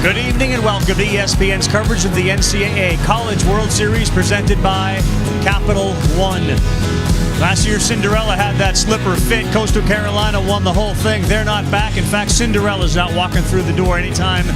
Good evening and welcome to ESPN's coverage of the NCAA College World Series presented by Capital One. Last year, Cinderella had that slipper fit. Coastal Carolina won the whole thing. They're not back. In fact, Cinderella's not walking through the door anytime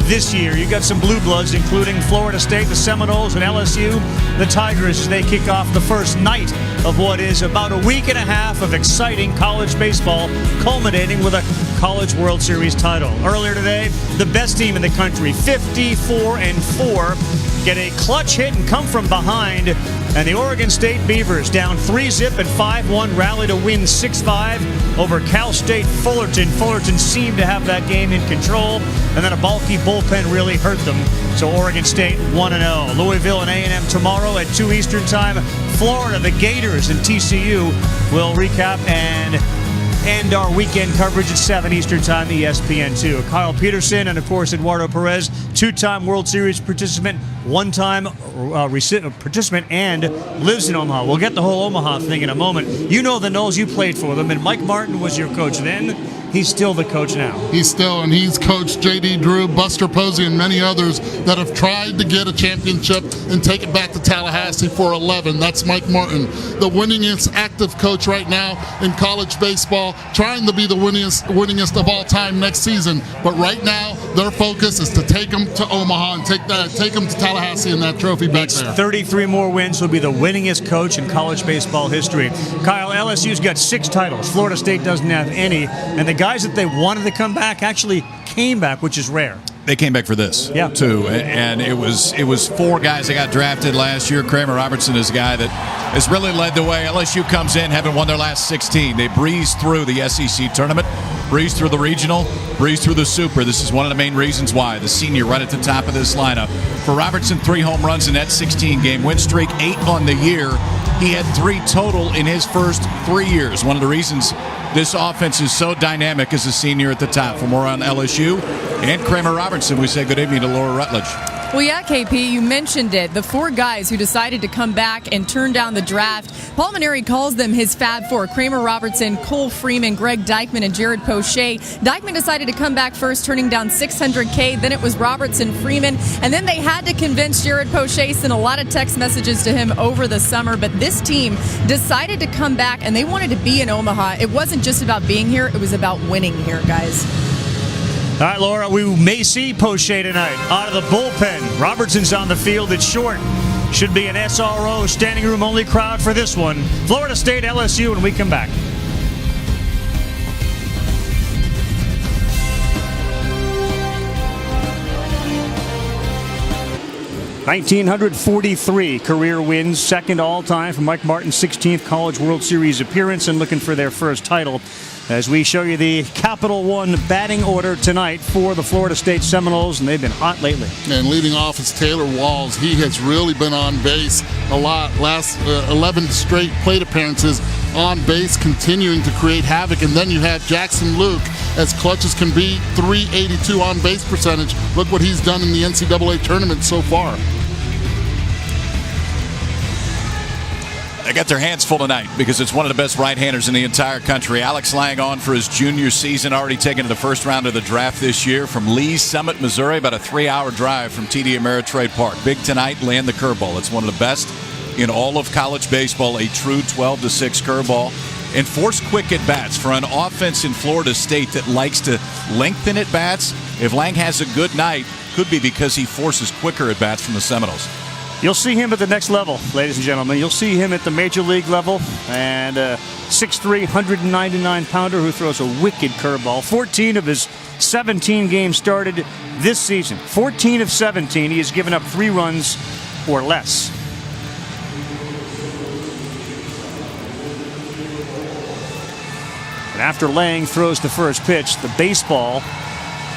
this year. You got some blue bloods, including Florida State, the Seminoles, and LSU, the Tigers, as they kick off the first night of what is about a week and a half of exciting college baseball, culminating with a College World Series title. Earlier today, the best team in the country, 54-4, get a clutch hit and come from behind, and the Oregon State Beavers down 3-0 and 5-1 rally to win 6-5 over Cal State Fullerton. Fullerton seemed to have that game in control, and then a bulky bullpen really hurt them. So Oregon State 1-0. Louisville and A&M tomorrow at 2 Eastern time. Florida, the Gators, and TCU will recap and end our weekend coverage at 7 Eastern time, ESPN2. Kyle Peterson and, of course, Eduardo Perez, two-time World Series participant, one-time participant, and lives in Omaha. We'll get the whole Omaha thing in a moment. You know the Noles, you played for them, and Mike Martin was your coach then. He's still the coach now. He's coached J.D. Drew, Buster Posey, and many others that have tried to get a championship and take it back to Tallahassee for 11. That's Mike Martin, the winningest active coach right now in college baseball, trying to be the winningest of all time next season. But right now, their focus is to take them to Omaha and take them to Tallahassee and that trophy back there. 33 more wins. He'll be the winningest coach in college baseball history. Kyle, LSU's got 6 titles. Florida State doesn't have any, and the guys that they wanted to come back actually came back, which is rare. They came back for this, too, and it was 4 guys that got drafted last year. Kramer Robertson is a guy that has really led the way. LSU comes in, having won their last 16. They breezed through the SEC tournament, breezed through the regional, breezed through the Super. This is one of the main reasons why. The senior right at the top of this lineup. For Robertson, 3 home runs in that 16-game win streak, 8 on the year. He had 3 total in his first 3 years. One of the reasons this offense is so dynamic as a senior at the top. For more on LSU and Kramer Robertson, we say good evening to Laura Rutledge. Well, yeah, KP, you mentioned it. The 4 guys who decided to come back and turn down the draft. Paul Maneri calls them his Fab 4. Kramer Robertson, Cole Freeman, Greg Dykman, and Jared Poche. Dykman decided to come back first, turning down $600K. Then it was Robertson, Freeman. And then they had to convince Jared Poche, sent a lot of text messages to him over the summer. But this team decided to come back, and they wanted to be in Omaha. It wasn't just about being here. It was about winning here, guys. All right, Laura, we may see Poche tonight out of the bullpen. Robertson's on the field at short. Should be an SRO standing room only crowd for this one. Florida State, LSU, when we come back. (1943) career wins, second all-time for Mike Martin's 16th College World Series appearance, and looking for their first title. As we show you the Capital One batting order tonight for the Florida State Seminoles, and they've been hot lately. And leading off is Taylor Walls. He has really been on base a lot. Last 11 straight plate appearances on base, continuing to create havoc. And then you have Jackson Luke, as clutch as can be, .382 on base percentage. Look what he's done in the NCAA tournament so far. They got their hands full tonight because it's one of the best right-handers in the entire country. Alex Lang on for his junior season, already taken to the first round of the draft this year from Lee's Summit, Missouri, about a 3-hour drive from TD Ameritrade Park. Big tonight, land the curveball. It's one of the best in all of college baseball, a true 12-6 curveball. And force quick at-bats for an offense in Florida State that likes to lengthen at-bats. If Lang has a good night, could be because he forces quicker at-bats from the Seminoles. You'll see him at the next level, ladies and gentlemen. You'll see him at the major league level, and a 6'3", 199-pounder who throws a wicked curveball. 14 of his 17 games started this season. 14 of 17. He has given up 3 runs or less. And after Lang throws the first pitch, the baseball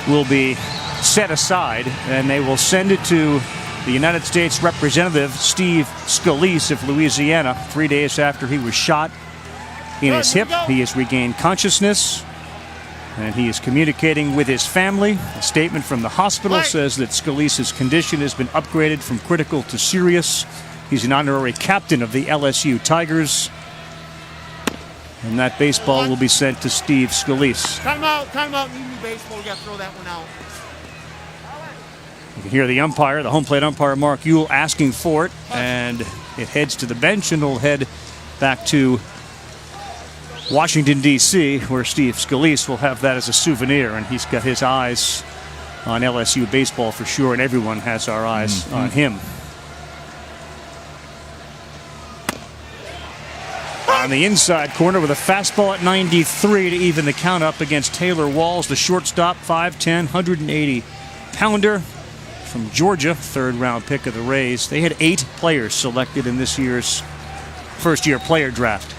will be set aside, and they will send it to the United States Representative Steve Scalise of Louisiana. 3 days after he was shot in his hip, he has regained consciousness, and he is communicating with his family. A statement from the hospital says that Scalise's condition has been upgraded from critical to serious. He's an honorary captain of the LSU Tigers, and that baseball will be sent to Steve Scalise. Time out, need new baseball. We got to throw that one out. You can hear the umpire, the home plate umpire, Mark Ewell, asking for it, and it heads to the bench, and it'll head back to Washington, D.C., where Steve Scalise will have that as a souvenir, and he's got his eyes on LSU baseball for sure, and everyone has our eyes on him. On the inside corner with a fastball at 93 to even the count up against Taylor Walls, the shortstop, 5'10", 180-pounder from Georgia, third-round pick of the Rays. They had 8 players selected in this year's first-year player draft.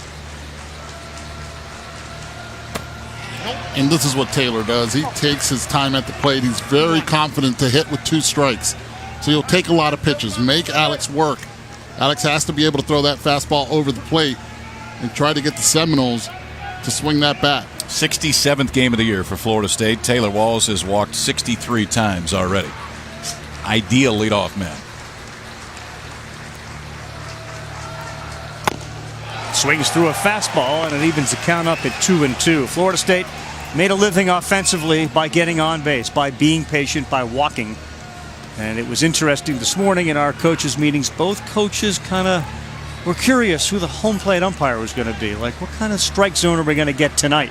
And this is what Taylor does. He takes his time at the plate. He's very confident to hit with 2 strikes. So he'll take a lot of pitches, make Alex work. Alex has to be able to throw that fastball over the plate and try to get the Seminoles to swing that bat. 67th game of the year for Florida State. Taylor Walls has walked 63 times already. Ideal leadoff man. Swings through a fastball, and it evens the count up at 2-2. Florida State made a living offensively by getting on base, by being patient, by walking. And it was interesting this morning in our coaches' meetings. Both coaches kind of were curious who the home plate umpire was going to be. Like, what kind of strike zone are we going to get tonight?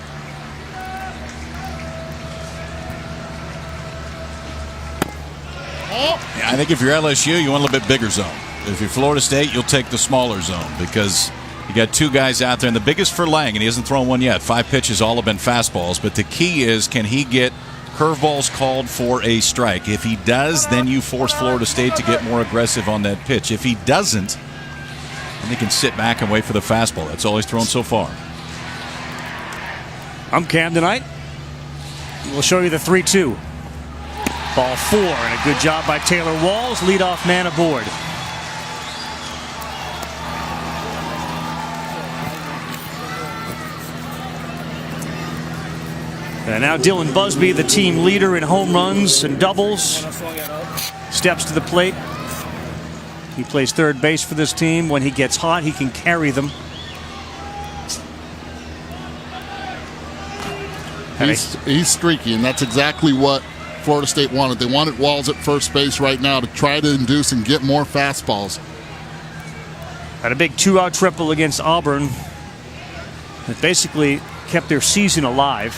Yeah, I think if you're LSU, you want a little bit bigger zone. If you're Florida State, you'll take the smaller zone because you got 2 guys out there, and the biggest for Lang, and he hasn't thrown one yet. 5 pitches, all have been fastballs. But the key is, can he get curveballs called for a strike? If he does, then you force Florida State to get more aggressive on that pitch. If he doesn't, then he can sit back and wait for the fastball. That's all he's thrown so far. I'm Cam tonight. We'll show you the 3-2. Ball 4, and a good job by Taylor Walls, leadoff man aboard. And now Dylan Busby, the team leader in home runs and doubles, steps to the plate. He plays third base for this team. When he gets hot, he can carry them. He's streaky, and that's exactly what Florida State wanted. They wanted Walls at first base right now to try to induce and get more fastballs. Had a big 2-out triple against Auburn that basically kept their season alive.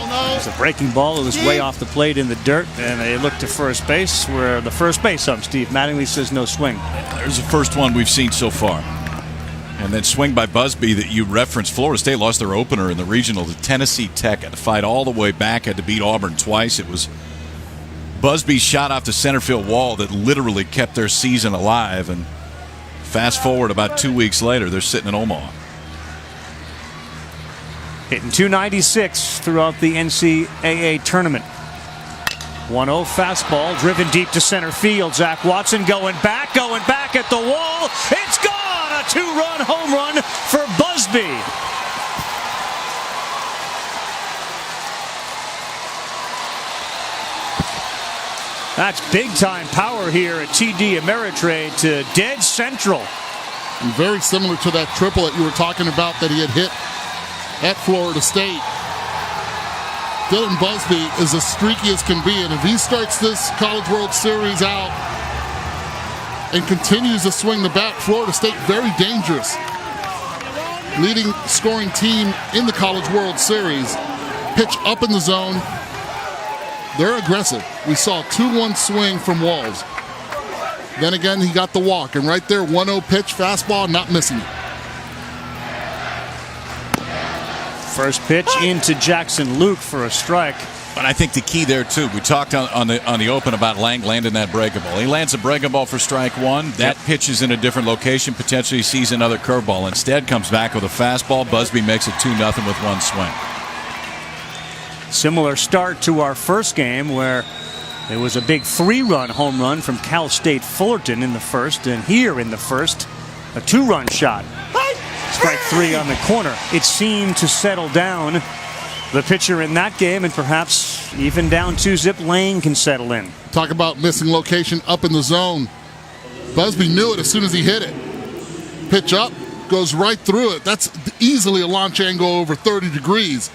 It was a breaking ball. It was way off the plate in the dirt, and they looked to first base, where the first base ump, Steve Mattingly, says no swing. There's the first one we've seen so far. And then swing by Busby that you referenced. Florida State lost their opener in the regional to Tennessee Tech. Had to fight all the way back, had to beat Auburn twice. It was Busby's shot off the center field wall that literally kept their season alive. And fast forward about 2 weeks later, they're sitting in Omaha. Hitting .296 throughout the NCAA tournament. 1-0 fastball, driven deep to center field. Zach Watson going back at the wall. It's gone! A 2-run home run for Busby. That's big-time power here at TD Ameritrade to dead central. And very similar to that triple that you were talking about that he had hit at Florida State. Dylan Busby is as streaky as can be, and if he starts this College World Series out and continues to swing the bat, Florida State very dangerous. Leading scoring team in the College World Series. Pitch up in the zone. They're aggressive. We saw a 2-1 swing from Walls. Then again, he got the walk, and right there, 1-0 pitch, fastball, not missing it. First pitch into Jackson Luke for a strike. But I think the key there, too, we talked on the open about Lang landing that breaking ball. He lands a breaking ball for strike 1. That pitch is in a different location, potentially sees another curveball. Instead, comes back with a fastball. Busby makes it 2-0 with 1 swing. Similar start to our first game, where it was a big 3-run home run from Cal State Fullerton in the first, and here in the first, a 2-run shot. Strike 3 on the corner. It seemed to settle down the pitcher in that game, and perhaps even down 2-zip, Lane can settle in. Talk about missing location up in the zone. Busby knew it as soon as he hit it. Pitch up, goes right through it. That's easily a launch angle over 30 degrees.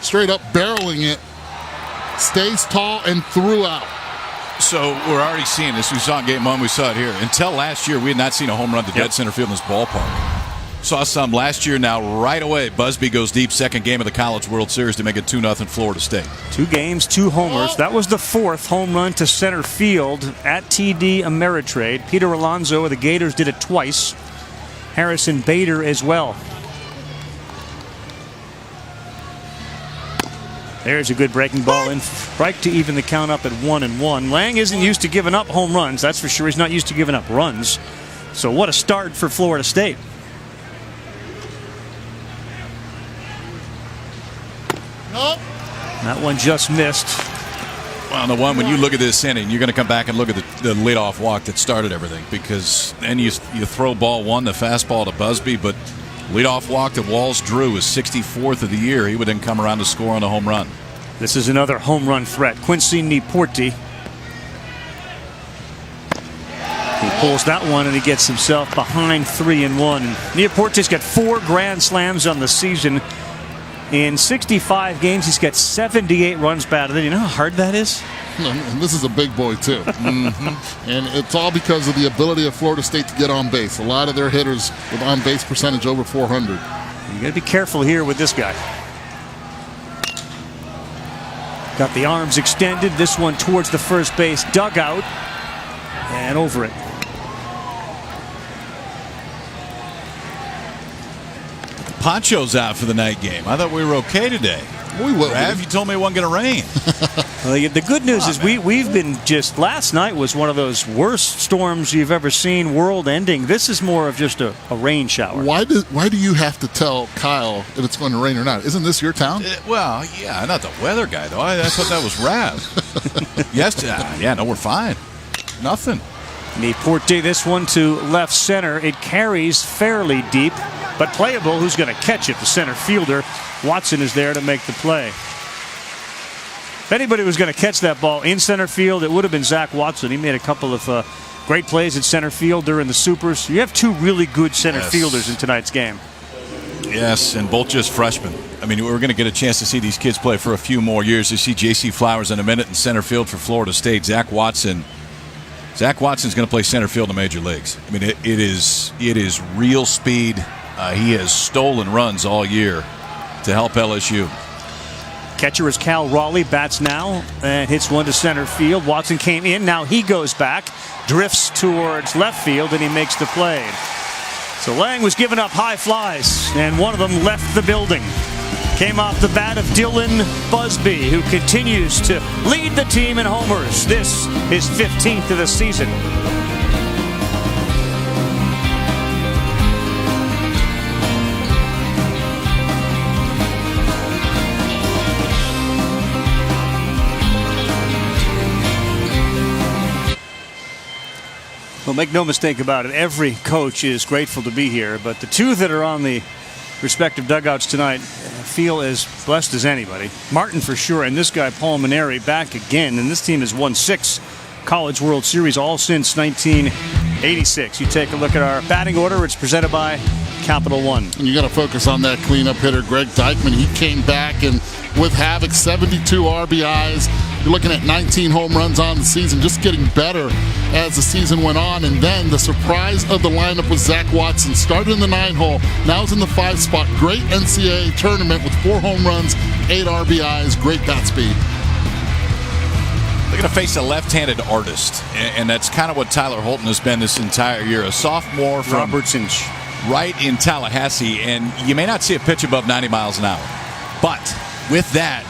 Straight up barreling it. Stays tall and threw out. So we're already seeing this. We saw it in game one. We saw it here. Until last year, we had not seen a home run to dead center field in this ballpark. Saw some last year. Now right away, Busby goes deep. Second game of the College World Series to make it 2-0 Florida State. 2 games, 2 homers. That was the 4th home run to center field at TD Ameritrade. Peter Alonso of the Gators did it twice. Harrison Bader as well. There's a good breaking ball in strike to even the count up at 1-1. Lang isn't used to giving up home runs. That's for sure. He's not used to giving up runs. So what a start for Florida State. Nope. That one just missed. Well, the one, when you look at this inning, you're going to come back and look at the leadoff walk that started everything, because then you throw ball one, the fastball to Busby, but leadoff walk that Walls drew is 64th of the year. He would then come around to score on a home run. This is another home run threat. Quincy Niporti. He pulls that one and he gets himself behind 3-1. Niporti's got 4 grand slams on the season. In 65 games, he's got 78 runs batted in. You know how hard that is? And this is a big boy, too. And it's all because of the ability of Florida State to get on base. A lot of their hitters with on-base percentage over 400. You got to be careful here with this guy. Got the arms extended. This one towards the first base dugout. And over it. Poncho's out for the night game. I thought we were okay today. We will. Rav, you told me it wasn't going to rain. Well, the good news is we've been just, last night was one of those worst storms you've ever seen, world ending. This is more of just a rain shower. Why do you have to tell Kyle if it's going to rain or not? Isn't this your town? Well, yeah, not the weather guy, though. I thought that was Rav. Yes, yeah, no, we're fine. Nothing. Niporti, this one to left center. It carries fairly deep, but playable. Who's going to catch it? The center fielder. Watson is there to make the play. If anybody was going to catch that ball in center field, it would have been Zach Watson. He made a couple of great plays at center field during the Supers. You have 2 really good center fielders in tonight's game. Yes, and both just freshmen. I mean, we're going to get a chance to see these kids play for a few more years. You see J.C. Flowers in a minute in center field for Florida State. Zach Watson's going to play center field in the major leagues. I mean, it is real speed. He has stolen runs all year to help LSU. Catcher is Cal Raleigh, bats now and hits one to center field. Watson came in, now he goes back, drifts towards left field, and he makes the play. So Lang was giving up high flies, and one of them left the building. Came off the bat of Dylan Busby, who continues to lead the team in homers. This is 15th of the season. Well, make no mistake about it, every coach is grateful to be here, but the 2 that are on the respective dugouts tonight feel as blessed as anybody. Martin for sure, and this guy Paul Maneri back again, and this team has won 6 College World Series all since 1986. You take a look at our batting order. It's presented by Capital One. And you got to focus on that cleanup hitter, Greg Dykman. He came back and with havoc, 72 RBIs. You're looking at 19 home runs on the season, just getting better as the season went on. And then the surprise of the lineup was Zach Watson. Started in the 9-hole, now is in the 5 spot. Great NCAA tournament with 4 home runs, 8 RBIs, great bat speed. They're going to face a left-handed artist, and that's kind of what Tyler Holton has been this entire year. A sophomore from Robertson, right in Tallahassee, and you may not see a pitch above 90 miles an hour. But with that,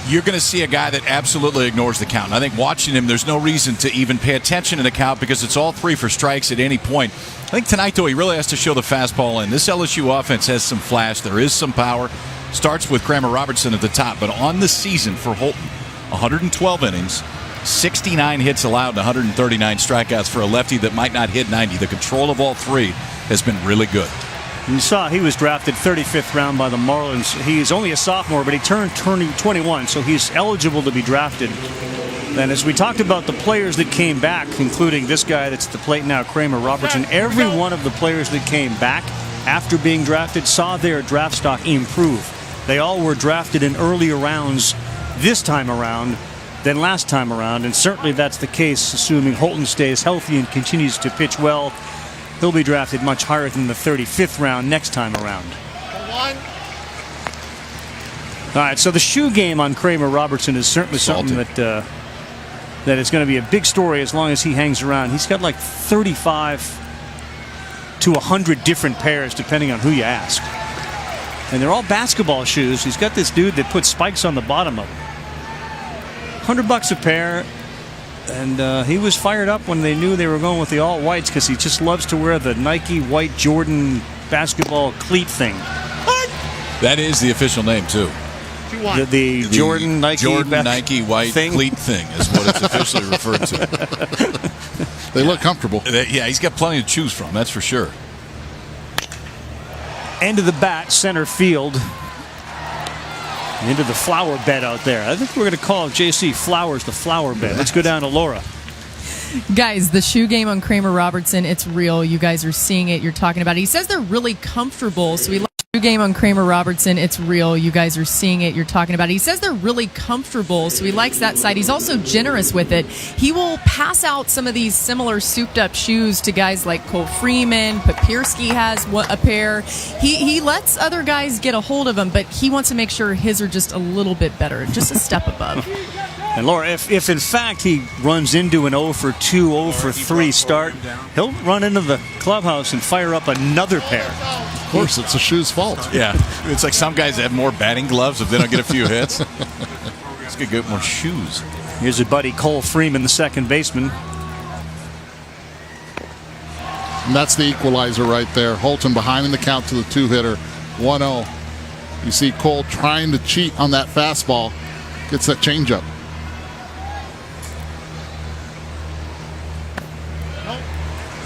you're going to see a guy that absolutely ignores the count. And I think watching him, there's no reason to even pay attention to the count because it's all 3 for strikes at any point. I think tonight, though, he really has to show the fastball in. This LSU offense has some flash. There is some power. Starts with Kramer Robertson at the top. But on the season for Holton, 112 innings, 69 hits allowed, and 139 strikeouts for a lefty that might not hit 90. The control of all 3 has been really good. You saw he was drafted 35th round by the Marlins. He's only a sophomore, but he turned 21, so he's eligible to be drafted. And as we talked about the players that came back, including this guy that's at the plate now, Kramer Robertson, every one of the players that came back after being drafted saw their draft stock improve. They all were drafted in earlier rounds this time around than last time around, and certainly that's the case assuming Holton stays healthy and continues to pitch well. He'll be drafted much higher than the 35th round next time around. All right, so the shoe game on Kramer Robertson is certainly something that is going to be a big story as long as he hangs around. He's got like 35 to 100 different pairs depending on who you ask. And they're all basketball shoes. He's got this dude that puts spikes on the bottom of them. $100 a pair. And he was fired up when they knew they were going with the all whites because he just loves to wear the Nike white Jordan basketball cleat thing. That is the official name too. The Jordan Nike white thing? cleat thing is what it's officially referred to. They look comfortable. Yeah, he's got plenty to choose from, that's for sure. End of the bat, center field. Into the flower bed out there. I think we're going to call J.C. Flowers the flower bed. Let's go down to Laura. Guys, the shoe game on Kramer Robertson, it's real. You guys are seeing it. You're talking about it. He says they're really comfortable, so we like the shoe game on Kramer Robertson. It's real. You guys are seeing it. You're talking about it. He says they're really comfortable, so he likes that side. He's also generous with it. He will pass out some of these similar souped-up shoes to guys like Cole Freeman. Papirski has a pair. He lets other guys get a hold of them, but he wants to make sure his are just a little bit better, just a step above. And Laura, if in fact he runs into an 0 for 2, 0 for 3 start, he'll run into the clubhouse and fire up another pair. Of course, it's the shoe's fault. Yeah, it's like some guys have more batting gloves if they don't get a few hits. It's going to get more shoes. Here's your buddy Cole Freeman, the second baseman. And that's the equalizer right there. Holton behind in the count to the 2-hitter, 1-0. You see Cole trying to cheat on that fastball. Gets that changeup.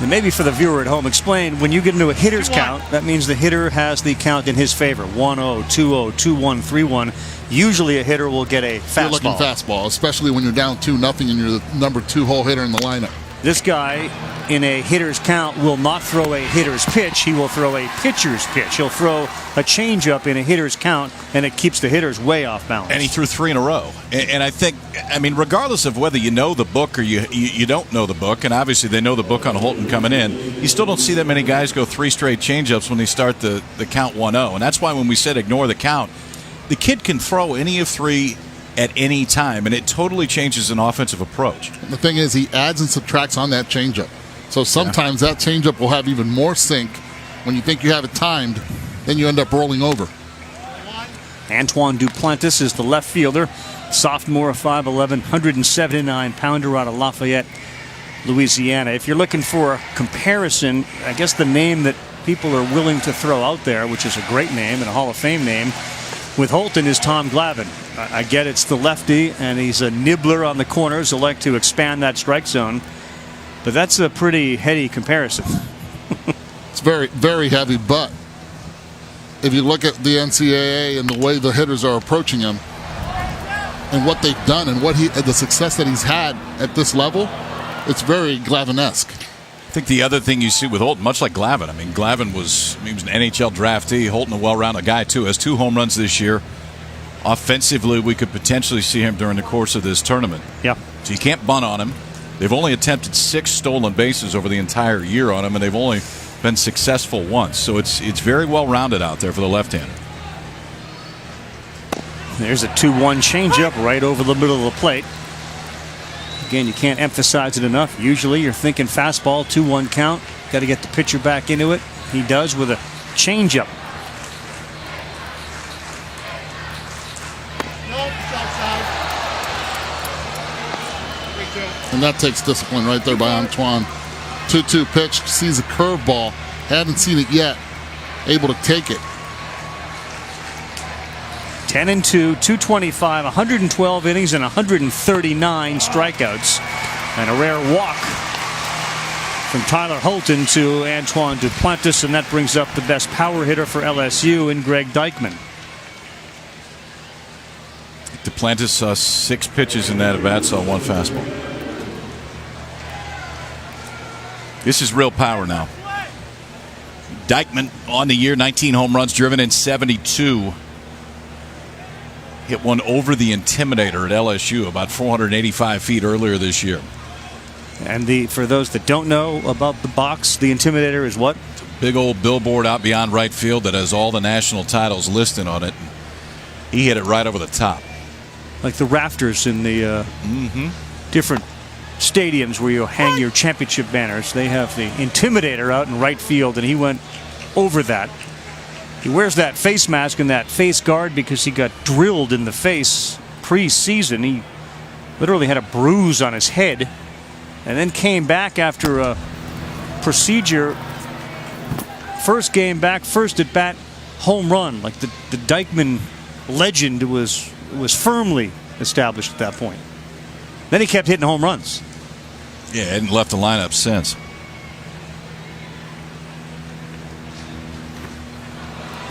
And maybe for the viewer at home, explain when you get into a hitter's count, that means the hitter has the count in his favor. 1-0, 2-0, 2-1, 3-1. Usually a hitter will get a fastball. You're looking fastball, especially when you're down 2-0 and you're the number 2 hole hitter in the lineup. This guy in a hitter's count will not throw a hitter's pitch. He will throw a pitcher's pitch. He'll throw a changeup in a hitter's count, and it keeps the hitters way off balance. And he threw 3 in a row. And I think, I mean, regardless of whether you know the book or you don't know the book, and obviously they know the book on Holton coming in, you still don't see that many guys go 3 straight changeups when they start the count 1-0. And that's why when we said ignore the count, the kid can throw any of 3 at any time, and it totally changes an offensive approach. The thing is, he adds and subtracts on that changeup. So sometimes that changeup will have even more sink when you think you have it timed, then you end up rolling over. Antoine Duplantis is the left fielder. Sophomore, 5'11", 179-pounder out of Lafayette, Louisiana. If you're looking for a comparison, I guess the name that people are willing to throw out there, which is a great name and a Hall of Fame name, with Holton is Tom Glavine. I get it's the lefty, and he's a nibbler on the corners. He'll like to expand that strike zone. But that's a pretty heady comparison. It's very, very heavy, but if you look at the NCAA and the way the hitters are approaching him and what they've done and the success that he's had at this level, it's very Glavine-esque. I think the other thing you see with Holton, much like Glavine, I mean, Glavine was an NHL draftee. Holton, a well-rounded guy, too, has 2 home runs this year. Offensively, we could potentially see him during the course of this tournament. Yeah. So you can't bunt on him. They've only attempted 6 stolen bases over the entire year on him, and they've only been successful once. So it's very well-rounded out there for the left-hander. There's a 2-1 changeup right over the middle of the plate. Again, you can't emphasize it enough. Usually you're thinking fastball, 2-1 count. Got to get the pitcher back into it. He does with a changeup. And that takes discipline right there by Antoine. 2-2 pitch, sees a curveball. Hadn't seen it yet. Able to take it. 10-2, 225, 112 innings, and 139 strikeouts. And a rare walk from Tyler Holton to Antoine Duplantis, and that brings up the best power hitter for LSU in Greg Dykman. Duplantis saw 6 pitches in that at bat, saw 1 fastball. This is real power now. Dykman on the year, 19 home runs driven in 72. Hit one over the Intimidator at LSU about 485 feet earlier this year. And for those that don't know about the box, the Intimidator is what? It's a big old billboard out beyond right field that has all the national titles listed on it. He hit it right over the top. Like the rafters in the different stadiums where you hang your championship banners. They have the Intimidator out in right field, and he went over that. He wears that face mask and that face guard because he got drilled in the face pre-season. He literally had a bruise on his head and then came back after a procedure. First game back, first at bat, home run. Like the Dykman legend was firmly established at that point. Then he kept hitting home runs. Yeah, hadn't left the lineup since.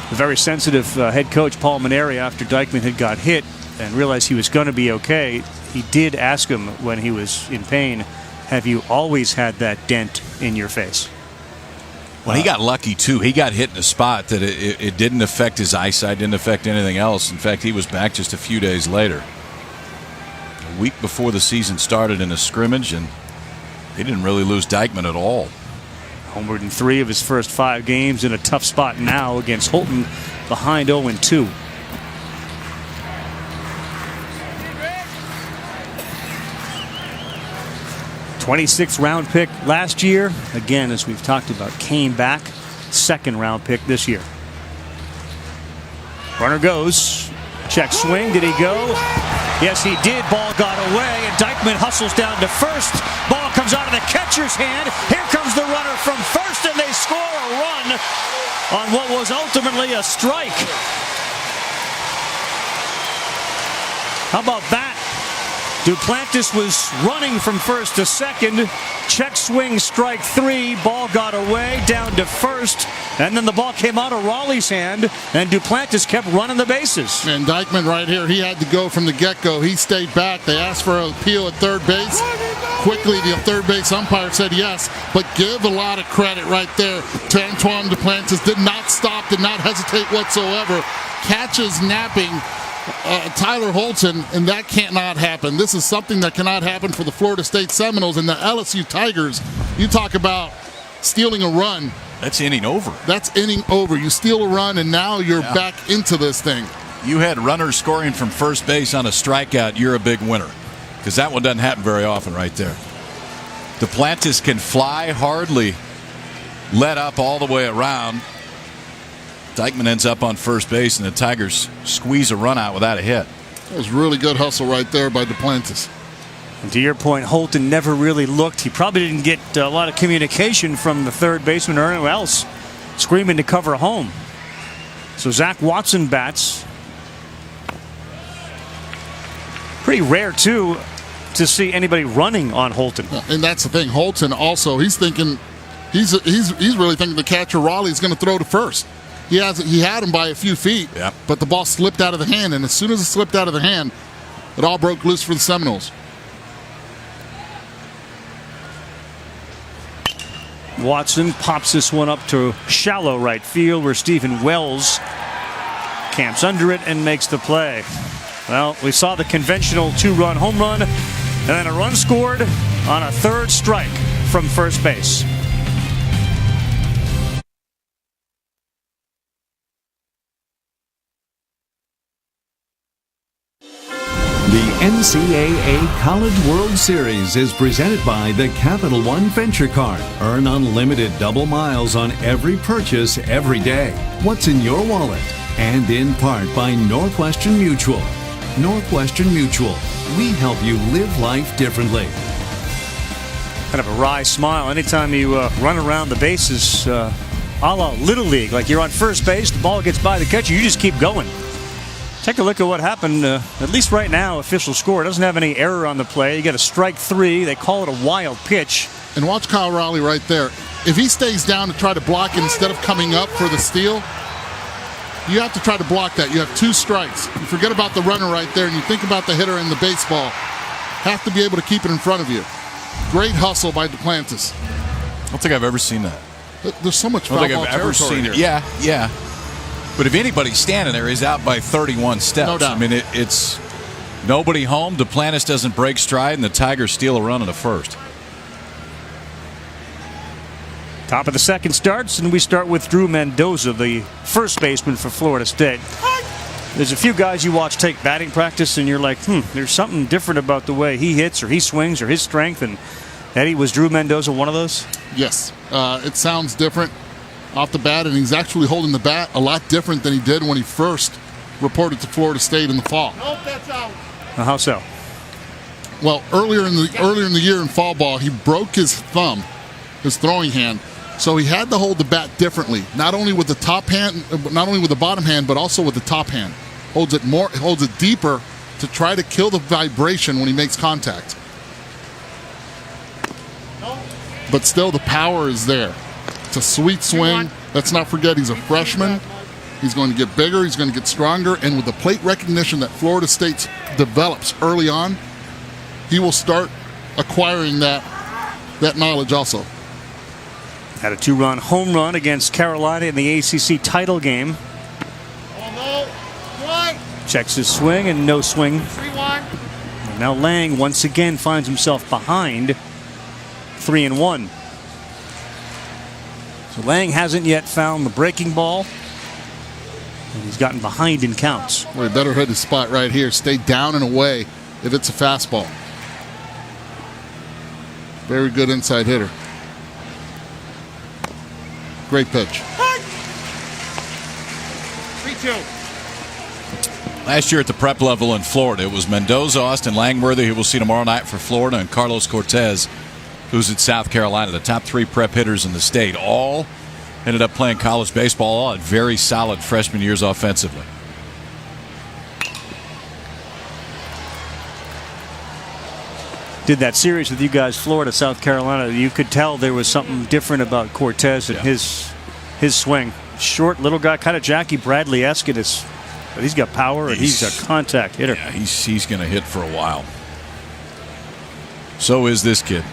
The very sensitive head coach Paul Maneri, after Dykman had got hit and realized he was going to be okay, he did ask him when he was in pain, have you always had that dent in your face? Well, he got lucky, too. He got hit in a spot that it didn't affect his eyesight, didn't affect anything else. In fact, he was back just a few days later. A week before the season started in a scrimmage, and they didn't really lose Dykman at all. Homered in 3 of his first 5 games, in a tough spot now against Holton, behind 0-2. '26th round pick last year. Again, as we've talked about, came back. 2nd round pick this year. Runner goes. Check swing. Did he go? Yes, he did. Ball got away, and Dykman hustles down to first. Ball comes out of the catcher's hand. Here comes the runner from first, and they score a run on what was ultimately a strike. How about that? Duplantis was running from first to second. Check swing, strike 3. Ball got away, down to first. And then the ball came out of Raleigh's hand, and Duplantis kept running the bases. And Dykman right here, he had to go from the get-go. He stayed back. They asked for an appeal at third base. Quickly, the third base umpire said yes, but give a lot of credit right there to Antoine Duplantis. Did not stop, did not hesitate whatsoever. Catches napping Tyler Holton, and that cannot happen. This is something that cannot happen for the Florida State Seminoles and the LSU Tigers. You talk about stealing a run. That's inning over. That's inning over. You steal a run, and now you're back into this thing. You had runners scoring from first base on a strikeout. You're a big winner, because that one doesn't happen very often right there. Duplantis can fly, hardly let up all the way around. Dykman ends up on first base, and the Tigers squeeze a run out without a hit. That was really good hustle right there by Duplantis. And to your point, Holton never really looked. He probably didn't get a lot of communication from the third baseman or anyone else screaming to cover home. So Zach Watson bats. Pretty rare, too, to see anybody running on Holton. And that's the thing. Holton also, he's thinking, he's really thinking the catcher Raleigh is going to throw to first. He had him by a few feet, but the ball slipped out of the hand, and as soon as it slipped out of the hand, it all broke loose for the Seminoles. Watson pops this one up to shallow right field, where Stephen Wells camps under it and makes the play. Well, we saw the conventional 2-run home run, and then a run scored on a third strike from first base. The NCAA College World Series is presented by the Capital One Venture Card. Earn unlimited double miles on every purchase every day. What's in your wallet? And in part by Northwestern Mutual. Northwestern Mutual. We help you live life differently. Kind of a wry smile anytime you run around the bases, a la Little League. Like you're on first base, the ball gets by the catcher, you just keep going. Take a look at what happened. At least right now, official score doesn't have any error on the play. You get a strike 3. They call it a wild pitch. And watch Kyle Raleigh right there. If he stays down to try to block it instead of coming up for the steal, you have to try to block that. You have 2 strikes. You forget about the runner right there, and you think about the hitter and the baseball. Have to be able to keep it in front of you. Great hustle by Duplantis. I don't think I've ever seen that. There's so much I foul don't think ball I've ever territory seen here. it. Yeah. But if anybody's standing there, he's out by 31 steps. No doubt. I mean, it's nobody home. Duplantis doesn't break stride, and the Tigers steal a run in the first. Top of the second starts, and we start with Drew Mendoza, the first baseman for Florida State. There's a few guys you watch take batting practice, and you're like, there's something different about the way he hits or he swings or his strength. And Eddie, was Drew Mendoza one of those? Yes. It sounds different off the bat, and he's actually holding the bat a lot different than he did when he first reported to Florida State in the fall. Nope, that's out. How so? Well, earlier in the year in fall ball, he broke his thumb, his throwing hand, so he had to hold the bat differently. Not only with the top hand, not only with the bottom hand, but also with the top hand. Holds it deeper to try to kill the vibration when he makes contact. But still, the power is there. It's a sweet swing. Let's not forget he's a freshman. He's going to get bigger. He's going to get stronger. And with the plate recognition that Florida State develops early on, he will start acquiring that knowledge also. Had a 2-run home run against Carolina in the ACC title game. Checks his swing and no swing. 3-1. And now Lang once again finds himself behind 3-1. So Lang hasn't yet found the breaking ball. And he's gotten behind in counts. Well, he better hit his spot right here. Stay down and away if it's a fastball. Very good inside hitter. Great pitch. 3-2. Last year at the prep level in Florida, it was Mendoza, Austin Langworthy, who we'll see tomorrow night for Florida, and Carlos Cortez, who's at South Carolina, the top 3 prep hitters in the state. All ended up playing college baseball, all at very solid freshman years offensively. Did that series with you guys, Florida, South Carolina. You could tell there was something different about Cortez and his swing. Short, little guy, kind of Jackie Bradley-esque in his. But he's got power, and he's a contact hitter. Yeah, he's going to hit for a while. So is this kid.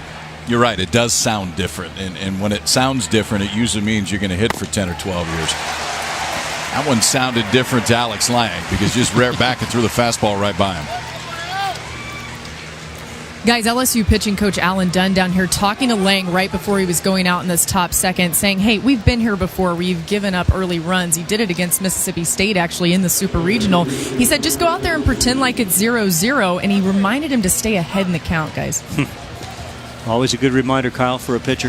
You're right, it does sound different. And when it sounds different, it usually means you're going to hit for 10 or 12 years. That one sounded different to Alex Lang because just reared back and threw the fastball right by him. Guys, LSU pitching coach Alan Dunn down here talking to Lang right before he was going out in this top second, saying, hey, we've been here before where you've given up early runs. He did it against Mississippi State, actually, in the Super Regional. He said, just go out there and pretend like it's 0-0, and he reminded him to stay ahead in the count, guys. Always a good reminder, Kyle, for a pitcher.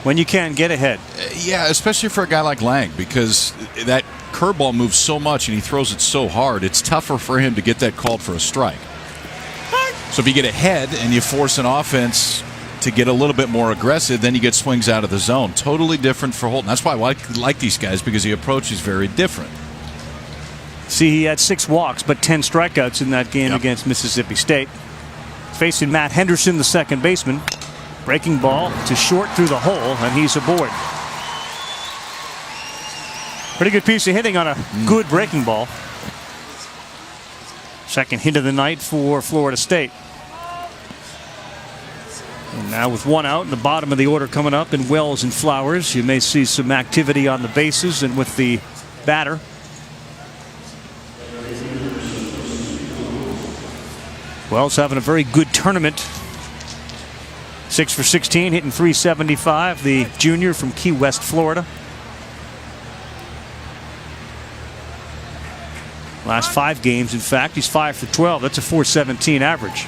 When you can, get ahead. Yeah, especially for a guy like Lang, because that curveball moves so much and he throws it so hard, it's tougher for him to get that called for a strike. So if you get ahead and you force an offense to get a little bit more aggressive, then you get swings out of the zone. Totally different for Holton. That's why I like these guys, because the approach is very different. See, he had 6 walks, but 10 strikeouts in that game against Mississippi State. Facing Matt Henderson, the second baseman. Breaking ball to short through the hole, and he's aboard. Pretty good piece of hitting on a good breaking ball. Second hit of the night for Florida State. And now with 1 out in the bottom of the order coming up in Wells and Flowers, you may see some activity on the bases and with the batter. Wells having a very good tournament. 6 for 16, hitting .375, the junior from Key West, Florida. Last 5 games, in fact, he's 5 for 12. That's a .417 average.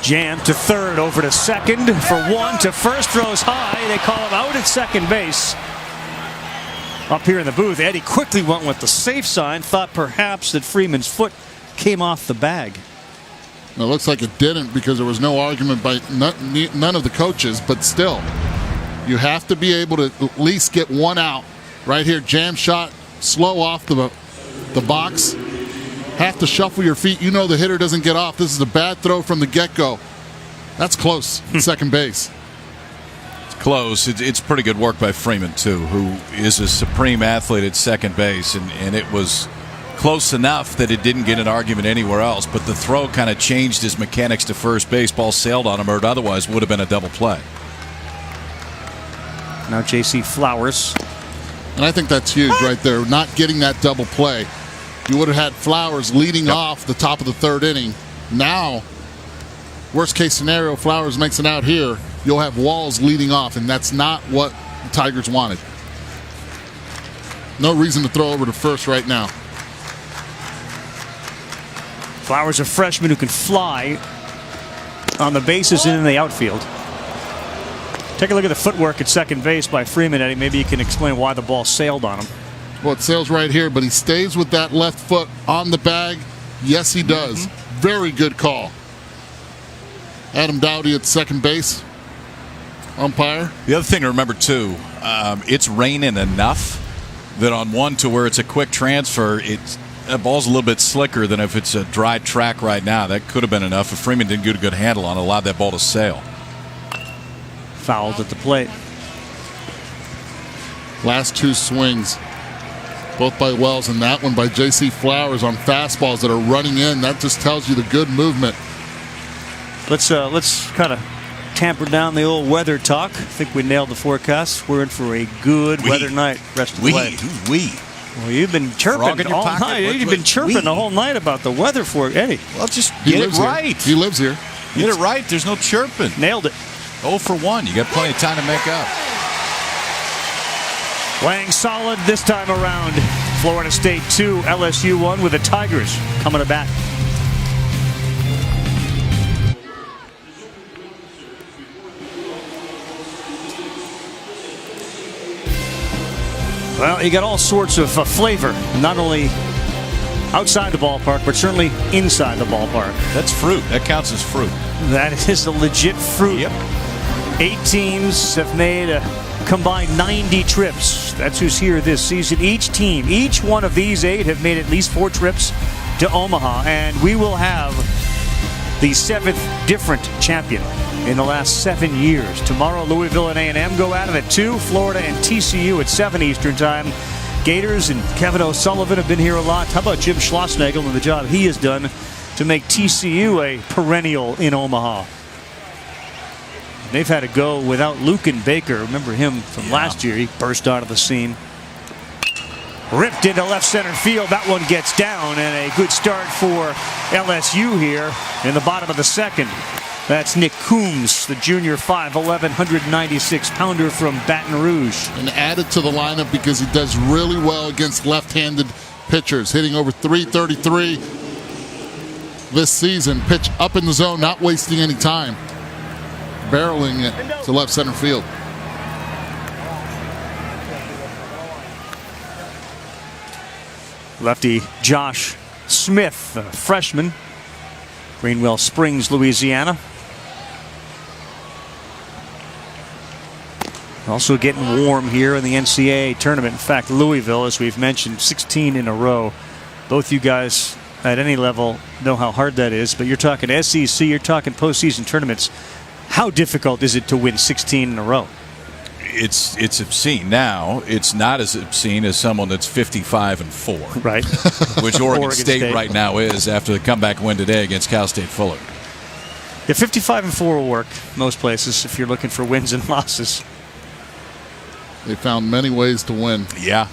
Jam to third, over to second for 1 to first, throws high. They call him out at second base. Up here in the booth, Eddie quickly went with the safe sign, thought perhaps that Freeman's foot came off the bag. It looks like it didn't, because there was no argument by none of the coaches, but still. You have to be able to at least get one out. Right here, jam shot, slow off the box. Have to shuffle your feet. You know the hitter doesn't get off. This is a bad throw from the get-go. That's close. Second base. It's close. It's pretty good work by Freeman, too, who is a supreme athlete at second base. And it was close enough that it didn't get an argument anywhere else. But the throw kind of changed his mechanics to first base. Ball sailed on him, or it otherwise would have been a double play. Now J.C. Flowers. And I think that's huge right there, not getting that double play. You would have had Flowers leading off the top of the third inning. Now, worst case scenario, Flowers makes it out here. You'll have Walls leading off, and that's not what the Tigers wanted. No reason to throw over to first right now. Flowers, a freshman who can fly on the bases and in the outfield. Take a look at the footwork at second base by Freeman, Eddie. Maybe you can explain why the ball sailed on him. Well, it sails right here, but he stays with that left foot on the bag. Yes, he does. Very good call. Adam Dowdy at second base. Umpire. The other thing to remember, too, it's raining enough that on one to where it's a quick transfer, that ball's a little bit slicker than if it's a dry track right now. That could have been enough if Freeman didn't get a good handle on it, allowed that ball to sail. Fouled at the plate. Last two swings, both by Wells, and that one by J.C. Flowers on fastballs that are running in. That just tells you the good movement. Let's kind of tamper down the old weather talk. I think we nailed the forecast. We're in for a good weather night rest of the way. Well, you've been chirping all night. You've been chirping the whole night about the weather for Eddie. Well, just get it right. He lives here. Get it right. There's no chirping. Nailed it. 0 for 1. You got plenty of time to make up. Playing solid this time around. Florida State 2, LSU 1 with the Tigers coming to bat. Well, you got all sorts of flavor, not only outside the ballpark, but certainly inside the ballpark. That's fruit. That counts as fruit. That is a legit fruit. Yep. 8 teams have made a combined 90 trips. That's who's here this season. Each team, each one of these 8 have made at least 4 trips to Omaha, and we will have the 7th different champion in the last 7 years. Tomorrow, Louisville and A&M go at it at 2, Florida and TCU at 7 Eastern Time. Gators and Kevin O'Sullivan have been here a lot. How about Jim Schlossnagel and the job he has done to make TCU a perennial in Omaha? They've had to go without Lucan Baker. Remember him from last year. He burst out of the scene. Ripped into left center field. That one gets down, and a good start for LSU here in the bottom of the second. That's Nick Coombs, the junior 5'11", 196-pounder from Baton Rouge. And added to the lineup because he does really well against left-handed pitchers, hitting over .333 this season. Pitch up in the zone, not wasting any time. Barreling it to left center field. Lefty Josh Smith, a freshman, Greenwell Springs, Louisiana. Also getting warm here in the NCAA tournament. In fact, Louisville, as we've mentioned, 16 in a row. Both you guys at any level know how hard that is, but you're talking SEC, you're talking postseason tournaments. How difficult is it to win 16 in a row? It's obscene. Now, it's not as obscene as someone that's 55-4. Right. Which Oregon State right now is after the comeback win today against Cal State Fuller. Yeah, 55-4 will work most places if you're looking for wins and losses. They found many ways to win. Yeah.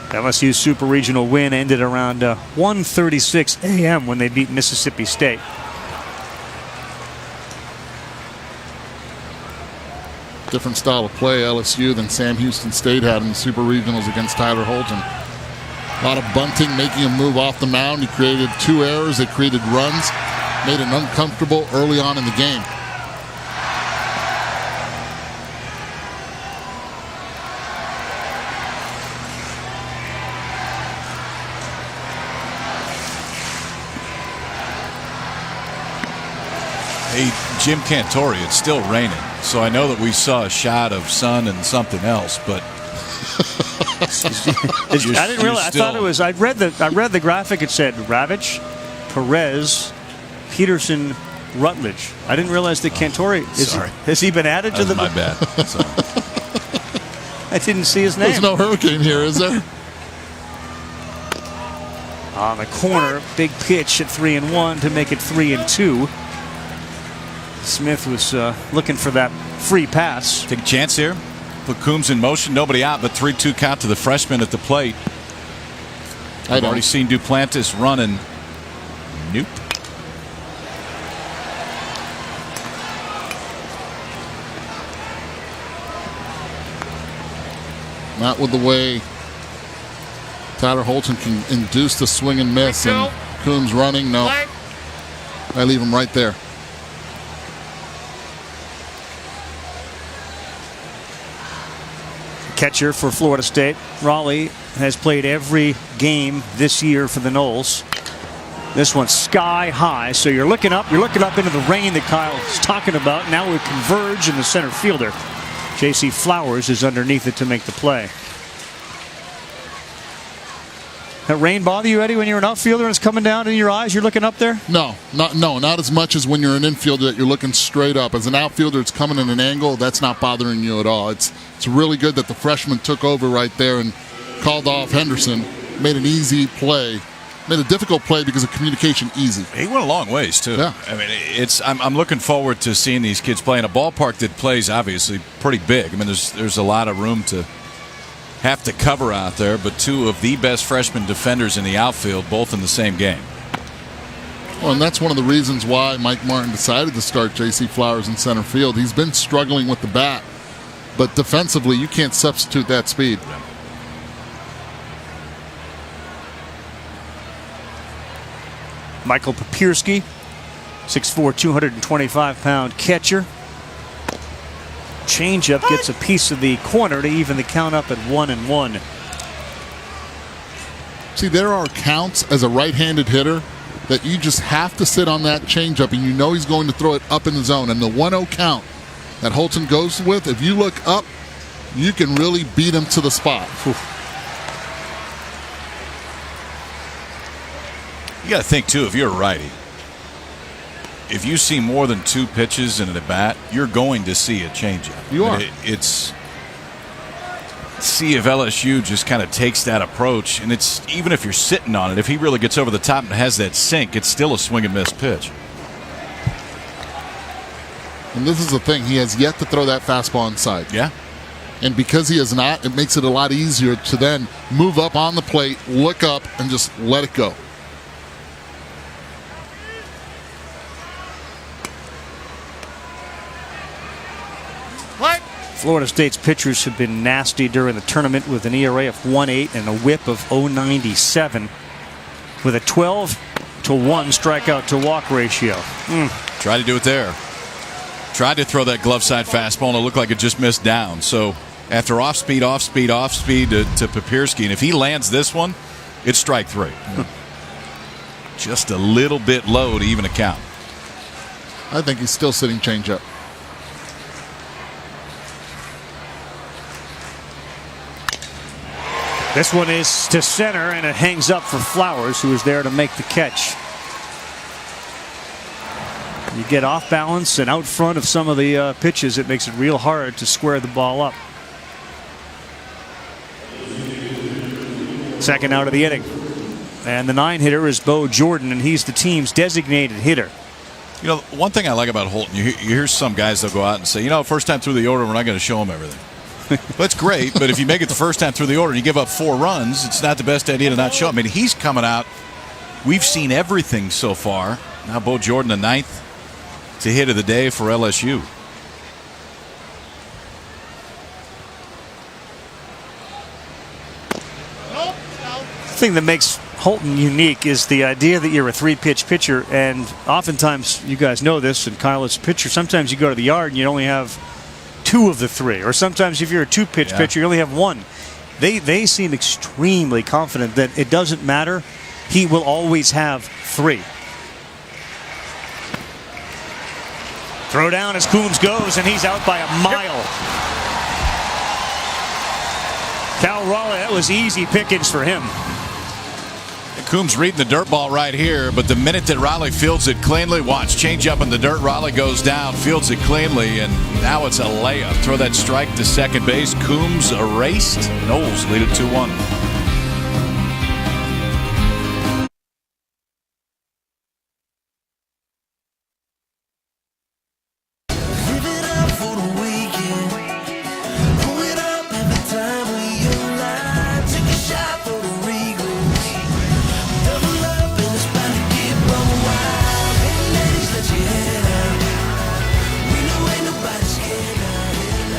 LSU's Super Regional win ended around 1:36 a.m. when they beat Mississippi State. Different style of play, LSU, than Sam Houston State had in the Super Regionals against Tyler Holton. A lot of bunting, making him move off the mound. He created 2 errors. They created runs, made it uncomfortable early on in the game. Hey, Jim Cantori, it's still raining, so I know that we saw a shot of sun and something else, but I didn't realize. I thought it was. I read the graphic. It said Ravitch, Perez, Peterson, Rutledge. I didn't realize that Cantori has he been added to the? My bad. Sorry. I didn't see his name. There's no hurricane here, is there? On the corner, big pitch at 3-1 to make it 3-2. Smith was looking for that free pass. Take a chance here. Put Coombs in motion. Nobody out, but 3-2 count to the freshman at the plate. I've already seen Duplantis running. Nope. Not with the way Tyler Holton can induce the swing and miss. And Coombs running. No. I leave him right there. Catcher for Florida State, Raleigh, has played every game this year for the Noles. This one's sky high, so you're looking up into the rain that Kyle's talking about. Now we converge, and the center fielder, J.C. Flowers, is underneath it to make the play. That rain bother you, Eddie, when you're an outfielder and it's coming down in your eyes? You're looking up there? No, not as much as when you're an infielder that you're looking straight up. As an outfielder, it's coming in an angle. That's not bothering you at all. It's really good that the freshman took over right there and called off Henderson. Made an easy play. Made a difficult play because of communication easy. He went a long ways, too. Yeah. I mean, I'm looking forward to seeing these kids play in a ballpark that plays, obviously, pretty big. I mean, there's a lot of room to have to cover out there, but two of the best freshman defenders in the outfield, both in the same game. Well, and that's one of the reasons why Mike Martin decided to start J.C. Flowers in center field. He's been struggling with the bat, but defensively, you can't substitute that speed. Yeah. Michael Papierski, 6'4", 225-pound catcher. Changeup gets a piece of the corner to even the count up at 1-1. See, there are counts as a right-handed hitter that you just have to sit on that changeup, and you know he's going to throw it up in the zone. And the 1-0 count that Holton goes with, if you look up, you can really beat him to the spot. Whew. You got to think, too, if you're a righty, if you see more than two pitches in a bat, you're going to see a changeup. You are. It's see if LSU just kind of takes that approach, and it's even if you're sitting on it, if he really gets over the top and has that sink, it's still a swing and miss pitch. And this is the thing, he has yet to throw that fastball inside. Yeah. And because he has not, it makes it a lot easier to then move up on the plate, look up, and just let it go. Florida State's pitchers have been nasty during the tournament with an ERA of 1.8 and a whip of 0.97 with a 12-1 strikeout to walk ratio. Tried to do it there. Tried to throw that glove side fastball, and it looked like it just missed down. So after off speed to Papierski, and if he lands this one, it's strike three. Just a little bit low to even a count. I think he's still sitting changeup. This one is to center, and it hangs up for Flowers, who is there to make the catch. You get off balance and out front of some of the pitches, it makes it real hard to square the ball up. Second out of the inning. And the 9-hitter is Bo Jordan, and he's the team's designated hitter. You know, one thing I like about Holton, you hear some guys that go out and say, you know, first time through the order, we're not going to show him everything. That's great, but if you make it the first time through the order and you give up 4 runs, it's not the best idea to not show him. I mean, he's coming out. We've seen everything so far. Now Bo Jordan, the 9th to hit of the day for LSU. The thing that makes Holton unique is the idea that you're a 3-pitch pitcher, and oftentimes, you guys know this, and Kyle is a pitcher, sometimes you go to the yard and you only have 2 of the 3, or sometimes if you're a 2-pitch pitcher, you only have 1. They seem extremely confident that it doesn't matter. He will always have 3. Throw down as Coombs goes, and he's out by a mile. Cal Raleigh, that was easy pickings for him. Coombs reading the dirt ball right here, but the minute that Raleigh fields it cleanly, watch, change up in the dirt, Raleigh goes down, fields it cleanly, and now it's a layup. Throw that strike to second base. Coombs erased. Knowles lead it 2-1.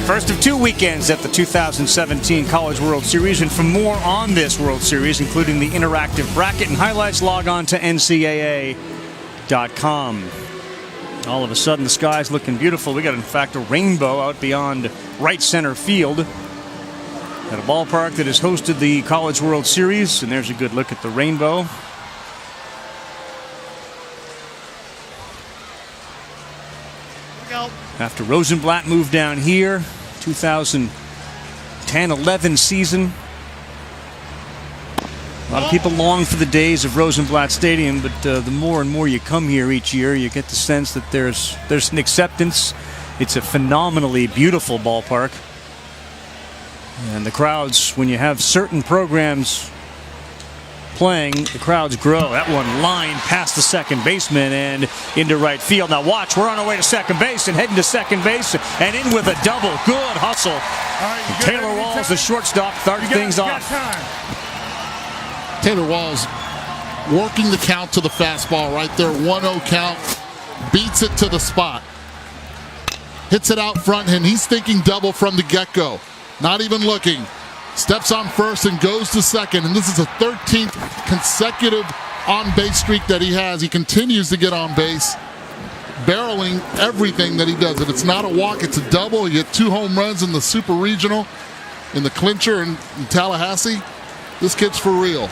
First of 2 weekends at the 2017 College World Series, and for more on this World Series, including the interactive bracket and highlights, log on to ncaa.com. All of a sudden, the sky's looking beautiful. We got, in fact, a rainbow out beyond right center field at a ballpark that has hosted the College World Series, and there's a good look at the rainbow. After Rosenblatt moved down here, 2010-11 season. A lot of people long for the days of Rosenblatt Stadium, but the more and more you come here each year, you get the sense that there's an acceptance. It's a phenomenally beautiful ballpark. And the crowds, when you have certain programs playing, the crowds grow. That one line past the second baseman and into right field. Now watch, we're on our way to second base and heading to second base and in with a double. Good hustle. Right, Taylor Walls, the shortstop, start things off. Taylor Walls working the count to the fastball right there. 1-0 count. Beats it to the spot. Hits it out front, and he's thinking double from the get-go. Not even looking. Steps on first and goes to second. And this is a 13th consecutive on-base streak that he has. He continues to get on base, barreling everything that he does. If it's not a walk, it's a double. He hit 2 home runs in the Super Regional, in the clincher in Tallahassee. This kid's for real.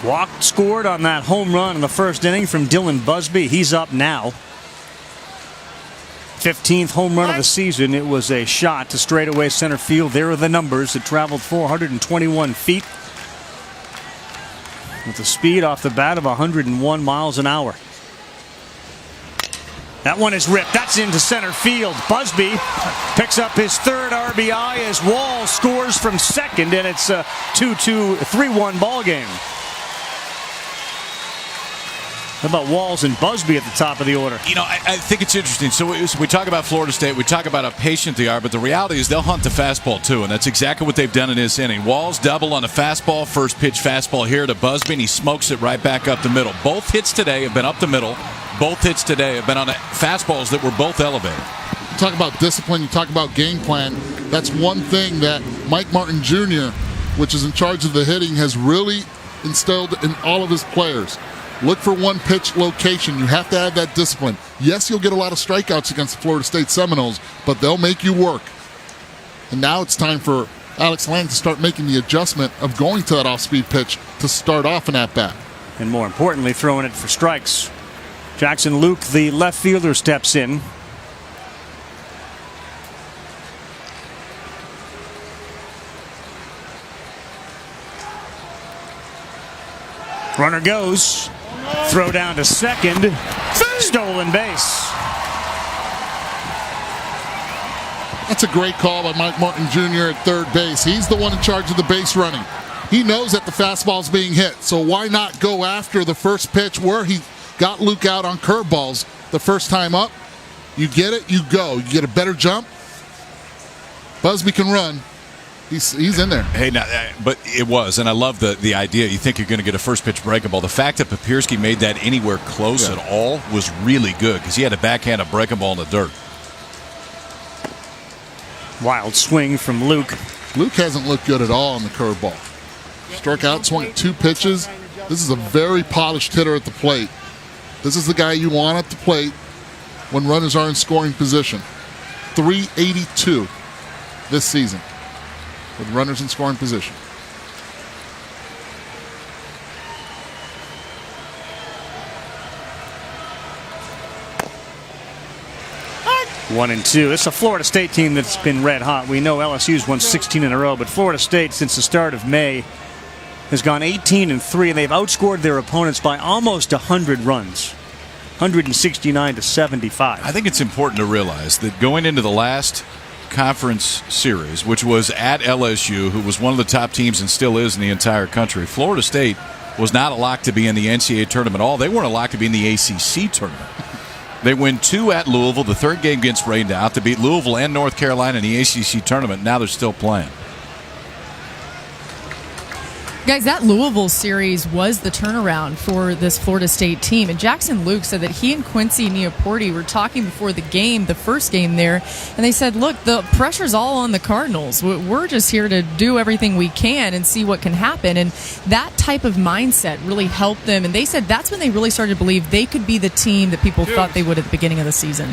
Walked, scored on that home run in the first inning from Dylan Busby. He's up now. 15th home run of the season. It was a shot to straightaway center field. There are the numbers. It traveled 421 feet with a speed off the bat of 101 miles an hour. That one is ripped. That's into center field. Busby picks up his 3rd RBI as Wall scores from second, and it's a 3-1 ball game. How about Walls and Busby at the top of the order? You know, I think it's interesting. So we talk about Florida State. We talk about how patient they are, but the reality is they'll hunt the fastball, too, and that's exactly what they've done in this inning. Walls double on the fastball, first pitch fastball here to Busby, and he smokes it right back up the middle. Both hits today have been up the middle. Both hits today have been on fastballs that were both elevated. You talk about discipline, you talk about game plan. That's one thing that Mike Martin Jr., which is in charge of the hitting, has really instilled in all of his players. Look for one pitch location. You have to have that discipline. Yes, you'll get a lot of strikeouts against the Florida State Seminoles, but they'll make you work. And now it's time for Alex Lang to start making the adjustment of going to that off-speed pitch to start off an at-bat. And more importantly, throwing it for strikes. Jackson Luke, the left fielder, steps in. Runner goes. Throw down to second. Stolen base. That's a great call by Mike Martin Jr. at third base. He's the one in charge of the base running. He knows that the fastball's being hit, so why not go after the first pitch where he got Luke out on curveballs the first time up? You get it, you go. You get a better jump. Busby can run. He's in there. Hey, now, but it was, and I love the idea. You think you're going to get a first pitch breaking ball. The fact that Papierski made that anywhere close at all was really good because he had a backhand a breaking ball in the dirt. Wild swing from Luke. Luke hasn't looked good at all on the curveball. Struck out, swung at 2 pitches. This is a very polished hitter at the plate. This is the guy you want at the plate when runners are in scoring position. 382 this season with runners in scoring position. 1-2. It's a Florida State team that's been red hot. We know LSU's won 16 in a row, but Florida State, since the start of May, has gone 18-3, and they've outscored their opponents by almost 100 runs, 169-75. I think it's important to realize that going into the last conference series, which was at LSU, who was one of the top teams and still is in the entire country, Florida State was not a lock to be in the NCAA tournament at all. They weren't a lock to be in the ACC tournament. They win 2 at Louisville. The third game gets rained out to beat Louisville and North Carolina in the ACC tournament. Now they're still playing. Guys, that Louisville series was the turnaround for this Florida State team. And Jackson Luke said that he and Quincy Neoporte were talking before the game, the first game there, and they said, look, the pressure's all on the Cardinals. We're just here to do everything we can and see what can happen. And that type of mindset really helped them. And they said that's when they really started to believe they could be the team that people thought they would at the beginning of the season.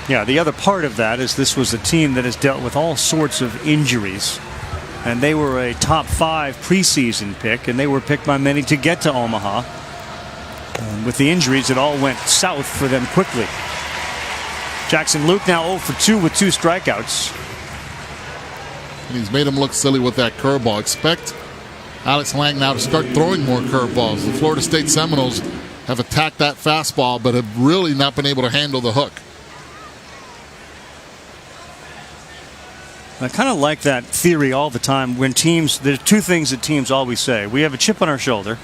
Yeah, the other part of that is this was a team that has dealt with all sorts of injuries. And they were a top 5 preseason pick, and they were picked by many to get to Omaha. With the injuries, it all went south for them quickly. Jackson Luke now 0 for 2 with 2 strikeouts. And he's made him look silly with that curveball. Expect Alex Lang now to start throwing more curveballs. The Florida State Seminoles have attacked that fastball, but have really not been able to handle the hook. I kind of like that theory all the time when teams, there's 2 things that teams always say. We have a chip on our shoulder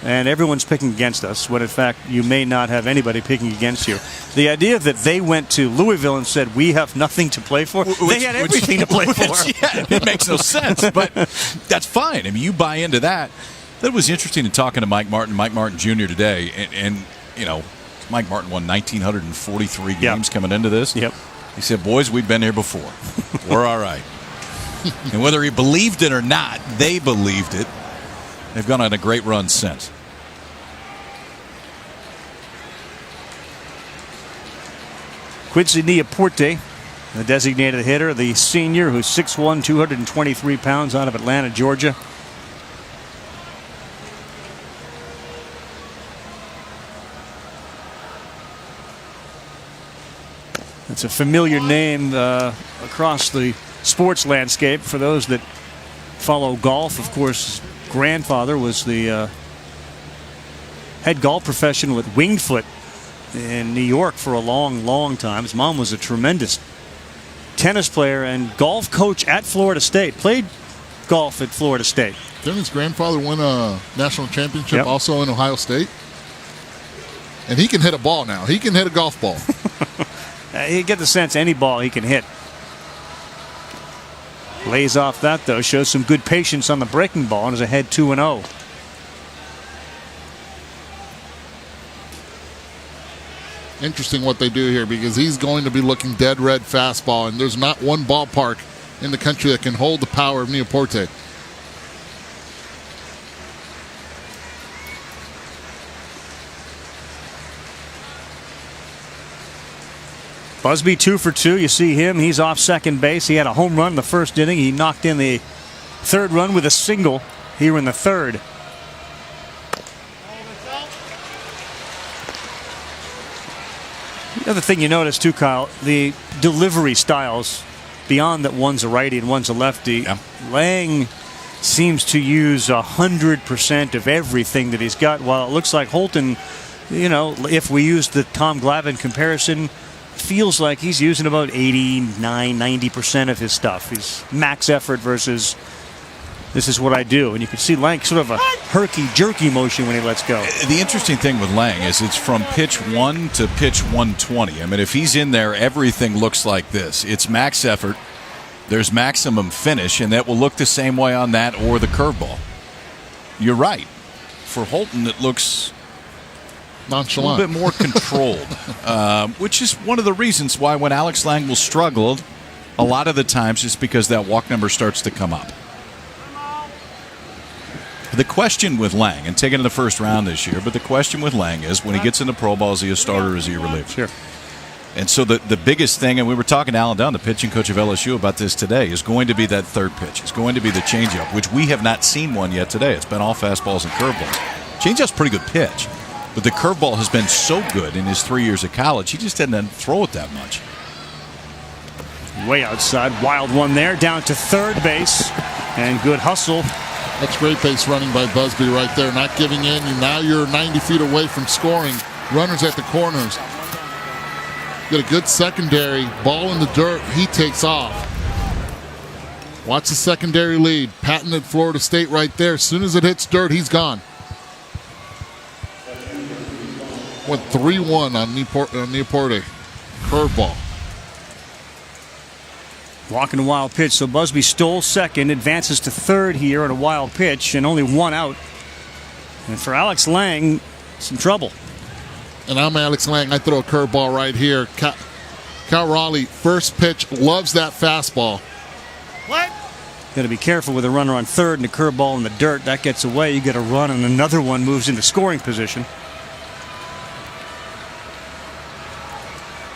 and everyone's picking against us, when in fact you may not have anybody picking against you. The idea that they went to Louisville and said we have nothing to play for, they had everything to play for. Yeah, it makes no sense, but that's fine. I mean, you buy into that. That was interesting in talking to Mike Martin Jr. today, and you know, Mike Martin won 1,943 games coming into this. Yep. He said, boys, we've been here before. We're all right. And whether he believed it or not, they believed it. They've gone on a great run since. Quincy Neoporte, the designated hitter, the senior who's 6'1", 223 pounds, out of Atlanta, Georgia. It's a familiar name across the sports landscape for those that follow golf. Of course, his grandfather was the head golf professional at Winged Foot in New York for a long, long time. His mom was a tremendous tennis player and golf coach at Florida State. Played golf at Florida State. Didn't his grandfather win a national championship also in Ohio State? And he can hit a ball now. He can hit a golf ball. You get the sense any ball he can hit. Lays off that, though. Shows some good patience on the breaking ball and is ahead 2-0. Interesting what they do here, because he's going to be looking dead red fastball, and there's not one ballpark in the country that can hold the power of Neoporte. Busby 2 for 2. You see him. He's off second base. He had a home run in the first inning. He knocked in the third run with a single here in the third. The other thing you notice too, Kyle, the delivery styles, beyond that one's a righty and one's a lefty. Yeah. Lang seems to use 100% of everything that he's got, while it looks like Holton, you know, if we use the Tom Glavine comparison, feels like he's using about 89-90% of his stuff. He's max effort versus this is what I do. And you can see Lang sort of a herky-jerky motion when he lets go. The interesting thing with Lang is it's from pitch 1 to pitch 120. I mean, if he's in there, everything looks like this. It's max effort. There's maximum finish, and that will look the same way on that or the curveball. You're right. For Holton, it looks nonchalant, a little bit more controlled, which is one of the reasons why when Alex Lang will struggle, a lot of the times it's because that walk number starts to come up. The question with Lang, and taken in the first round this year, but the question with Lang is when he gets into pro ball, is he a starter or is he a reliever? Sure. And so the biggest thing, and we were talking to Alan Dunn, the pitching coach of LSU, about this today, is going to be that third pitch. It's going to be the changeup, which we have not seen one yet today. It's been all fastballs and curveballs. Changeup's a pretty good pitch, but the curveball has been so good in his 3 years of college, he just didn't throw it that much. Way outside. Wild one there. Down to third base. And good hustle. That's great base running by Busby right there. Not giving in. Now you're 90 feet away from scoring. Runners at the corners. Get a good secondary. Ball in the dirt. He takes off. Watch the secondary lead. Patented Florida State right there. As soon as it hits dirt, he's gone. Went 3-1 on Neoporte. Curveball. Walking a wild pitch. So Busby stole second. Advances to third here on a wild pitch. And only one out. And for Alex Lang, some trouble. And I'm Alex Lang. I throw a curveball right here. Cal Raleigh, first pitch, loves that fastball. What? Got to be careful with a runner on third and a curveball in the dirt. That gets away. You get a run, and another one moves into scoring position.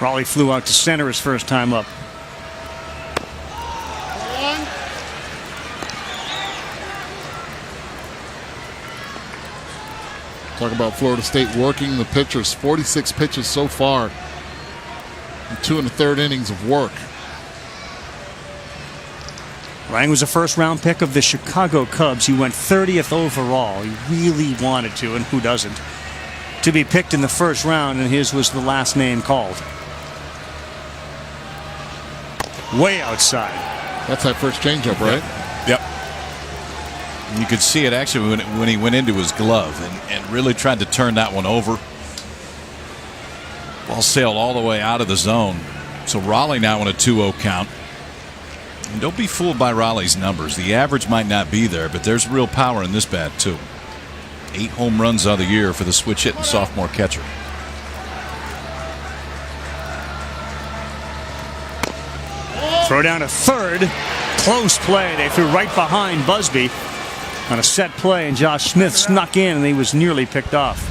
Raleigh flew out to center his first time up. Talk about Florida State working the pitchers. 46 pitches so far. And 2 1/3 innings of work. Lang was a first-round pick of the Chicago Cubs. He went 30th overall. He really wanted to, and who doesn't, to be picked in the first round, and his was the last name called. Way outside. That's that first changeup, right? Yep. And you could see it actually when he went into his glove and really tried to turn that one over. Ball sailed all the way out of the zone. So Raleigh now on a 2-0 count. And don't be fooled by Raleigh's numbers. The average might not be there, but there's real power in this bat, too. 8 home runs of the year for the switch-hitting sophomore catcher. Throw down to third. Close play. They threw right behind Busby on a set play, and Josh Smith snuck in, and he was nearly picked off.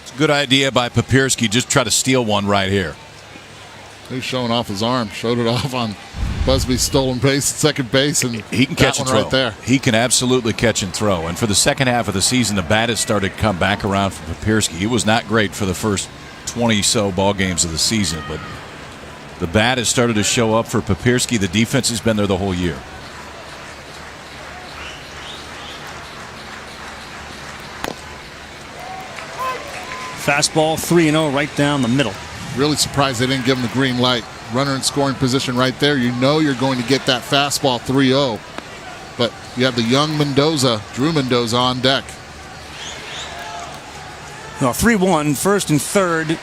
It's a good idea by Papierski. Just try to steal one right here. He's showing off his arm. Showed it off on Busby's stolen base at second base, and he can catch and throw right there. He can absolutely catch and throw. And for the second half of the season, the bat has started to come back around for Papierski. He was not great for the first 20-so ball games of the season, but the bat has started to show up for Papierski. The defense has been there the whole year. Fastball 3-0 right down the middle. Really surprised they didn't give him the green light. Runner in scoring position right there. You know you're going to get that fastball 3-0. But you have the young Mendoza, Drew Mendoza, on deck. Well, 3-1, first and third.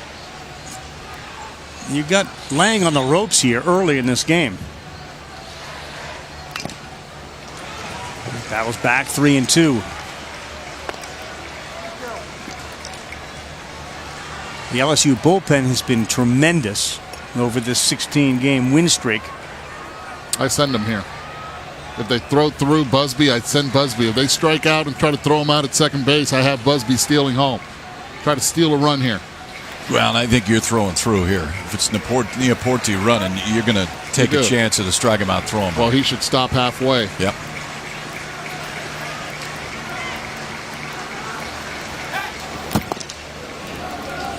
You got Lang on the ropes here early in this game. That was back 3-2. The LSU bullpen has been tremendous over this 16-game win streak. I send them here. If they throw through Busby, I'd send Busby. If they strike out and try to throw him out at second base, I have Busby stealing home. Try to steal a run here. Well, I think you're throwing through here. If it's Neoporte running, you're going to take a chance at a strike him out, throw him. Well, he should stop halfway. Yep.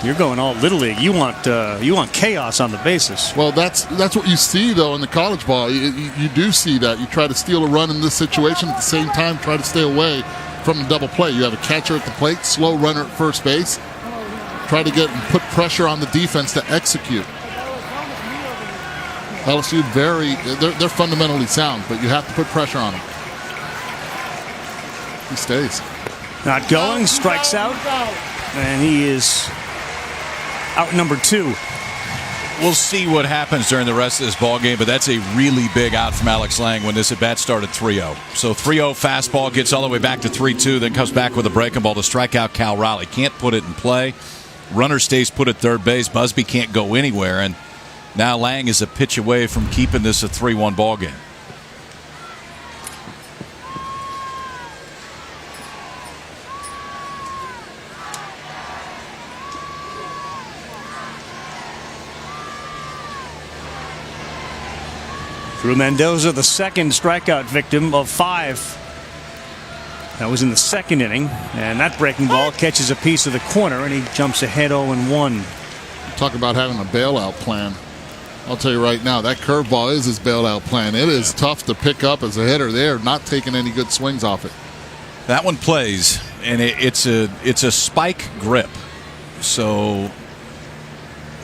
You're going all Little League. You want chaos on the bases. Well, that's what you see, though, in the college ball. You do see that. You try to steal a run in this situation. At the same time, try to stay away from the double play. You have a catcher at the plate, slow runner at first base. Try to get and put pressure on the defense to execute. LSU they're fundamentally sound, but you have to put pressure on them. He stays. Not going, strikes out, and he is out number 2. We'll see what happens during the rest of this ball game, but that's a really big out from Alex Lang when this at bat started 3-0. So 3-0 fastball gets all the way back to 3-2, then comes back with a breaking ball to strike out Cal Raleigh. Can't put it in play. Runner stays put at third base. Busby can't go anywhere, and now Lang is a pitch away from keeping this a 3-1 ball game. Drew Mendoza, the second strikeout victim of 5. That was in the second inning, and that breaking ball catches a piece of the corner, and he jumps ahead 0-1. Talk about having a bailout plan. I'll tell you right now, that curveball is his bailout plan. It is tough to pick up as a hitter. They're not taking any good swings off it. That one plays, and it's a spike grip. So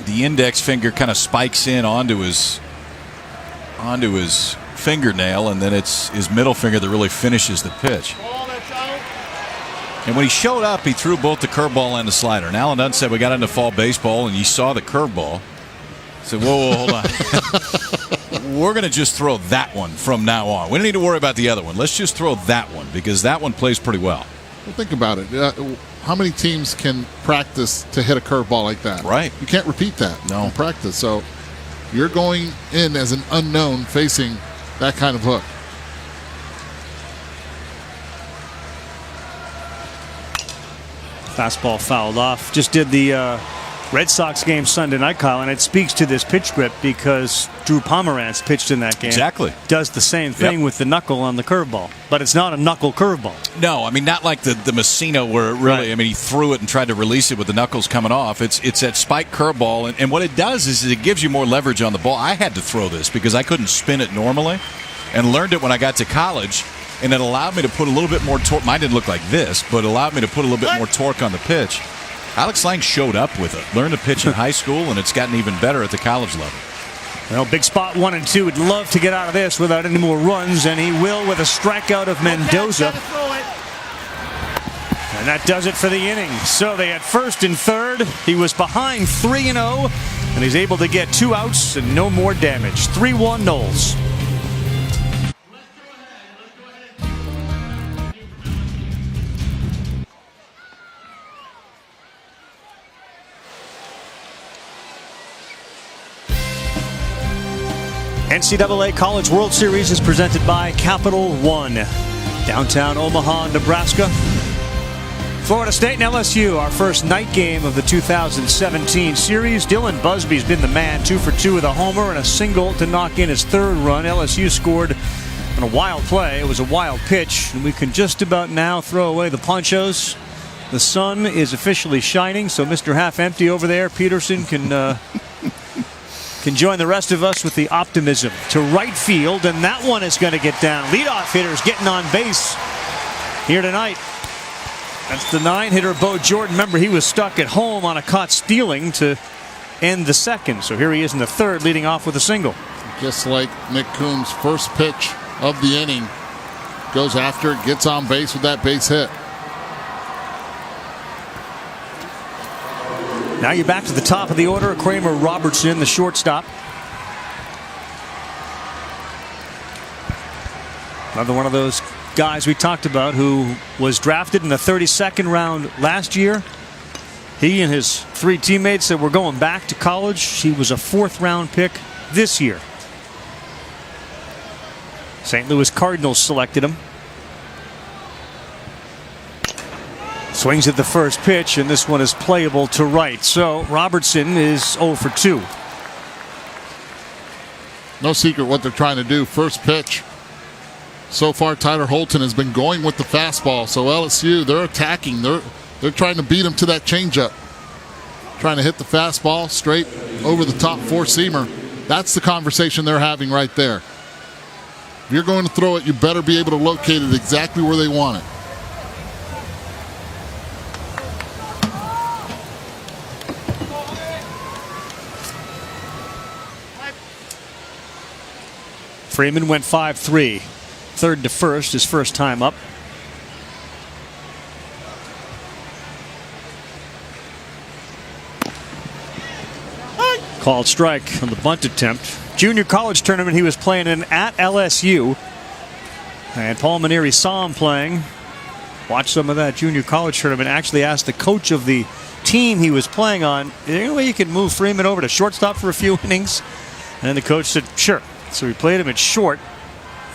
the index finger kind of spikes in onto his fingernail, and then it's his middle finger that really finishes the pitch. And when he showed up, he threw both the curveball and the slider. And Alan Dunn said we got into fall baseball, and you saw the curveball. I said, whoa, hold on. We're going to just throw that one from now on. We don't need to worry about the other one. Let's just throw that one because that one plays pretty well. Well, think about it. How many teams can practice to hit a curveball like that? Right. You can't repeat that in practice. So you're going in as an unknown facing that kind of hook. Fastball fouled off. Just did the Red Sox game Sunday night, Kyle, and it speaks to this pitch grip because Drew Pomerantz pitched in that game. Exactly. Does the same thing with the knuckle on the curveball, but it's not a knuckle curveball. No, I mean, not like the Messina where it really, Right. I mean, he threw it and tried to release it with the knuckles coming off. It's that spike curveball, and what it does is it gives you more leverage on the ball. I had to throw this because I couldn't spin it normally and learned it when I got to college, and it allowed me to put a little bit more torque. Mine didn't look like this, but it allowed me to put a little bit more torque on the pitch. Alex Lang showed up with it, learned to pitch in high school, and it's gotten even better at the college level. Well, big spot 1 and 2. Would love to get out of this without any more runs, and he will with a strikeout of Mendoza. And that does it for the inning. So they had first and third. He was behind 3-0, and he's able to get 2 outs and no more damage. 3-1 Knowles. NCAA College World Series is presented by Capital One. Downtown Omaha, Nebraska. Florida State and LSU, our first night game of the 2017 series. Dylan Busby's been the man, 2 for 2 with a homer and a single to knock in his third run. LSU scored on a wild play. It was a wild pitch, and we can just about now throw away the ponchos. The sun is officially shining, so Mr. Half Empty over there, Peterson, can join the rest of us with the optimism to right field, and that one is going to get down. Leadoff hitters getting on base here tonight. That's the 9-hitter Bo Jordan. Remember, he was stuck at home on a caught stealing to end the second. So here he is in the third, leading off with a single. Just like Nick Coombs' first pitch of the inning, goes after it, gets on base with that base hit. Now you're back to the top of the order. Kramer Robertson, the shortstop. Another one of those guys we talked about who was drafted in the 32nd round last year. He and his 3 teammates that were going back to college. He was a 4th round pick this year. St. Louis Cardinals selected him. Swings at the first pitch, and this one is playable to right. So Robertson is 0 for 2. No secret what they're trying to do. First pitch. So far, Tyler Holton has been going with the fastball. So LSU, they're attacking. They're trying to beat him to that changeup. Trying to hit the fastball straight over the top 4-seamer. That's the conversation they're having right there. If you're going to throw it, you better be able to locate it exactly where they want it. Freeman went 5-3. Third to first, his first time up. Called strike on the bunt attempt. Junior college tournament he was playing in at LSU. And Paul Maneri saw him playing. Watched some of that junior college tournament. Actually asked the coach of the team he was playing on, is there any way you can move Freeman over to shortstop for a few innings? And the coach said, sure. So he played him at short.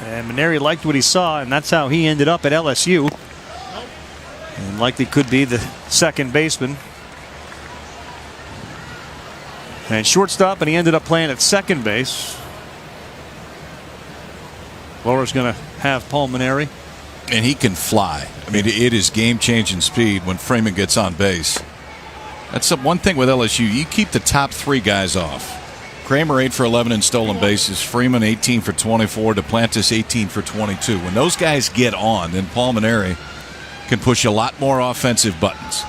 And Maneri liked what he saw, and that's how he ended up at LSU. And likely could be the second baseman. And shortstop, and he ended up playing at second base. Laura's going to have Paul Maneri. And he can fly. I mean, it is game-changing speed when Freeman gets on base. That's the one thing with LSU. You keep the top 3 guys off. Kramer 8 for 11 in stolen bases. Freeman 18 for 24. Duplantis 18 for 22. When those guys get on, then Palmineri can push a lot more offensive buttons.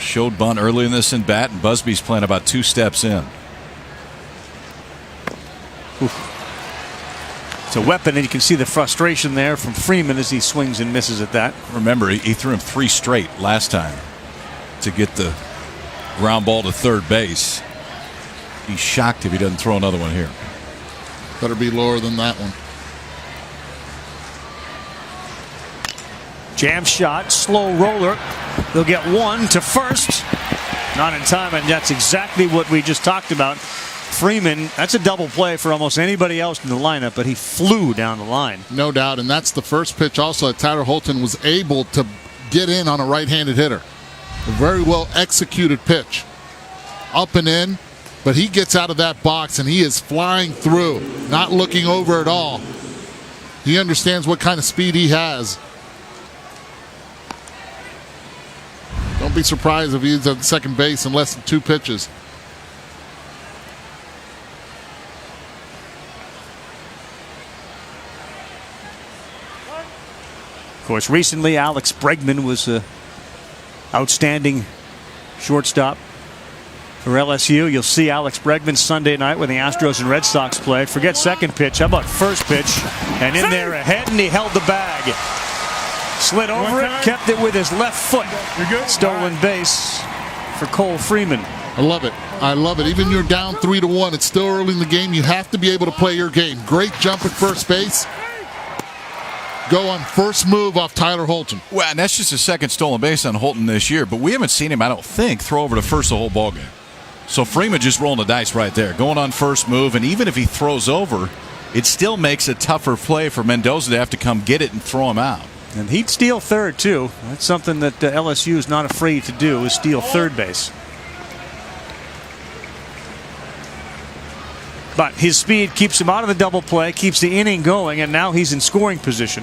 Showed bunt early in this in bat, and Busby's playing about 2 steps in. It's a weapon, and you can see the frustration there from Freeman as he swings and misses at that. Remember, he threw him 3 straight last time to get the ground ball to third base. He's shocked if he doesn't throw another one here. Better be lower than that one. Jam shot, slow roller. They'll get one to first. Not in time, and that's exactly what we just talked about. Freeman, that's a double play for almost anybody else in the lineup, but he flew down the line. No doubt, and that's the first pitch also that Tyler Holton was able to get in on a right-handed hitter. A very well executed pitch. Up and in, but he gets out of that box and he is flying through, not looking over at all. He understands what kind of speed he has. Don't be surprised if he's at second base in less than 2 pitches. Of course, recently Alex Bregman was an outstanding shortstop for LSU. You'll see Alex Bregman Sunday night when the Astros and Red Sox play. Forget second pitch. How about first pitch? And in there ahead, and he held the bag. Slid over it, kept it with his left foot. Stolen base for Cole Freeman. I love it. I love it. Even you're down 3-1. It's still early in the game. You have to be able to play your game. Great jump at first base. Go on first move off Tyler Holton. Well, and that's just a second stolen base on Holton this year, but we haven't seen him, I don't think, throw over to first the whole ballgame. So Freeman just rolling the dice right there, going on first move, and even if he throws over, it still makes a tougher play for Mendoza to have to come get it and throw him out. And he'd steal third, too. That's something that LSU is not afraid to do, is steal third base. But his speed keeps him out of the double play, keeps the inning going, and now he's in scoring position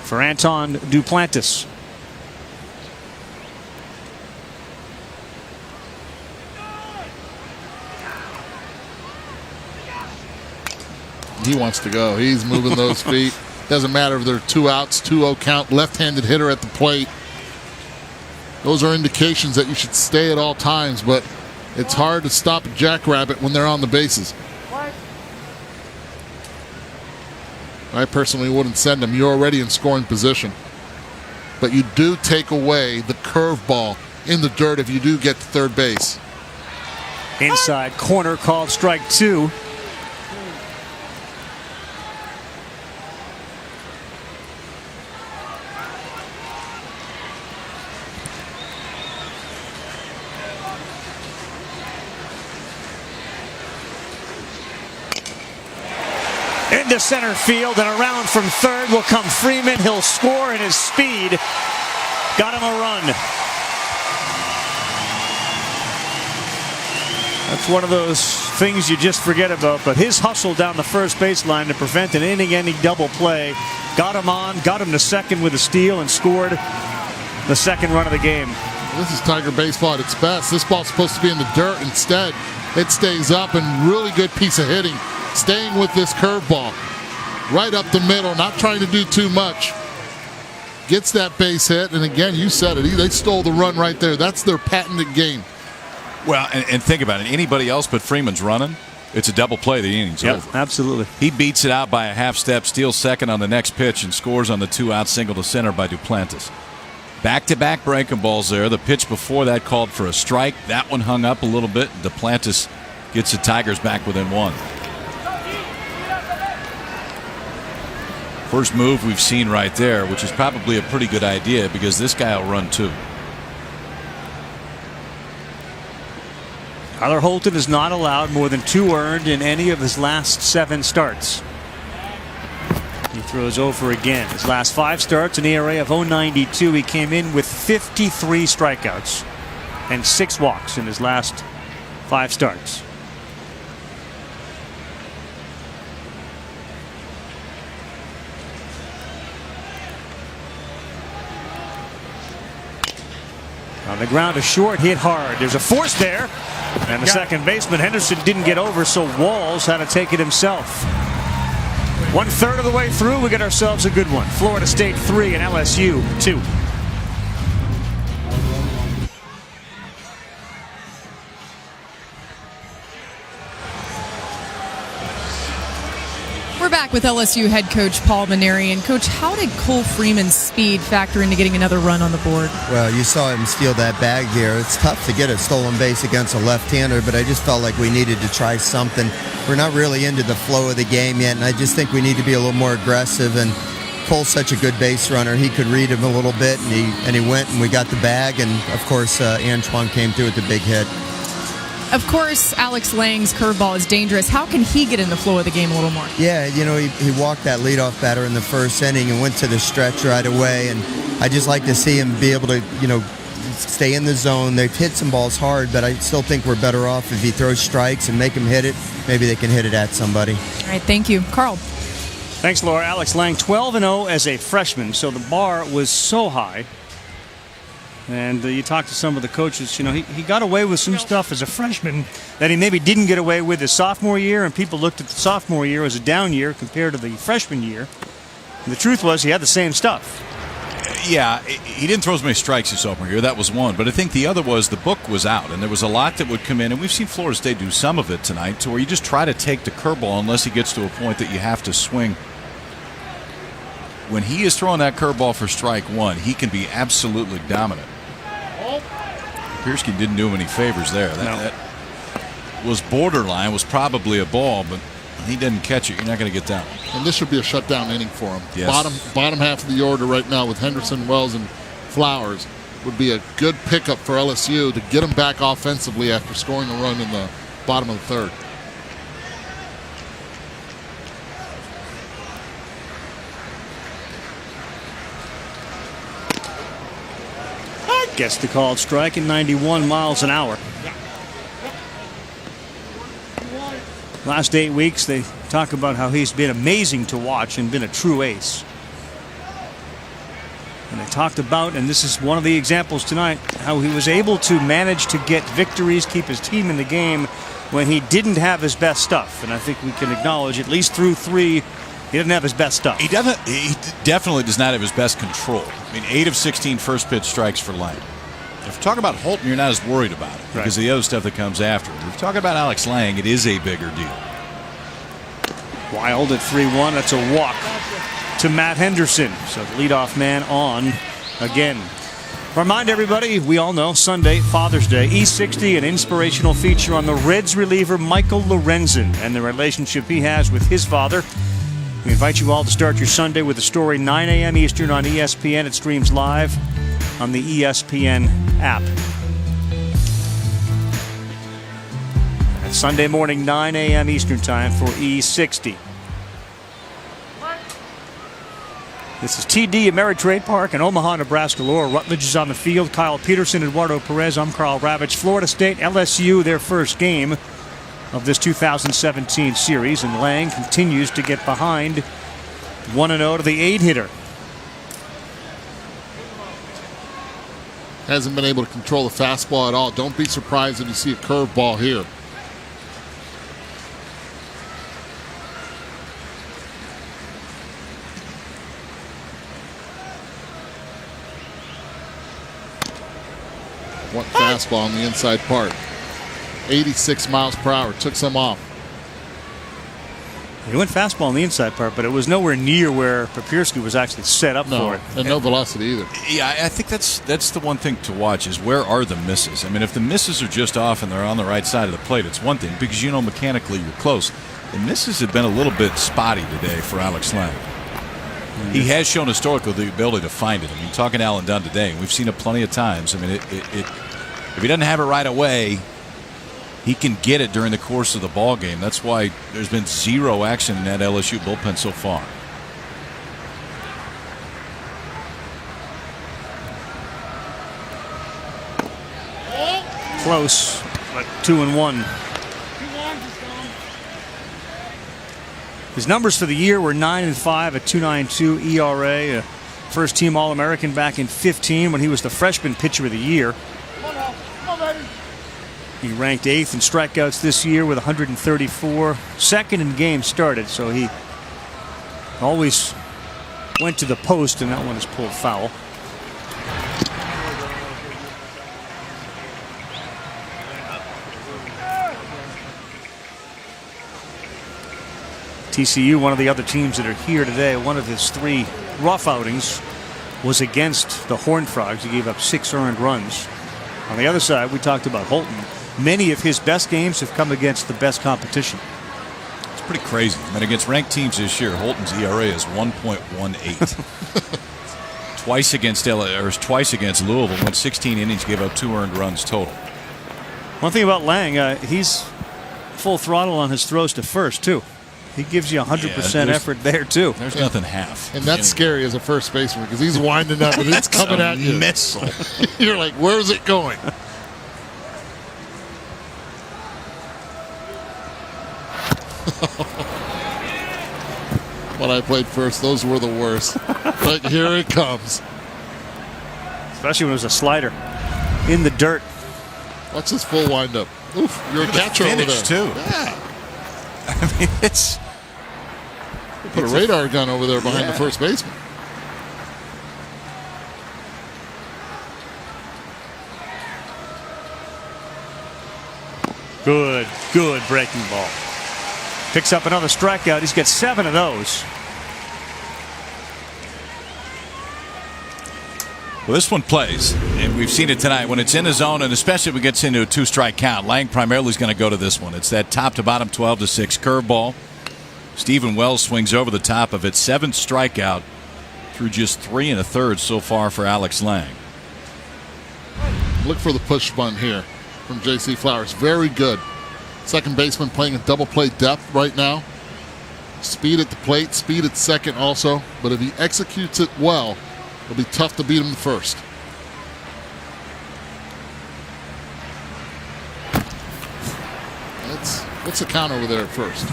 for Anton Duplantis. He wants to go. He's moving those feet. Doesn't matter if they're 2 outs, 2-0 count, left-handed hitter at the plate. Those are indications that you should stay at all times, but it's hard to stop a jackrabbit when they're on the bases. I personally wouldn't send him. You're already in scoring position. But you do take away the curveball in the dirt if you do get to third base. Inside corner called strike 2. Into center field, and around from third will come Freeman. He'll score, and his speed got him a run. That's one of those things you just forget about, but his hustle down the first baseline to prevent an inning-ending double play got him on, got him to second with a steal, and scored the second run of the game. This is Tiger baseball at its best. This ball's supposed to be in the dirt. Instead, it stays up, and really good piece of hitting. Staying with this curveball. Right up the middle, not trying to do too much. Gets that base hit, and again, you said it. They stole the run right there. That's their patented game. Well, and think about it. Anybody else but Freeman's running, it's a double play. The inning's over. Absolutely. He beats it out by a half step, steals second on the next pitch, and scores on the 2-out single to center by Duplantis. Back-to-back breaking balls there. The pitch before that called for a strike. That one hung up a little bit. Duplantis gets the Tigers back within 1. First move we've seen right there, which is probably a pretty good idea because this guy will run too. Tyler Holton has not allowed more than 2 earned in any of his last 7 starts. He throws over again. His last 5 starts, an ERA of 0.92. He came in with 53 strikeouts and 6 walks in his last 5 starts. On the ground, a short hit hard. There's a force there. And the second baseman, Henderson, didn't get over, so Walls had to take it himself. 1/3 of the way through, we get ourselves a good one. Florida State 3 and LSU 2. We're back with LSU head coach Paul Mainieri. And Coach, how did Cole Freeman's speed factor into getting another run on the board? Well, you saw him steal that bag there. It's tough to get a stolen base against a left-hander, but I just felt like we needed to try something. We're not really into the flow of the game yet, and I just think we need to be a little more aggressive. And Cole's such a good base runner. He could read him a little bit, and he went, and we got the bag. And, of course, Antoine came through with the big hit. Of course, Alex Lang's curveball is dangerous. How can he get in the flow of the game a little more? Yeah, he walked that leadoff batter in the first inning and went to the stretch right away. And I just like to see him be able to, stay in the zone. They've hit some balls hard, but I still think we're better off if he throws strikes and make him hit it. Maybe they can hit it at somebody. All right, thank you. Carl. Thanks, Laura. Alex Lang, 12-0 as a freshman, so the bar was so high. And you talk to some of the coaches, he got away with some stuff as a freshman that he maybe didn't get away with his sophomore year, and people looked at the sophomore year as a down year compared to the freshman year. And the truth was he had the same stuff. Yeah, he didn't throw as many strikes his sophomore year. That was one. But I think the other was the book was out, and there was a lot that would come in. And we've seen Florida State do some of it tonight, to where you just try to take the curveball unless he gets to a point that you have to swing. When he is throwing that curveball for strike one, he can be absolutely dominant. Piersky didn't do him any favors there. That was borderline, was probably a ball, but he didn't catch it. You're not going to get down. And this should be a shutdown inning for him. Yes. Bottom half of the order right now with Henderson, Wells, and Flowers would be a good pickup for LSU to get them back offensively after scoring a run in the bottom of the third. Gets the called strike at 91 miles an hour. Last 8 weeks, they talk about how he's been amazing to watch and been a true ace. And they talked about, and this is one of the examples tonight, how he was able to manage to get victories, keep his team in the game when he didn't have his best stuff. And I think we can acknowledge, at least through 3, he didn't have his best stuff. He definitely does not have his best control. I mean, 8 of 16 first pitch strikes for Lang. If you talk about Holton, you're not as worried about it because of the other stuff that comes after. If you talk about Alex Lang, it is a bigger deal. Wild at 3-1. That's a walk to Matt Henderson. So the leadoff man on again. Remind everybody, we all know, Sunday, Father's Day, E60, an inspirational feature on the Reds reliever Michael Lorenzen and the relationship he has with his father. We invite you all to start your Sunday with a story 9 a.m. Eastern on ESPN. It streams live on the ESPN app. That's Sunday morning, 9 a.m. Eastern time for E60. This is TD Ameritrade Park in Omaha, Nebraska. Laura Rutledge is on the field. Kyle Peterson, Eduardo Perez. I'm Carl Ravitch. Florida State, LSU, their first game of this 2017 series. And Lang continues to get behind 1-0 to the 8-hitter. Hasn't been able to control the fastball at all. Don't be surprised if you see a curveball here. One fastball on the inside part. 86 miles per hour. Took some off. He went fastball on the inside part, but it was nowhere near where Papierski was actually set up for it. And no velocity either. Yeah, I think that's the one thing to watch is where are the misses? I mean, if the misses are just off and they're on the right side of the plate, it's one thing because mechanically you're close. The misses have been a little bit spotty today for Alex Lang. He has shown historically the ability to find it. I mean, talking to Alan Dunn today, we've seen it plenty of times. I mean, if he doesn't have it right away, he can get it during the course of the ball game. That's why there's been zero action in that LSU bullpen so far. Close, but 2-1. His numbers for the year were 9-5, a 2.92 ERA, a first-team All-American back in 15 when he was the freshman pitcher of the year. He ranked 8th in strikeouts this year with 134. Second in games started, so he always went to the post, and that one is pulled foul. TCU, one of the other teams that are here today, one of his 3 rough outings was against the Horned Frogs. He gave up 6 earned runs. On the other side, we talked about Holton. Many of his best games have come against the best competition. It's pretty crazy. I mean, against ranked teams this year, Holton's ERA is 1.18. Twice against Louisville, went 16 innings, gave up 2 earned runs total. One thing about Lang, he's full throttle on his throws to first, too. He gives you 100% effort there, too. There's nothing half. And that's scary as a first baseman because he's winding up and it's coming at you. Missile. You're like, where's it going? When I played first, those were the worst. Like, here it comes. Especially when it was a slider in the dirt. Watch this full windup. Oof, you're a catcher over there. Too. Yeah. I mean, it's... Put a radar gun over there behind the first baseman. Good breaking ball. Picks up another strikeout. He's got 7 of those. Well, this one plays, and we've seen it tonight. When it's in the zone, and especially if it gets into a 2-strike count, Lang primarily is going to go to this one. It's that top-to-bottom 12-6 curveball. Stephen Wells swings over the top of it. 7th strikeout through just 3 1/3 so far for Alex Lang. Look for the push bunt here from J.C. Flowers. Very good. Second baseman playing a double play depth right now. Speed at the plate, speed at second also. But if he executes it well, it'll be tough to beat him the first. What's the count over there at first?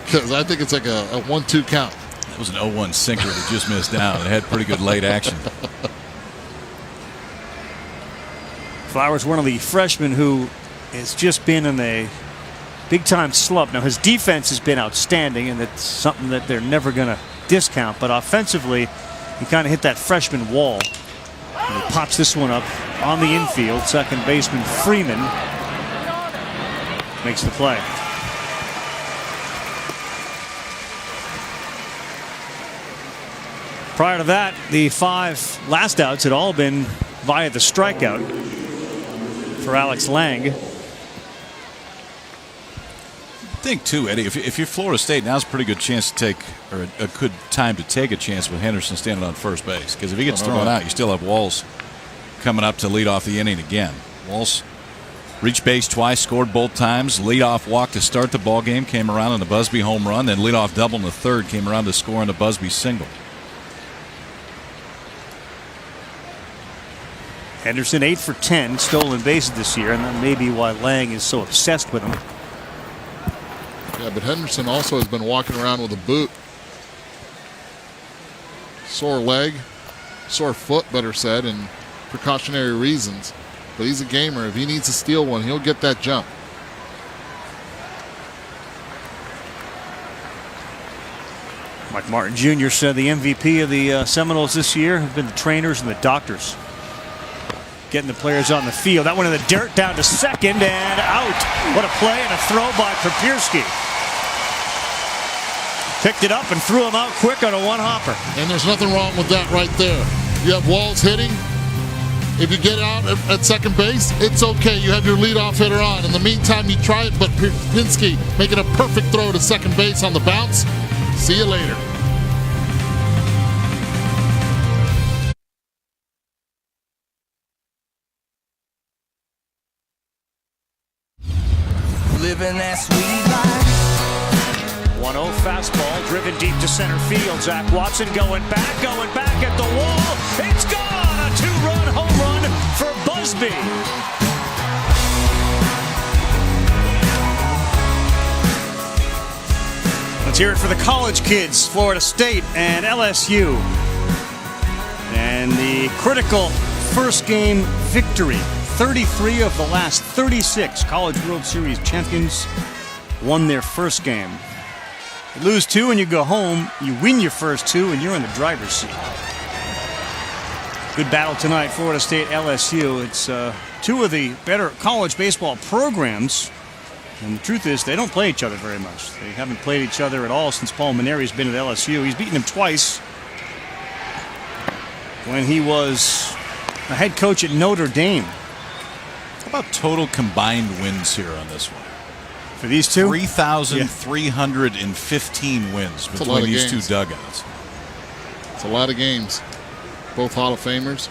Because I think it's like a 1-2 count. That was an 0-1 sinker that just missed down. It had pretty good late action. Flowers, one of the freshmen who has just been in a big-time slump. Now, his defense has been outstanding, and it's something that they're never going to discount. But offensively, he kind of hit that freshman wall. And he pops this one up on the infield. Second baseman Freeman makes the play. Prior to that, the 5 last outs had all been via the strikeout for Alex Lang. I think too, Eddie, if you're Florida State, now's a pretty good chance to take, or a good time to take a chance with Henderson standing on first base. Because if he gets thrown out, you still have Walls coming up to lead off the inning again. Walls reached base twice, scored both times. Leadoff walk to start the ball game, came around on a Busby home run. Then leadoff double in the 3rd, came around to score on a Busby single. Henderson 8 for 10 stolen bases this year, and that may be why Lang is so obsessed with him. Yeah, but Henderson also has been walking around with a boot. Sore leg, sore foot, better said, and precautionary reasons. But he's a gamer. If he needs to steal one, he'll get that jump. Mike Martin Jr. said the MVP of the Seminoles this year have been the trainers and the doctors. Getting the players on the field. That one in the dirt, down to second and out. What a play and a throw by Krapierski. Picked it up and threw him out quick on a one-hopper. And there's nothing wrong with that right there. You have Walls hitting. If you get out at second base, it's okay. You have your leadoff hitter on. In the meantime, you try it, but Pinsky making a perfect throw to second base on the bounce. See you later. Living that sweet life. 1-0 fastball driven deep to center field. Zach Watson going back at the wall. It's gone! A 2-run home run for Busby. Let's hear it for the college kids, Florida State and LSU. And the critical first game victory. 33 of the last 36 College World Series champions won their first game. You lose 2 and you go home. You win your first 2 and you're in the driver's seat. Good battle tonight, Florida State, LSU. It's 2 of the better college baseball programs. And the truth is, they don't play each other very much. They haven't played each other at all since Paul Maneri's been at LSU. He's beaten him twice when he was a head coach at Notre Dame. How about total combined wins here on this one? For these two? 3,315 wins between these two dugouts. It's a lot of games. Both Hall of Famers.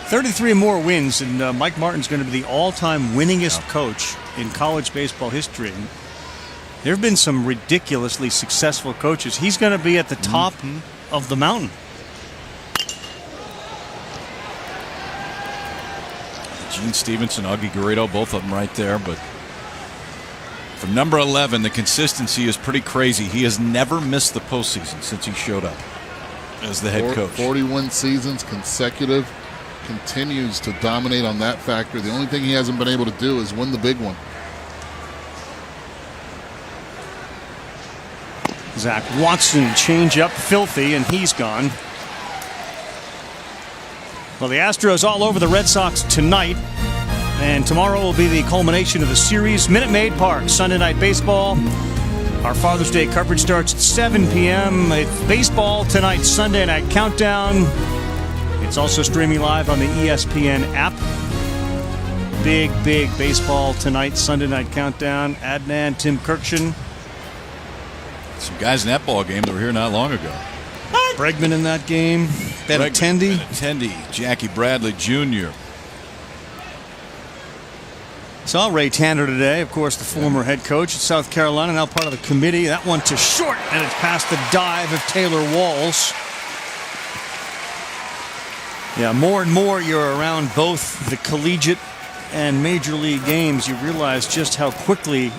33 more wins, and Mike Martin's going to be the all-time winningest coach in college baseball history. And there have been some ridiculously successful coaches. He's going to be at the top of the mountain. Gene Stevenson, Augie Garrido, both of them right there. But for number 11, the consistency is pretty crazy. He has never missed the postseason since he showed up as the head coach. 41 seasons consecutive. Continues to dominate on that factor. The only thing he hasn't been able to do is win the big one. Zach Watson changeup, filthy, and he's gone. Well, the Astros all over the Red Sox tonight, and tomorrow will be the culmination of the series. Minute Maid Park, Sunday Night Baseball. Our Father's Day coverage starts at 7 p.m. It's baseball tonight, Sunday Night Countdown. It's also streaming live on the ESPN app. Big baseball tonight, Sunday Night Countdown. Adnan, Tim Kirkshin. Some guys in that ball game that were here not long ago. Bregman in that game. Benintendi, Jackie Bradley Jr. Saw Ray Tanner today, of course, the former head coach at South Carolina, now part of the committee. That one to short, and it's past the dive of Taylor Walls. Yeah, more and more you're around both the collegiate and major league games, you realize just how quickly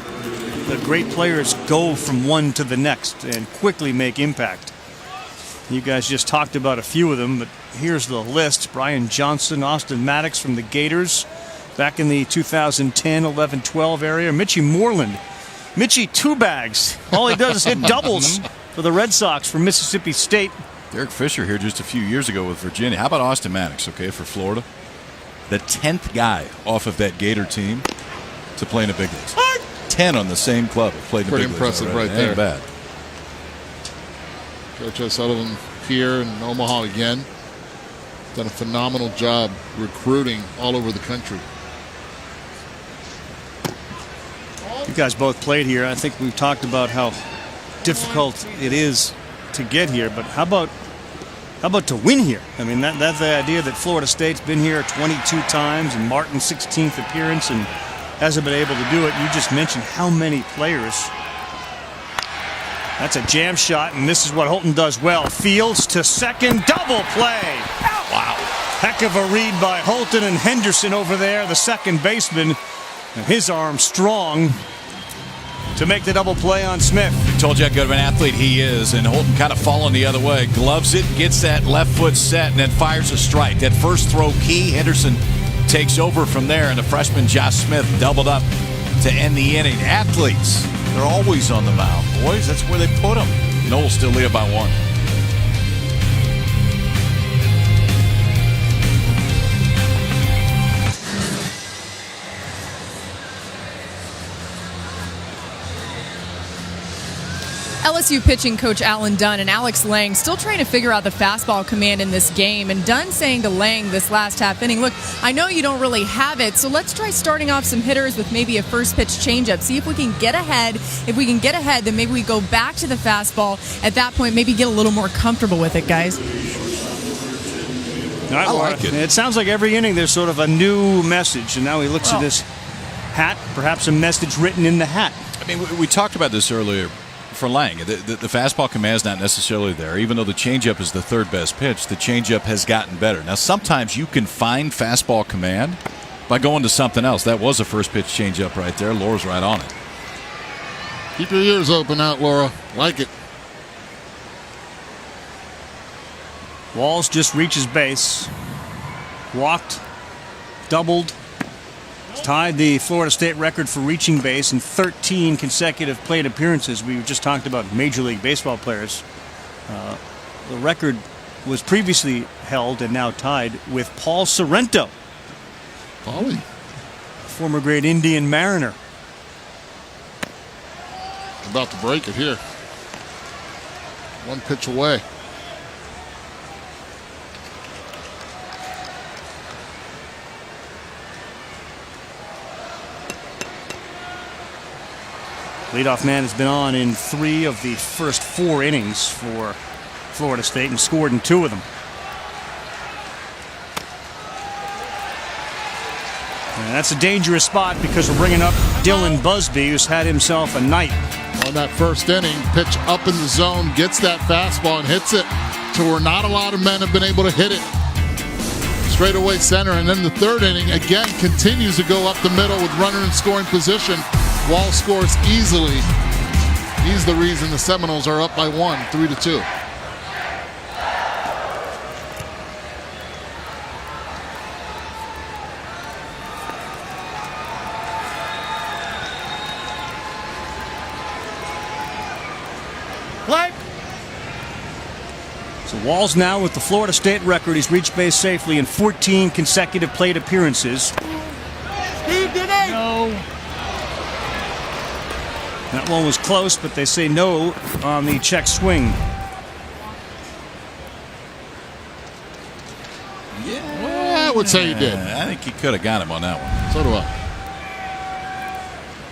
the great players go from one to the next and quickly make impact. You guys just talked about a few of them, but here's the list. Brian Johnson, Austin Maddox from the Gators back in the 2010, 11, 12 area. Mitchie Moreland. Mitchie, 2 bags. All he does is hit doubles for the Red Sox from Mississippi State. Derek Fisher here just a few years ago with Virginia. How about Austin Maddox, okay, for Florida? The 10th guy off of that Gator team to play in the big leagues. 10 on the same club have played in the big leagues. Pretty impressive right there. Ain't bad. Coach O'Sullivan here in Omaha again. Done a phenomenal job recruiting all over the country. You guys both played here. I think we've talked about how difficult it is to get here, but how about to win here? I mean, that's the idea that Florida State's been here 22 times and Martin's 16th appearance and hasn't been able to do it. You just mentioned how many players. That's a jam shot, and this is what Holton does well. Fields to second, double play. Wow. Heck of a read by Holton and Henderson over there, the second baseman, and his arm strong to make the double play on Smith. I told you how good of an athlete he is, and Holton kind of falling the other way. Gloves it, gets that left foot set, and then fires a strike. That first throw key, Henderson takes over from there, and the freshman Josh Smith doubled up to end the inning. Athletes, they're always on the mound, boys. That's where they put them. Noel still lead by 1. LSU pitching coach Alan Dunn and Alex Lang still trying to figure out the fastball command in this game. And Dunn saying to Lang this last half inning, look, I know you don't really have it, so let's try starting off some hitters with maybe a first pitch changeup. See if we can get ahead. If we can get ahead, then maybe we go back to the fastball. At that point, maybe get a little more comfortable with it, guys. I like it. It sounds like every inning there's sort of a new message. And now he looks at his hat, perhaps a message written in the hat. I mean, we talked about this earlier. For Lang, the fastball command is not necessarily there. Even though the changeup is the third best pitch, the changeup has gotten better. Now, sometimes you can find fastball command by going to something else. That was a first pitch changeup right there. Lohr's right on it. Keep your ears open out, Laura. Like it. Walls just reaches base. Walked, doubled, tied the Florida State record for reaching base in 13 consecutive plate appearances. We just talked about Major League Baseball players. The record was previously held and now tied with Paul Sorrento. Paulie. Former great Indian Mariner. About to break it here. One pitch away. Leadoff man has been on in 3 of the first 4 innings for Florida State and scored in 2 of them. And that's a dangerous spot because we're bringing up Dylan Busby, who's had himself a night. On that first inning, pitch up in the zone, gets that fastball and hits it to where not a lot of men have been able to hit it. Straightaway center, and then the third inning again continues to go up the middle with runner in scoring position. Wall scores easily. He's the reason the Seminoles are up by 1, 3-2. Play. So Walls now with the Florida State record. He's reached base safely in 14 consecutive plate appearances. No. That one was close, but they say no on the check swing. Yeah, I would say he did. I think he could have got him on that one. So do I.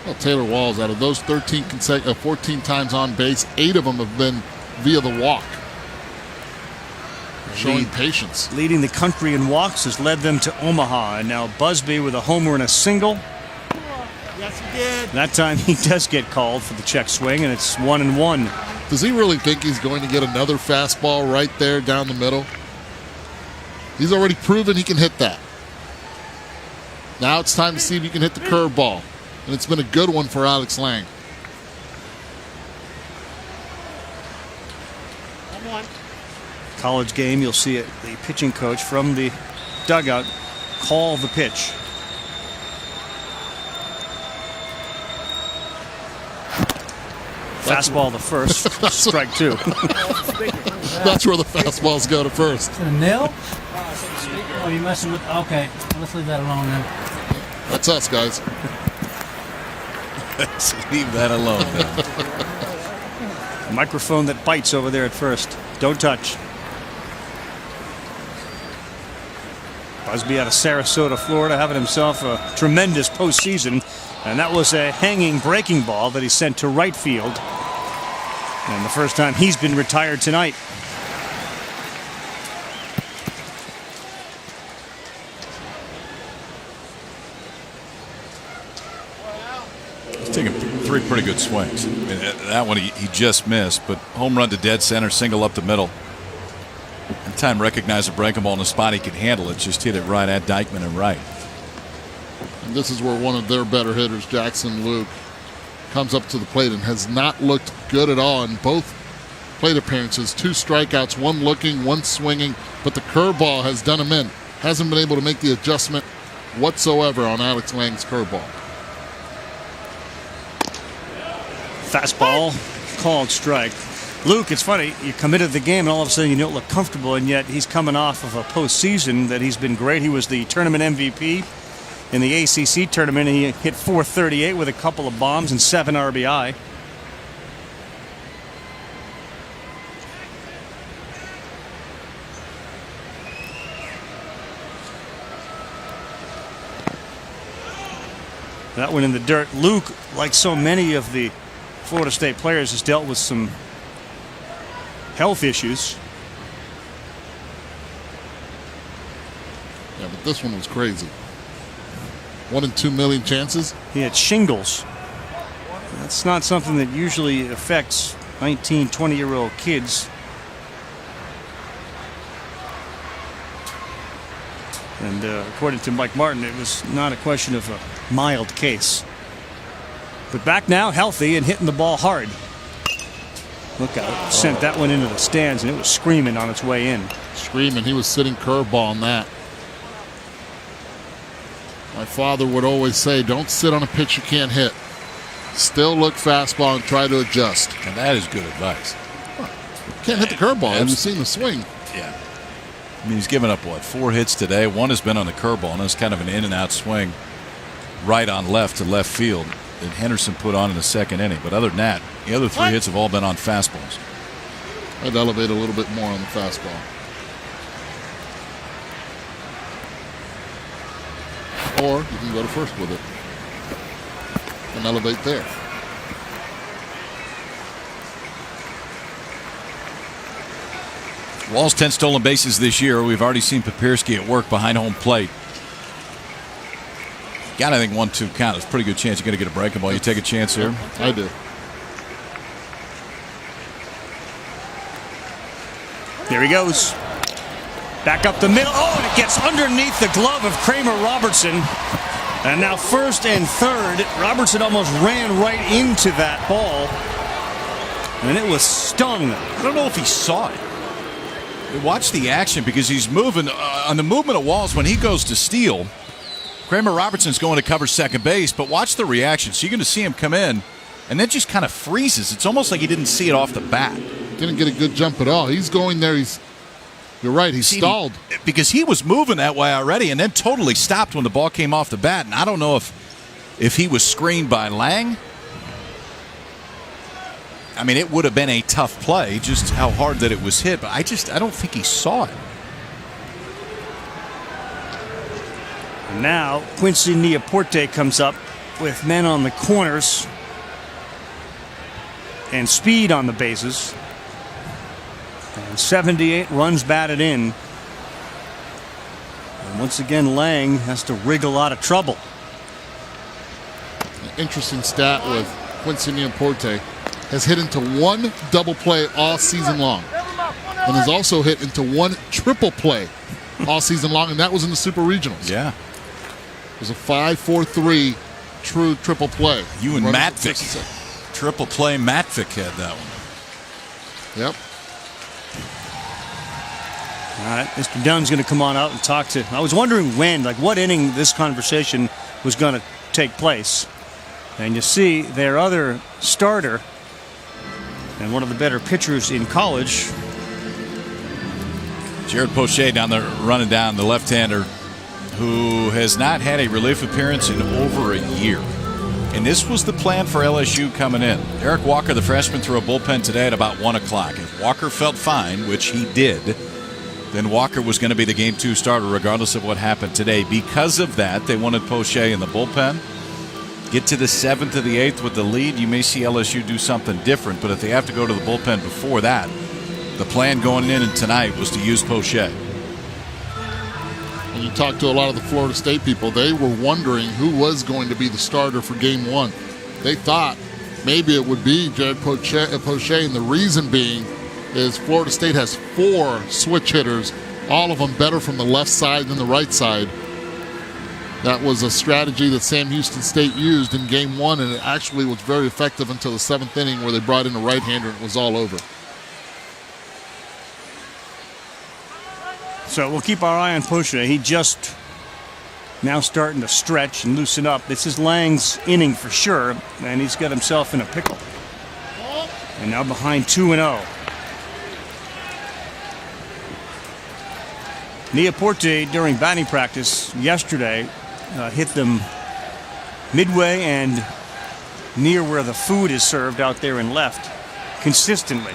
Well, Taylor Walls, out of those 14 times on base, 8 of them have been via the walk. Showing patience. Leading the country in walks has led them to Omaha. And now Busby with a homer and a single. Yes, he did. That time he does get called for the check swing, and it's 1-1. Does he really think he's going to get another fastball right there down the middle? He's already proven he can hit that. Now it's time to see if he can hit the curveball. And it's been a good one for Alex Lang. College game, you'll see it, the pitching coach from the dugout call the pitch. Fastball to first, strike 2. That's where the fastballs go to first. A nil? Oh, you messing with? Okay, let's leave that alone then. That's us, guys. Let's leave that alone. A microphone that bites over there at first. Don't touch. Busby out of Sarasota, Florida, having himself a tremendous postseason. And that was a hanging breaking ball that he sent to right field. And the first time he's been retired tonight. He's taken 3 pretty good swings. I mean, that one he just missed, but home run to dead center, single up the middle. Anytime recognize a breaking ball in a spot he can handle it, just hit it right at Dykeman and right. And this is where one of their better hitters, Jackson Luke, comes up to the plate and has not looked good at all in both plate appearances. 2 strikeouts, 1 looking, 1 swinging, but the curveball has done him in. Hasn't been able to make the adjustment whatsoever on Alex Lang's curveball. Fastball, called strike. Luke, it's funny, you come into the game and all of a sudden you don't look comfortable, and yet he's coming off of a postseason that he's been great. He was the tournament MVP in the ACC tournament, and he hit .438 with a couple of bombs and 7 RBI. That one in the dirt. Luke, like so many of the Florida State players, has dealt with some health issues. Yeah, but this one was crazy. 1 in 2 million chances. He had shingles. That's not something that usually affects 19, 20-year-old kids. And according to Mike Martin, it was not a question of a mild case. But back now, healthy and hitting the ball hard. Look out. Sent that one into the stands, and it was screaming on its way in. Screaming. He was sitting curveball on that. My father would always say, don't sit on a pitch you can't hit. Still look fastball and try to adjust. And that is good advice. Can't hit the curveball. Have you seen the swing? Yeah. I mean, he's given up, 4 hits today. 1 has been on the curveball, and it's kind of an in-and-out swing right on left to left field that Henderson put on in the second inning. But other than that, the other 3 hits have all been on fastballs. I'd elevate a little bit more on the fastball. Or you can go to first with it and elevate there. Walls 10 stolen bases this year. We've already seen Papirski at work behind home plate. Got, I think, 1-2 count. It's a pretty good chance you're going to get a breaking ball. You take a chance here? I do. There he goes. Back up the middle. Oh, and it gets underneath the glove of Kramer Robertson. And now first and third. Robertson almost ran right into that ball. And it was stung. I don't know if he saw it. Watch the action because he's moving. On the movement of Walls, when he goes to steal, Kramer Robertson's going to cover second base, but watch the reaction. So you're going to see him come in, and then just kind of freezes. It's almost like he didn't see it off the bat. Didn't get a good jump at all. He's going there. You're right. He stalled. Because he was moving that way already and then totally stopped when the ball came off the bat. And I don't know if he was screened by Lang. I mean, it would have been a tough play, just how hard that it was hit. But I don't think he saw it. And now Quincy Neaporte comes up with men on the corners and speed on the bases. And 78 runs batted in. And once again, Lang has to wriggle out of trouble. An interesting stat with Quincy Neaporte. Has hit into 1 double play all season long. And has also hit into 1 triple play all season long, and that was in the Super Regionals. Yeah. It was a 5-4-3 true triple play. You and Matvick. Triple play Matvick had that one. Yep. All right, Mr. Dunn's going to come on out and talk to. I was wondering when, what inning this conversation was going to take place. And you see their other starter and one of the better pitchers in college. Jared Poche down there running down, the left-hander who has not had a relief appearance in over a year. And this was the plan for LSU coming in. Eric Walker, the freshman, threw a bullpen today at about 1 o'clock. If Walker felt fine, which he did, then Walker was going to be the Game 2 starter regardless of what happened today. Because of that, they wanted Poche in the bullpen. Get to the 7th or the 8th with the lead, you may see LSU do something different. But if they have to go to the bullpen before that, the plan going in tonight was to use Poche. When you talk to a lot of the Florida State people, they were wondering who was going to be the starter for Game 1. They thought maybe it would be Jared Poche, and the reason being is Florida State has 4 switch hitters, all of them better from the left side than the right side. That was a strategy that Sam Houston State used in Game 1, and it actually was very effective until the 7th inning where they brought in a right-hander and it was all over. So we'll keep our eye on Poche. He just now starting to stretch and loosen up. This is Lang's inning for sure, and he's got himself in a pickle. And now behind 2-0. Neaporte, during batting practice yesterday, hit them midway and near where the food is served out there in left consistently.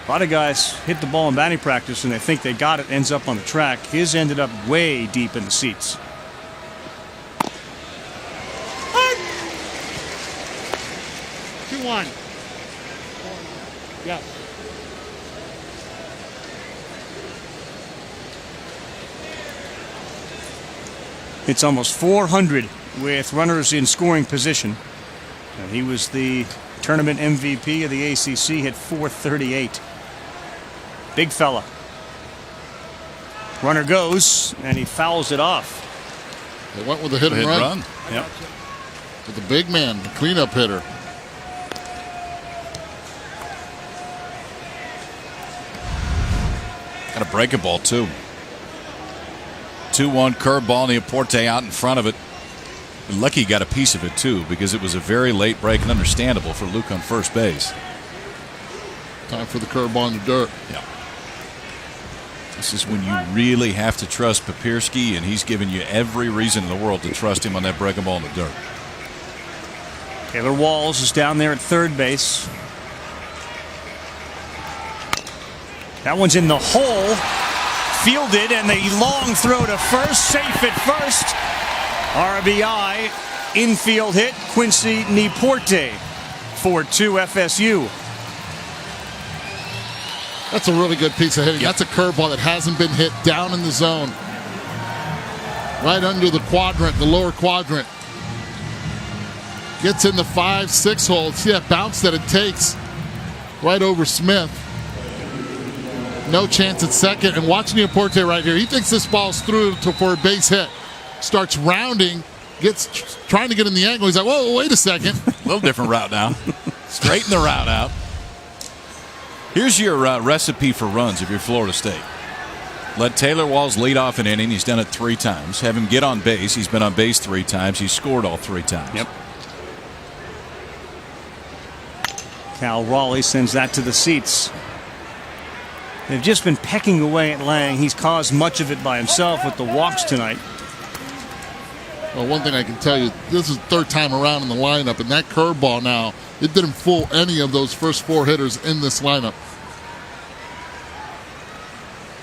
A lot of guys hit the ball in batting practice and they think they got it, ends up on the track. His ended up way deep in the seats. Two-one. Yeah. It's almost 400 with runners in scoring position. And he was the tournament MVP of the ACC, hit 438. Big fella. Runner goes, and he fouls it off. They went with a hit and run. Yep. With the big man, the cleanup hitter. Got a breaking ball, too. 2-1 curveball, Neoporte out in front of it. Lucky he got a piece of it, too, because it was a very late break and understandable for Luke on first base. Time for the curveball in the dirt. Yeah. This is when you really have to trust Papirski, and he's given you every reason in the world to trust him on that breaking ball in the dirt. Taylor Walls is down there at third base. That one's in the hole. Fielded, and the long throw to first. Safe at first. RBI. Infield hit. Quincy Neoporte. 4-2 FSU. That's a really good piece of hitting. Yep. That's a curveball that hasn't been hit down in the zone. Right under the quadrant, the lower quadrant. Gets in the 5-6 hole. See that bounce that it takes right over Smith. No chance at second. And watch Neoporte right here. He thinks this ball's through for a base hit. Starts rounding. Trying to get in the angle. He's like, whoa, wait a second. A little different route now. Straighten the route out. Here's your recipe for runs if you're Florida State. Let Taylor Walls lead off an inning. He's done it 3 times. Have him get on base. He's been on base 3 times. He's scored all 3 times. Yep. Cal Raleigh sends that to the seats. They've just been pecking away at Lang. He's caused much of it by himself with the walks tonight. Well, one thing I can tell you, this is the 3rd time around in the lineup, and that curveball now, it didn't fool any of those first 4 hitters in this lineup.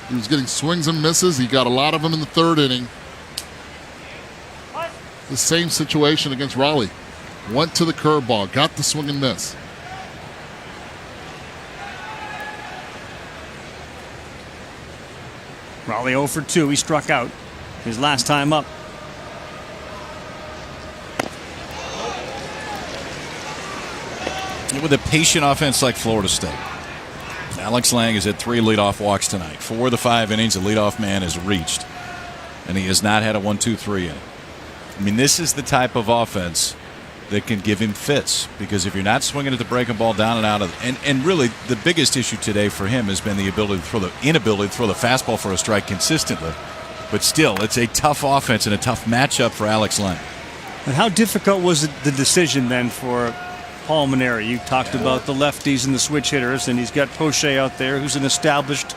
He was getting swings and misses. He got a lot of them in the 3rd inning. The same situation against Raleigh. Went to the curveball, got the swing and miss. Raleigh 0 for 2. He struck out his last time up. With a patient offense like Florida State, Alex Lang has had 3 leadoff walks tonight. 4 of the 5 innings, the leadoff man has reached, and he has not had a 1-2-3 inning. I mean, this is the type of offense that can give him fits, because if you're not swinging at the breaking ball down and out of, and really the biggest issue today for him has been the inability to throw the fastball for a strike consistently. But still, it's a tough offense and a tough matchup for Alex Lang. And how difficult was the decision then for Paul Maneri? You talked about the lefties and the switch hitters, and he's got Poche out there, who's an established,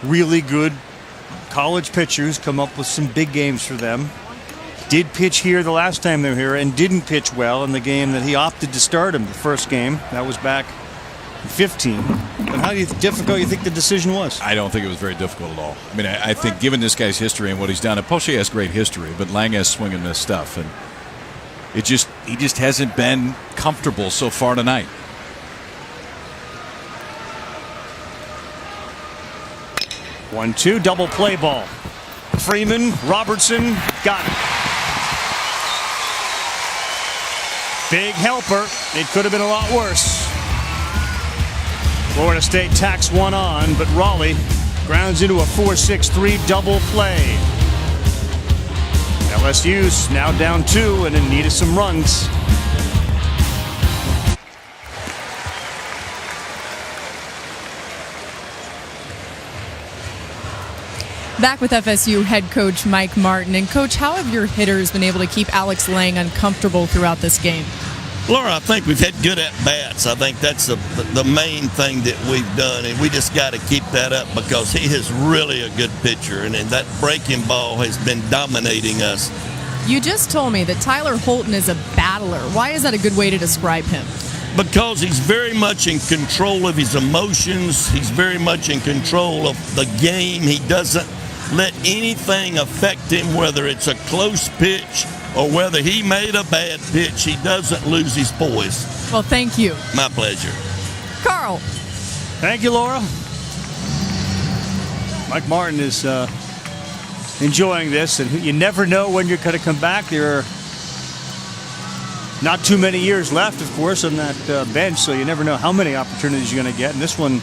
really good college pitcher who's come up with some big games for them. Did pitch here the last time they were here and didn't pitch well in the game that he opted to start him the first game. That was back in 15. But how difficult you think the decision was? I don't think it was very difficult at all. I mean, I think given this guy's history and what he's done, and Poche has great history, but Lang has swing and miss stuff, and he just hasn't been comfortable so far tonight. One, two, double play ball. Freeman, Robertson, got it. Big helper. It could have been a lot worse. Florida State tacks one on, but Raleigh grounds into a 4-6-3 double play. LSU's now down 2 and in need of some runs. Back with FSU head coach Mike Martin. And coach, how have your hitters been able to keep Alex Lang uncomfortable throughout this game? Laura, I think we've had good at-bats. I think that's the main thing that we've done, and we just got to keep that up because he is really a good pitcher, and that breaking ball has been dominating us. You just told me that Tyler Holton is a battler. Why is that a good way to describe him? Because he's very much in control of his emotions. He's very much in control of the game. He doesn't let anything affect him, whether it's a close pitch or whether he made a bad pitch. He doesn't lose his poise. Well, thank you. My pleasure. Carl. Thank you, Laura. Mike Martin is enjoying this, and you never know when you're going to come back. There are not too many years left, of course, on that bench, so you never know how many opportunities you're going to get. And this one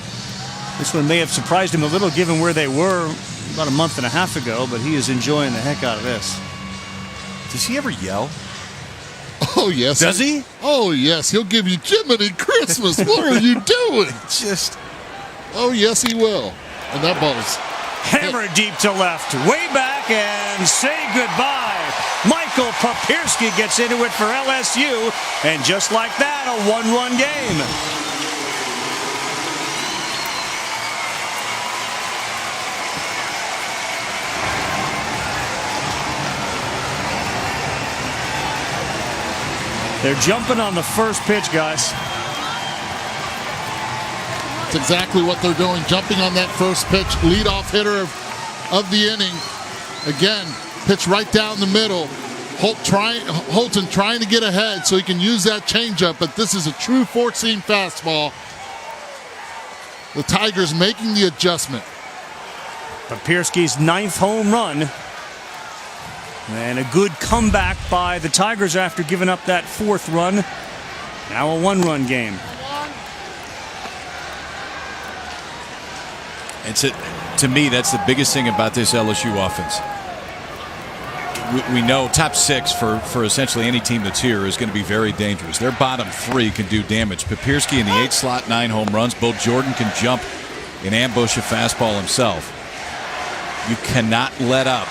may have surprised him a little, given where they were about a month and a half ago, but he is enjoying the heck out of this. Does he ever yell? Oh, yes. Does he? Oh, yes. He'll give you Jiminy Christmas. What are you doing? Just. Oh, yes, he will. And that ball's Hammered deep to left, way back, and say goodbye. Michael Papierski gets into it for LSU, and just like that, a 1-run game. They're jumping on the first pitch, guys. That's exactly what they're doing, jumping on that first pitch. Leadoff hitter of the inning. Again, pitch right down the middle. Holton trying to get ahead so he can use that changeup, but this is a true four-seam fastball. The Tigers making the adjustment. Papierski's 9th home run. And a good comeback by the Tigers after giving up that 4th run. Now a 1-run game. To me, that's the biggest thing about this LSU offense. We know top 6 for essentially any team that's here is going to be very dangerous. Their bottom 3 can do damage. Papierski in the 8 slot, 9 home runs. Bo Jordan can jump and ambush a fastball himself. You cannot let up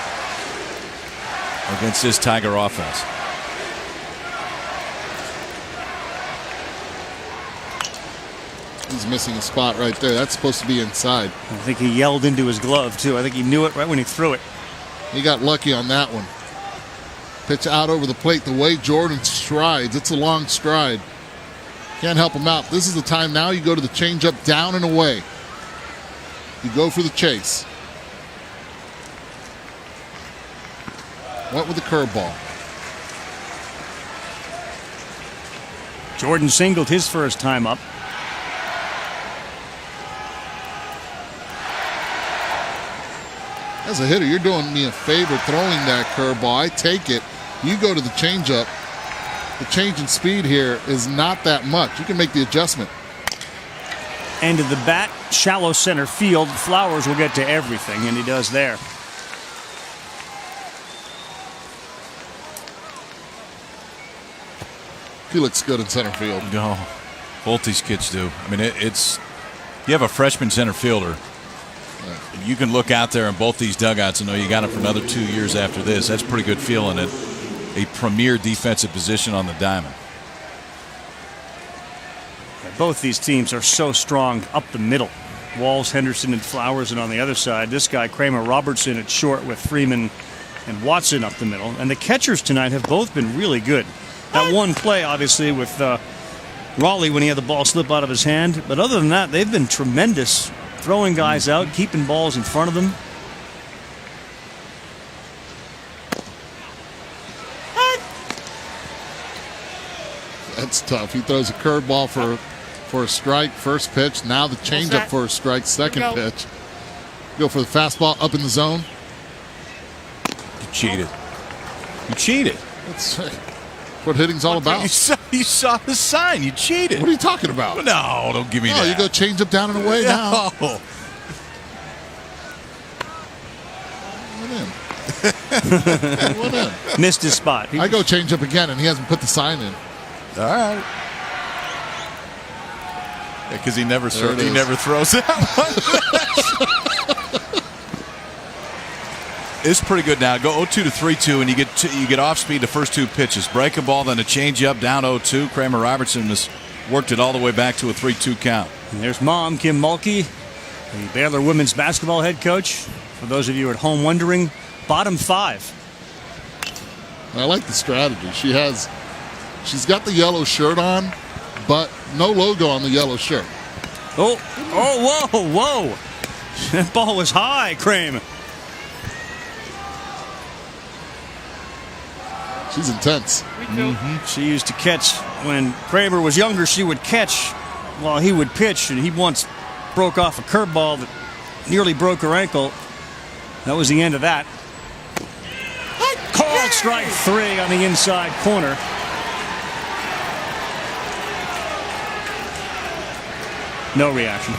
against this Tiger offense. He's missing a spot right there. That's supposed to be inside. I think he yelled into his glove, too. I think he knew it right when he threw it. He got lucky on that one. Pitch out over the plate. The way Jordan strides, it's a long stride. Can't help him out. This is the time now you go to the changeup down and away. You go for the chase. Went with the curveball. Jordan singled his first time up. As a hitter, you're doing me a favor throwing that curveball. I take it. You go to the changeup. The change in speed here is not that much. You can make the adjustment. And to the bat, shallow center field. Flowers will get to everything, and he does there. He looks good in center field. No, both these kids do. I mean, it's you have a freshman center fielder. You can look out there in both these dugouts and know you got him for another 2 years after this. That's pretty good feeling at a premier defensive position on the diamond. Both these teams are so strong up the middle. Walls, Henderson, and Flowers, and on the other side, this guy, Kramer Robertson, at short with Freeman and Watson up the middle. And the catchers tonight have both been really good. That one play, obviously, with Raleigh when he had the ball slip out of his hand. But other than that, they've been tremendous. Throwing guys out, keeping balls in front of them. That's tough. He throws a curveball for a strike, first pitch. Now the changeup for a strike, second pitch. Go for the fastball up in the zone. You cheated. You cheated. That's what hitting's all about. You saw the sign. You cheated. What are you talking about? No, don't give me that. Oh, you go change up down and away now. No. What in? Missed his spot. I go change up again, and he hasn't put the sign in. All right. Because he never throws that one. It's pretty good now. Go 0-2 to 3-2, and you get off speed the first 2 pitches. Break a ball, then a change up down 0-2. Kramer Robertson has worked it all the way back to a 3-2 count. And there's Mom, Kim Mulkey, the Baylor women's basketball head coach. For those of you at home wondering, bottom 5. I like the strategy. She's got the yellow shirt on, but no logo on the yellow shirt. Oh, whoa. That ball was high, Kramer. She's intense. She used to catch when Kramer was younger. She would catch while he would pitch, and he once broke off a curveball that nearly broke her ankle. That was the end of that. Called strike 3 on the inside corner. No reaction.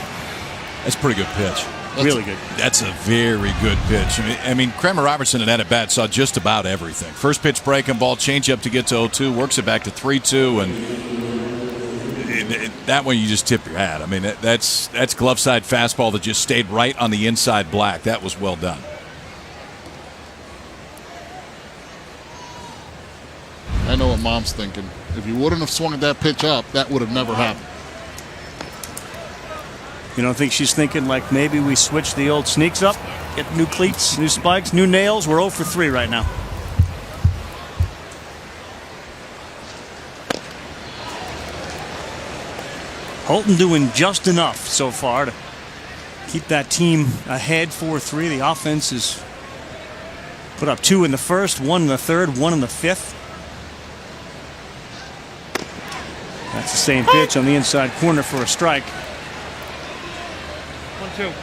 That's a pretty good pitch. Really good. That's a very good pitch. I mean, Kramer Robertson in that at bat saw just about everything. First pitch breaking ball, change up to get to 0-2, works it back to 3-2, and that one you just tip your hat. I mean, that's glove side fastball that just stayed right on the inside black. That was well done. I know what Mom's thinking. If you wouldn't have swung that pitch up, that would have never happened. You don't think she's thinking like maybe we switch the old sneaks up, get new cleats, new spikes, new nails? We're 0 for 3 right now. Holton doing just enough so far to keep that team ahead 4-3. The offense has put up 2 in the first, 1 in the third, 1 in the fifth. That's the same pitch on the inside corner for a strike. 1-2.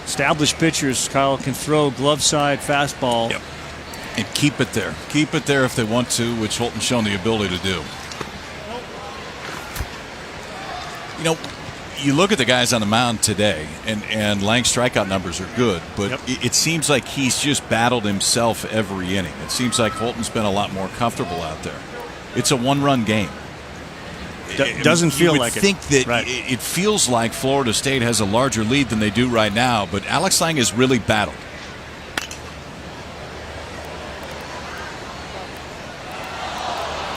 Established pitchers, Kyle, can throw glove side fastball. Yep. And keep it there. Keep it there if they want to, which Holton's shown the ability to do. You know, you look at the guys on the mound today, and Lang's strikeout numbers are good, but it seems like he's just battled himself every inning. It seems like Holton's been a lot more comfortable out there. It's a one-run game. Doesn't feel like it. You would think that it feels like Florida State has a larger lead than they do right now, but Alex Lang has really battled.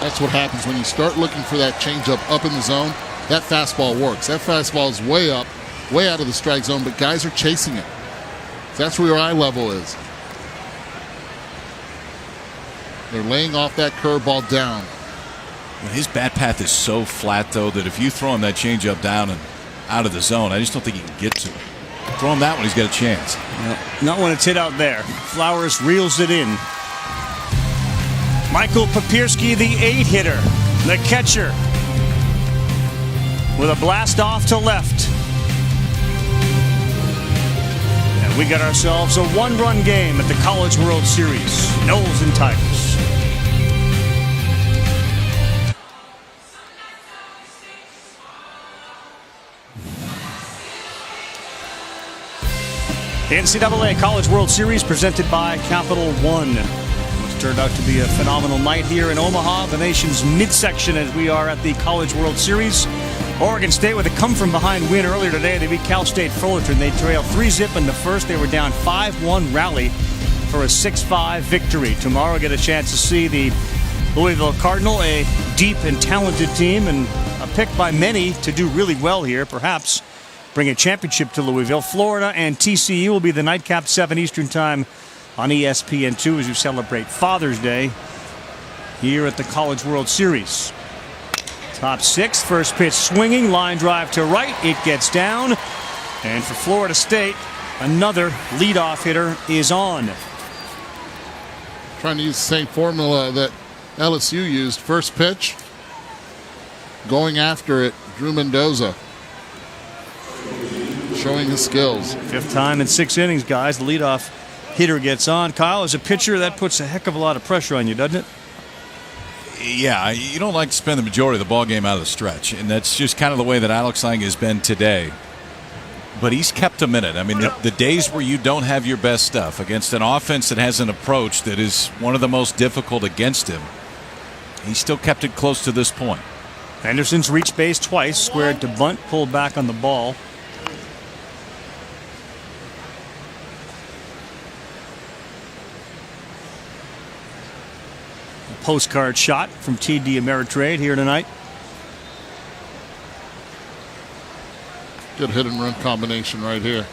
That's what happens when you start looking for that changeup up in the zone. That fastball works. That fastball is way up, way out of the strike zone, but guys are chasing it. That's where your eye level is. They're laying off that curveball down. His bat path is so flat, though, that if you throw him that changeup down and out of the zone, I just don't think he can get to it. Throw him that one, he's got a chance. Not when it's hit out there. Flowers reels it in. Michael Papierski, the 8-hitter, the catcher, with a blast off to left. And we got ourselves a one-run game at the College World Series. Noles and Tigers. The NCAA College World Series presented by Capital One. It's turned out to be a phenomenal night here in Omaha, the nation's midsection, as we are at the College World Series. Oregon State with a come-from-behind win earlier today. They beat Cal State Fullerton. They trailed 3-0 in the first. They were down 5-1 rally for a 6-5 victory. Tomorrow, get a chance to see the Louisville Cardinal, a deep and talented team, and a pick by many to do really well here, perhaps bring a championship to Louisville. Florida and TCU will be the nightcap 7 Eastern time on ESPN2 as you celebrate Father's Day here at the College World Series. Top 6, first pitch swinging, line drive to right. It gets down. And for Florida State, another leadoff hitter is on. Trying to use the same formula that LSU used. First pitch, going after it, Drew Mendoza. Showing his skills. 5th time in 6 innings, guys. The leadoff hitter gets on. Kyle, as a pitcher, that puts a heck of a lot of pressure on you, doesn't it? Yeah, you don't like to spend the majority of the ball game out of the stretch, and that's just kind of the way that Alex Lang has been today. But he's kept him in it. I mean, the days where you don't have your best stuff against an offense that has an approach that is one of the most difficult against him, he still kept it close to this point. Anderson's reached base twice, squared to bunt, pulled back on the ball. Postcard shot from TD Ameritrade here tonight. Good hit and run combination right here.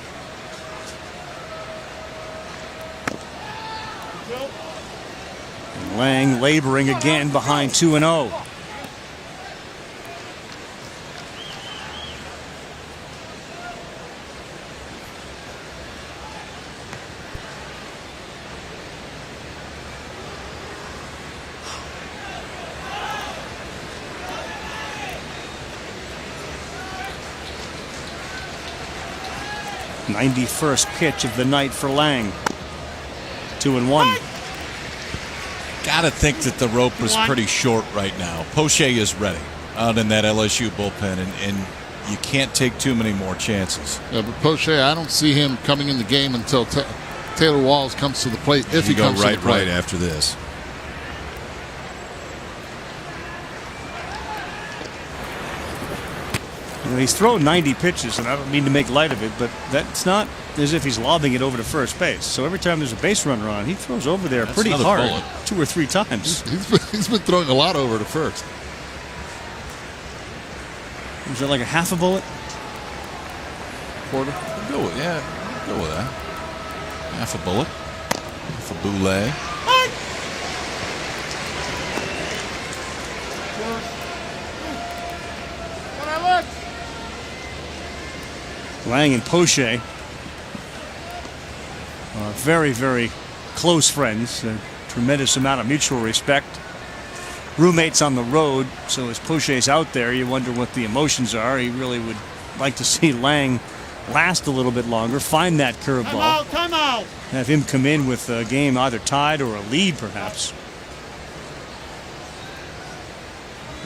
And Lang laboring again behind 2-0. '91st pitch of the night for Lang. 2-1. Gotta think that the rope was pretty short right now. Poche is ready out in that LSU bullpen, and you can't take too many more chances. Yeah, but Poche, I don't see him coming in the game until Taylor Walls comes to the plate, if he comes to the plate. Right after this. He's thrown 90 pitches, and I don't mean to make light of it, but that's not as if he's lobbing it over to first base. So every time there's a base runner on, he throws over there pretty hard, bullet. 2 or 3 times. He's been throwing a lot over to first. Is that like a half a bullet? Quarter? Go with that. Half a bullet. Half a boule. Lang and Poche are very, very close friends. A tremendous amount of mutual respect. Roommates on the road, so as Poche's out there, you wonder what the emotions are. He really would like to see Lang last a little bit longer, find that curveball. Time out! Have him come in with a game either tied or a lead, perhaps.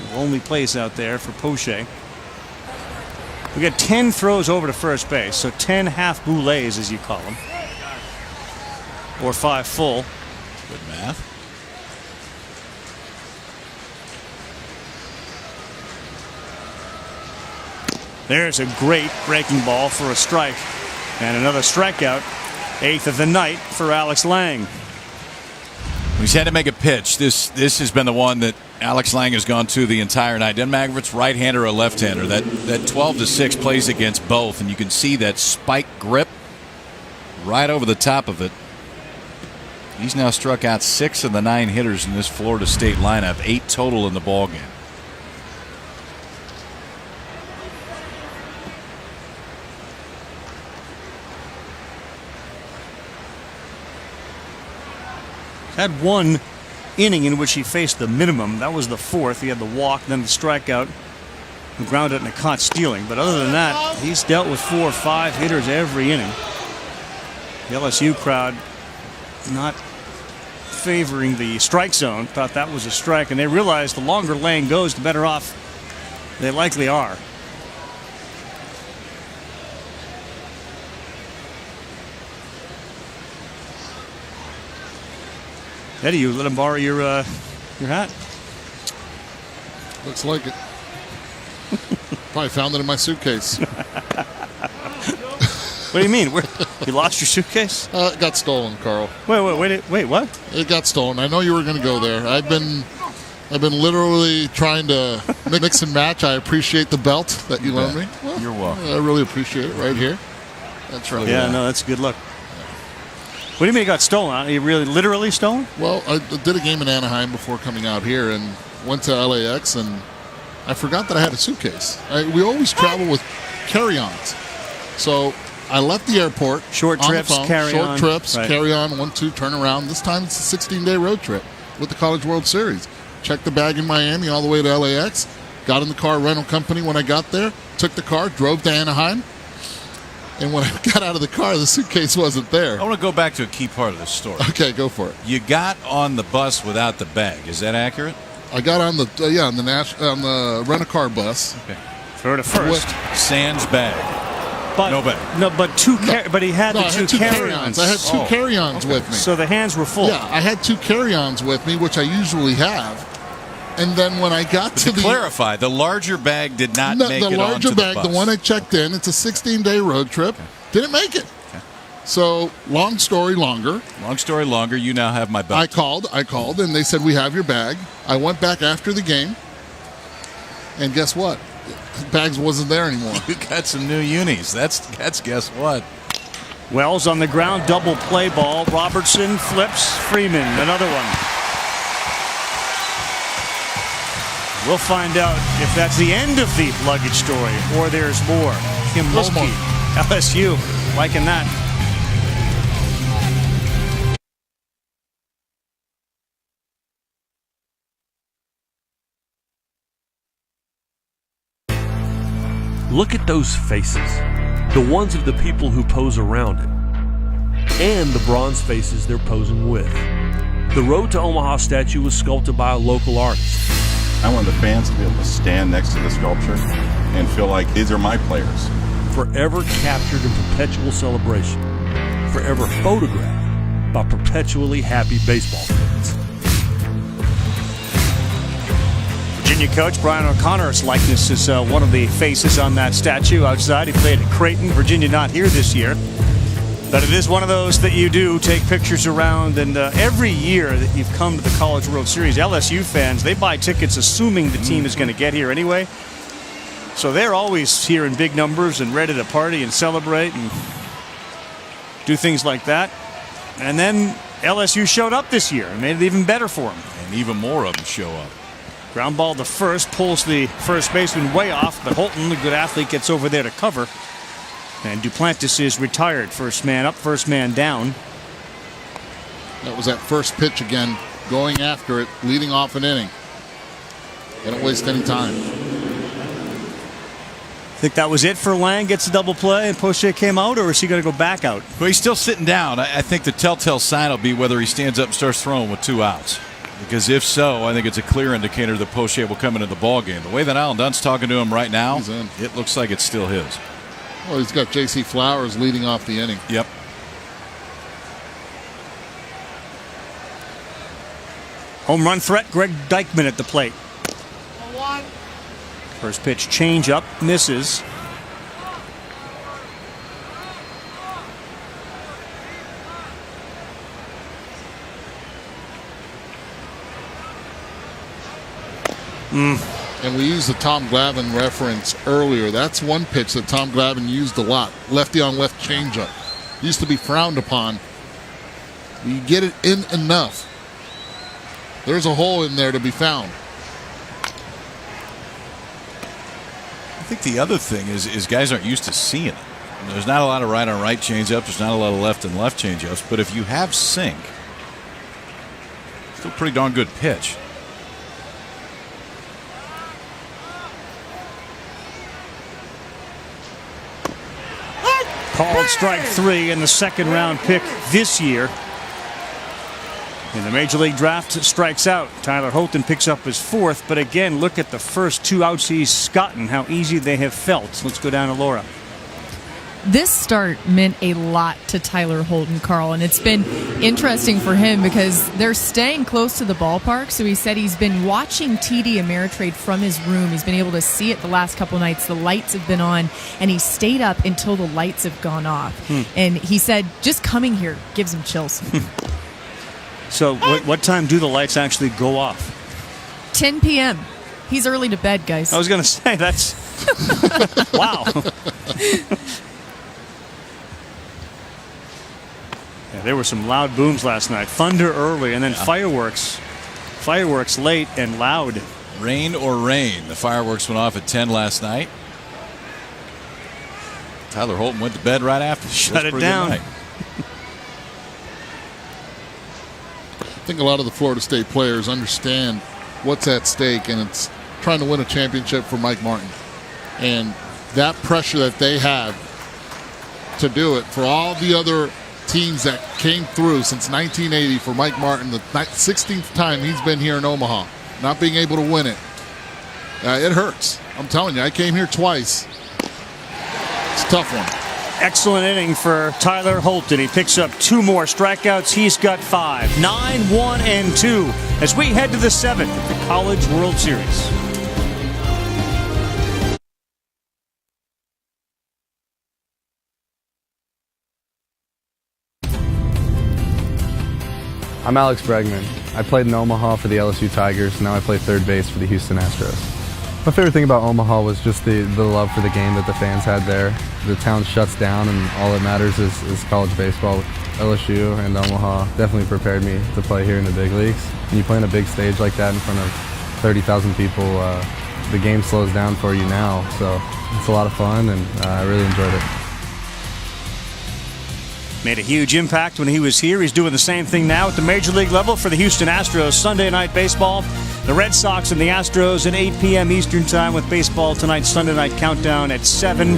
The only place out there for Poche. We got 10 throws over to first base, so 10 half boulets, as you call them, or 5 full. Good math. There's a great breaking ball for a strike, and another strikeout, 8th of the night for Alex Lang. He's had to make a pitch. This has been the one that Alex Lang has gone to the entire night. Doesn't matter if it's right-hander or left-hander. That 12-6 plays against both, and you can see that spike grip right over the top of it. He's now struck out 6 of the 9 hitters in this Florida State lineup, 8 total in the ballgame. Had one inning in which he faced the minimum. That was the 4th. He had the walk, then the strikeout, the ground out and a caught stealing. But other than that, he's dealt with 4 or 5 hitters every inning. The LSU crowd not favoring the strike zone, thought that was a strike, and they realized the longer Lang goes, the better off they likely are. Eddie, you let him borrow your hat? Looks like it. Probably found it in my suitcase. What do you mean? You lost your suitcase? It got stolen, Carl. Wait, what? It got stolen. I know you were going to go there. I've been literally trying to mix and match. I appreciate the belt that you loaned me. Well, you're welcome. I really appreciate it right here. That's right. Yeah, no, that's a good look. What do you mean it got stolen? Are you really literally stolen? Well, I did a game in Anaheim before coming out here and went to LAX, and I forgot that I had a suitcase. We always travel with carry-ons. So I left the airport. Short trips, carry-on. Short trips, right. carry-on, 1, 2, turn around. This time it's a 16-day road trip with the College World Series. Checked the bag in Miami all the way to LAX. Got in the car rental company when I got there. Took the car, drove to Anaheim. And when I got out of the car, the suitcase wasn't there. I want to go back to a key part of this story. Okay, go for it. You got on the bus without the bag. Is that accurate? I got on the on the rent-a-car bus. Okay. Third to first. Sans bag. But, no bag. No, but but he had I had two carry-ons. I had 2 carry-ons with me. So the hands were full. Yeah, I had 2 carry-ons with me, which I usually have. And then when I got to clarify, the larger bag did not make it onto the bus. The larger bag, the one I checked in, it's a 16-day road trip, didn't make it. Okay. So, long story longer. Long story longer, you now have my belt. I called, and they said, we have your bag. I went back after the game, and guess what? The bags wasn't there anymore. You got some new unis. That's guess what? Wells on the ground, double play ball. Robertson flips, Freeman, another one. We'll find out if that's the end of the luggage story or there's more. Kim Mulkey, LSU, liking that. Look at those faces, the ones of the people who pose around it, and the bronze faces they're posing with. The Road to Omaha statue was sculpted by a local artist. I want the fans to be able to stand next to the sculpture and feel like these are my players. Forever captured in perpetual celebration. Forever photographed by perpetually happy baseball fans. Virginia coach Brian O'Connor's likeness is one of the faces on that statue outside. He played at Creighton. Virginia not here this year. But it is one of those that you do take pictures around, and every year that you've come to the College World Series, LSU fans, they buy tickets assuming the team is going to get here anyway. So they're always here in big numbers and ready to party and celebrate and do things like that. And then LSU showed up this year and made it even better for them. And even more of them show up. Ground ball to first, pulls the first baseman way off, but Holton, the good athlete, gets over there to cover. And Duplantis is retired. First man up, first man down. That was that first pitch again, going after it, leading off an inning. They don't waste any time. Think that was it for Lang? Gets a double play and Poche came out, or is he going to go back out? Well, he's still sitting down. I think the telltale sign will be whether he stands up and starts throwing with 2 outs. Because if so, I think it's a clear indicator that Poche will come into the ballgame. The way that Alan Dunn's talking to him right now, it looks like it's still his. Well, he's got J.C. Flowers leading off the inning. Yep. Home run threat, Greg Dykman at the plate. First pitch change up, misses. And we used the Tom Glavine reference earlier. That's one pitch that Tom Glavine used a lot. Lefty on left changeup. Used to be frowned upon. You get it in enough, there's a hole in there to be found. I think the other thing is guys aren't used to seeing it. There's not a lot of right on right changeups. There's not a lot of left and left changeups. But if you have sink, still a pretty darn good pitch. Called strike 3 in the second round pick this year. In the Major League Draft, strikes out. Tyler Holton picks up his 4th, but again, look at the first 2 outs he's gotten, how easy they have felt. Let's go down to Laura. This start meant a lot to Tyler Holton, Carl, and it's been interesting for him because they're staying close to the ballpark. So he said he's been watching TD Ameritrade from his room. He's been able to see it the last couple nights. The lights have been on, and he stayed up until the lights have gone off. And he said just coming here gives him chills. So what time do the lights actually go off? 10 p.m. He's early to bed, guys. I was going to say, that's... wow. Yeah, there were some loud booms last night. Thunder early, and then fireworks. Fireworks late and loud. Rain or rain. The fireworks went off at 10 last night. Tyler Holton went to bed right after. Shut it down. I think a lot of the Florida State players understand what's at stake, and it's trying to win a championship for Mike Martin. And that pressure that they have to do it for all the other teams that came through since 1980 for Mike Martin, the 16th time he's been here in Omaha, not being able to win it. It hurts. I'm telling you, I came here twice. It's a tough one. Excellent inning for Tyler Holton. He picks up 2 more strikeouts. He's got 5. 9-1-2 as we head to the 7th at the College World Series. I'm Alex Bregman. I played in Omaha for the LSU Tigers. Now I play third base for the Houston Astros. My favorite thing about Omaha was just the love for the game that the fans had there. The town shuts down and all that matters is college baseball. LSU and Omaha definitely prepared me to play here in the big leagues. When you play on a big stage like that in front of 30,000 people, the game slows down for you now. So it's a lot of fun, and I really enjoyed it. Made a huge impact when he was here. He's doing the same thing now at the Major League level for the Houston Astros. Sunday Night Baseball. The Red Sox and the Astros at 8 p.m. Eastern Time with baseball tonight. Sunday Night Countdown at 7.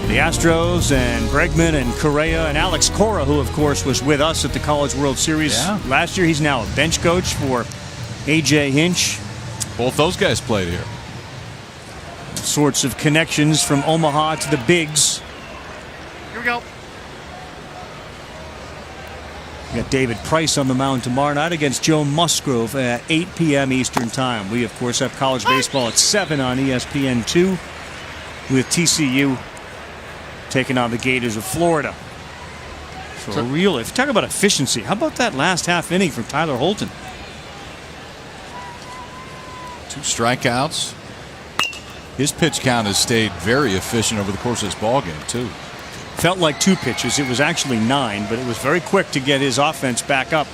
The Astros and Bregman and Correa and Alex Cora, who, of course, was with us at the College World Series last year. He's now a bench coach for A.J. Hinch. Both those guys played here. Sorts of connections from Omaha to the Bigs. Here we go. We got David Price on the mound tomorrow night against Joe Musgrove at 8 p.m. Eastern Time. We, of course, have college baseball at 7 on ESPN2 with TCU taking on the Gators of Florida. So if you talk about efficiency, how about that last half inning from Tyler Holton? 2 strikeouts. His pitch count has stayed very efficient over the course of this ball game, too. Felt like 2 pitches. It was actually 9, but it was very quick to get his offense back up.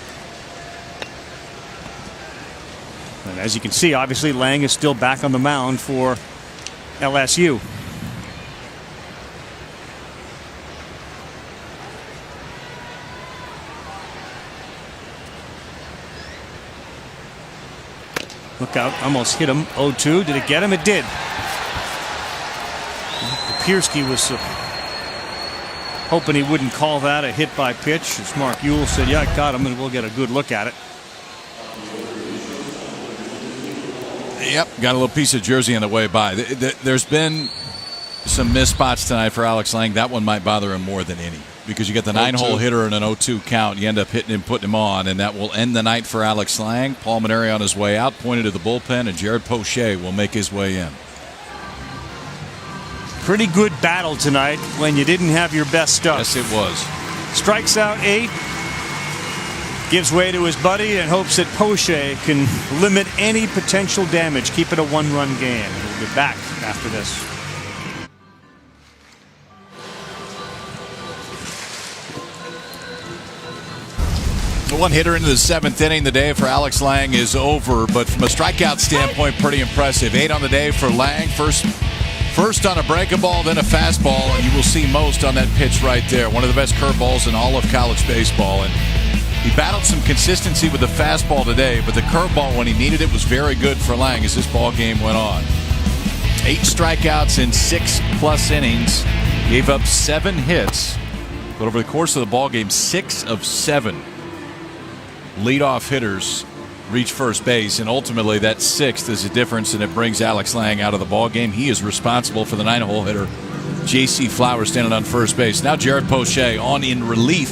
And as you can see, obviously Lang is still back on the mound for LSU. Look out, almost hit him. 0-2. Did it get him? It did. Piersky was hoping he wouldn't call that a hit by pitch. As Mark Ewell said, yeah, I got him, and we'll get a good look at it. Yep, got a little piece of jersey on the way by. There's been some missed spots tonight for Alex Lang. That one might bother him more than any, because you get the 9-hole hitter and an 0-2 count. You end up hitting him, putting him on, and that will end the night for Alex Lang. Paul Maneri on his way out, pointed to the bullpen, and Jared Poche will make his way in. Pretty good battle tonight when you didn't have your best stuff. Yes, it was. Strikes out 8. Gives way to his buddy and hopes that Poche can limit any potential damage. Keep it a 1-run game. We'll be back after this. The one hitter into the 7th inning. The day for Alex Lang is over, but from a strikeout standpoint, pretty impressive. 8 on the day for Lang. First on a breaking ball, then a fastball, and you will see most on that pitch right there. One of the best curveballs in all of college baseball. And he battled some consistency with the fastball today, but the curveball, when he needed it, was very good for Lang as this ball game went on. 8 strikeouts in 6+ innings. Gave up 7 hits, but over the course of the ball game, 6 of 7 leadoff hitters reach first base, and ultimately that 6th is a difference, and it brings Alex Lang out of the ball game. He is responsible for the 9-hole hitter, J.C. Flowers, standing on first base. Now Jared Poche on in relief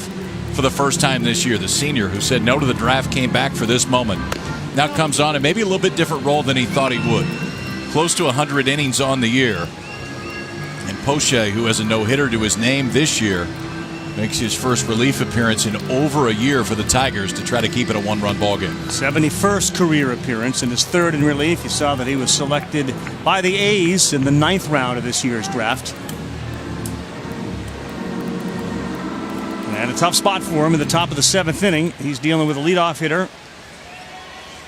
for the first time this year. The senior who said no to the draft came back for this moment. Now comes on in maybe a little bit different role than he thought he would. Close to 100 innings on the year. And Poche, who has a no-hitter to his name this year, makes his first relief appearance in over a year for the Tigers to try to keep it a 1-run ball game. 71st career appearance and his 3rd in relief. You saw that he was selected by the A's in the 9th round of this year's draft. And a tough spot for him in the top of the 7th inning. He's dealing with a leadoff hitter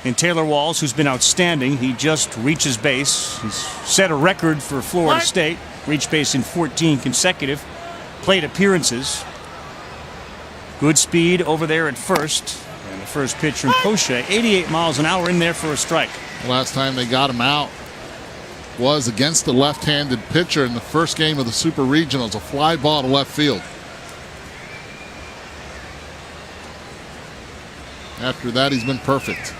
in Taylor Walls, who's been outstanding. He just reaches base. He's set a record for Florida State. Reached base in 14 consecutive plate appearances. Good speed over there at first. And the first pitch from Poche, 88 miles an hour in there for a strike. Last time they got him out was against the left-handed pitcher in the first game of the Super Regionals, a fly ball to left field. After that, he's been perfect.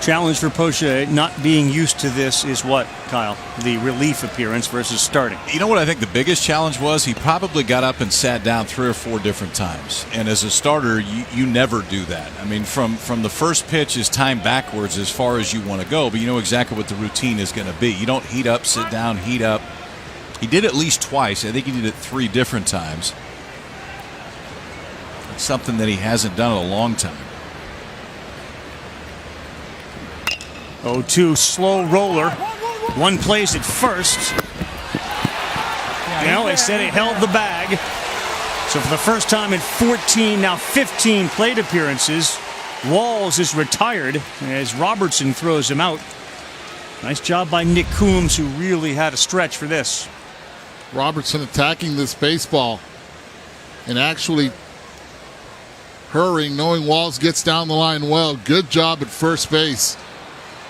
Challenge for Poche, not being used to this, is what, Kyle? The relief appearance versus starting. You know what I think the biggest challenge was? He probably got up and sat down 3 or 4 different times. And as a starter, you never do that. I mean, from the first pitch is time backwards as far as you want to go, but you know exactly what the routine is going to be. You don't heat up, sit down, heat up. He did it at least twice. I think he did it 3 different times. It's something that he hasn't done in a long time. 0-2 slow roller. One plays at first. Well, they said he held the bag. So for the first time in 14, now 15 plate appearances, Walls is retired as Robertson throws him out. Nice job by Nick Coombs, who really had a stretch for this. Robertson attacking this baseball and actually hurrying, knowing Walls gets down the line well. Good job at first base.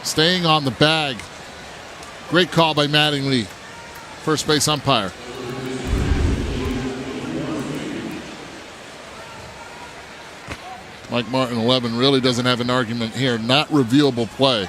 Staying on the bag. Great call by Mattingly, first base umpire. Mike Martin, 11, really doesn't have an argument here. Not reviewable play.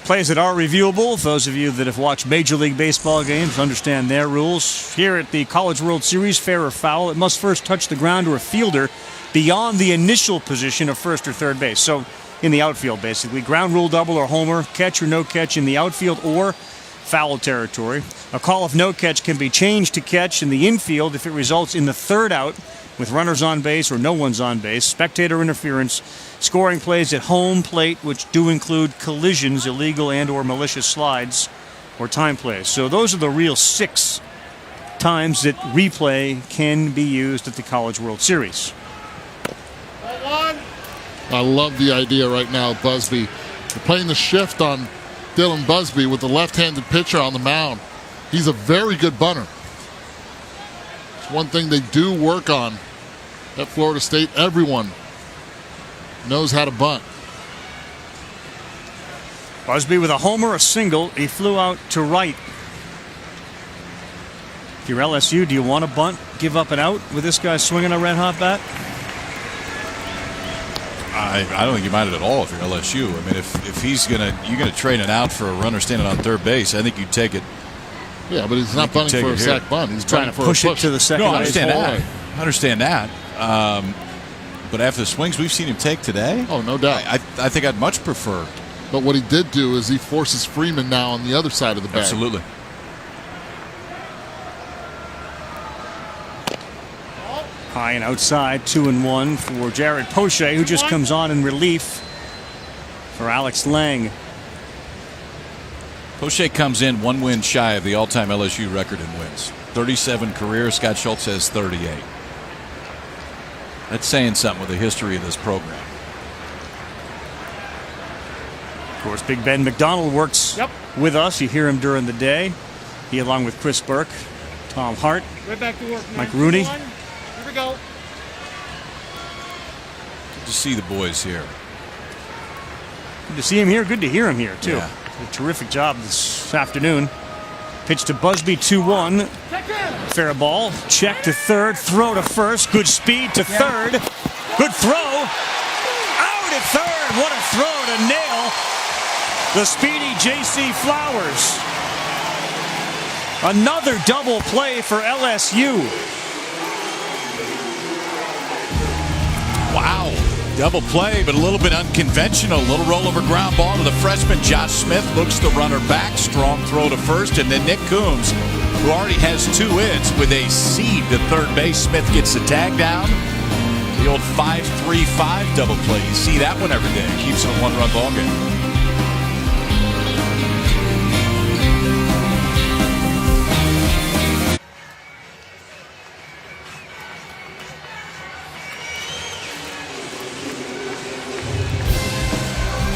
Plays that are reviewable. Those of you that have watched Major League Baseball games understand their rules. Here at the College World Series, fair or foul, it must first touch the ground or a fielder beyond the initial position of first or third base. So in the outfield, basically. Ground rule double or homer, catch or no catch in the outfield or foul territory. A call of no catch can be changed to catch in the infield if it results in the third out with runners on base or no one's on base. Spectator interference. Scoring plays at home plate, which do include collisions, illegal and or malicious slides, or time plays. So those are the real 6 times that replay can be used at the College World Series. I love the idea right now, Busby. They're playing the shift on Dylan Busby with the left-handed pitcher on the mound. He's a very good bunter. It's one thing they do work on at Florida State. Everyone knows how to bunt. Busby with a homer, a single. He flew out to right. If you're LSU, do you want to bunt, give up an out with this guy swinging a red-hot bat? I don't think you mind it at all if you're LSU. I mean, if you're gonna trade an out for a runner standing on third base, I think you take it. Yeah, but he's not bunting for a sac bunt. He's trying to push it to the second. No, I understand that. But after the swings we've seen him take today, oh, no doubt. I think I'd much prefer. But what he did do is he forces Freeman now on the other side of the bag. Absolutely. High and outside, 2-1 for Jared Poche, who just comes on in relief for Alex Lang. Poche comes in 1 win shy of the all-time LSU record in wins. 37 careers. Scott Schultz has 38. That's saying something with the history of this program. Of course, Big Ben McDonald works with us. You hear him during the day. He, along with Chris Burke, Tom Hart, right back to work, Mike Rooney. Here we go. Good to see the boys here. Good to see him here. Good to hear him here, too. Yeah. A terrific job this afternoon. Pitch to Busby, 2-1. Fair ball. Check to third. Throw to first. Good speed to third. Good throw. Out at third. What a throw to nail the speedy J.C. Flowers. Another double play for LSU. Wow. Double play, but a little bit unconventional. A little rollover ground ball to the freshman. Josh Smith looks the runner back. Strong throw to first. And then Nick Coombs, who already has 2 hits, with a seed to third base. Smith gets the tag down. The old 5-3-5 double play. You see that one every day. Keeps it a 1-run ball game.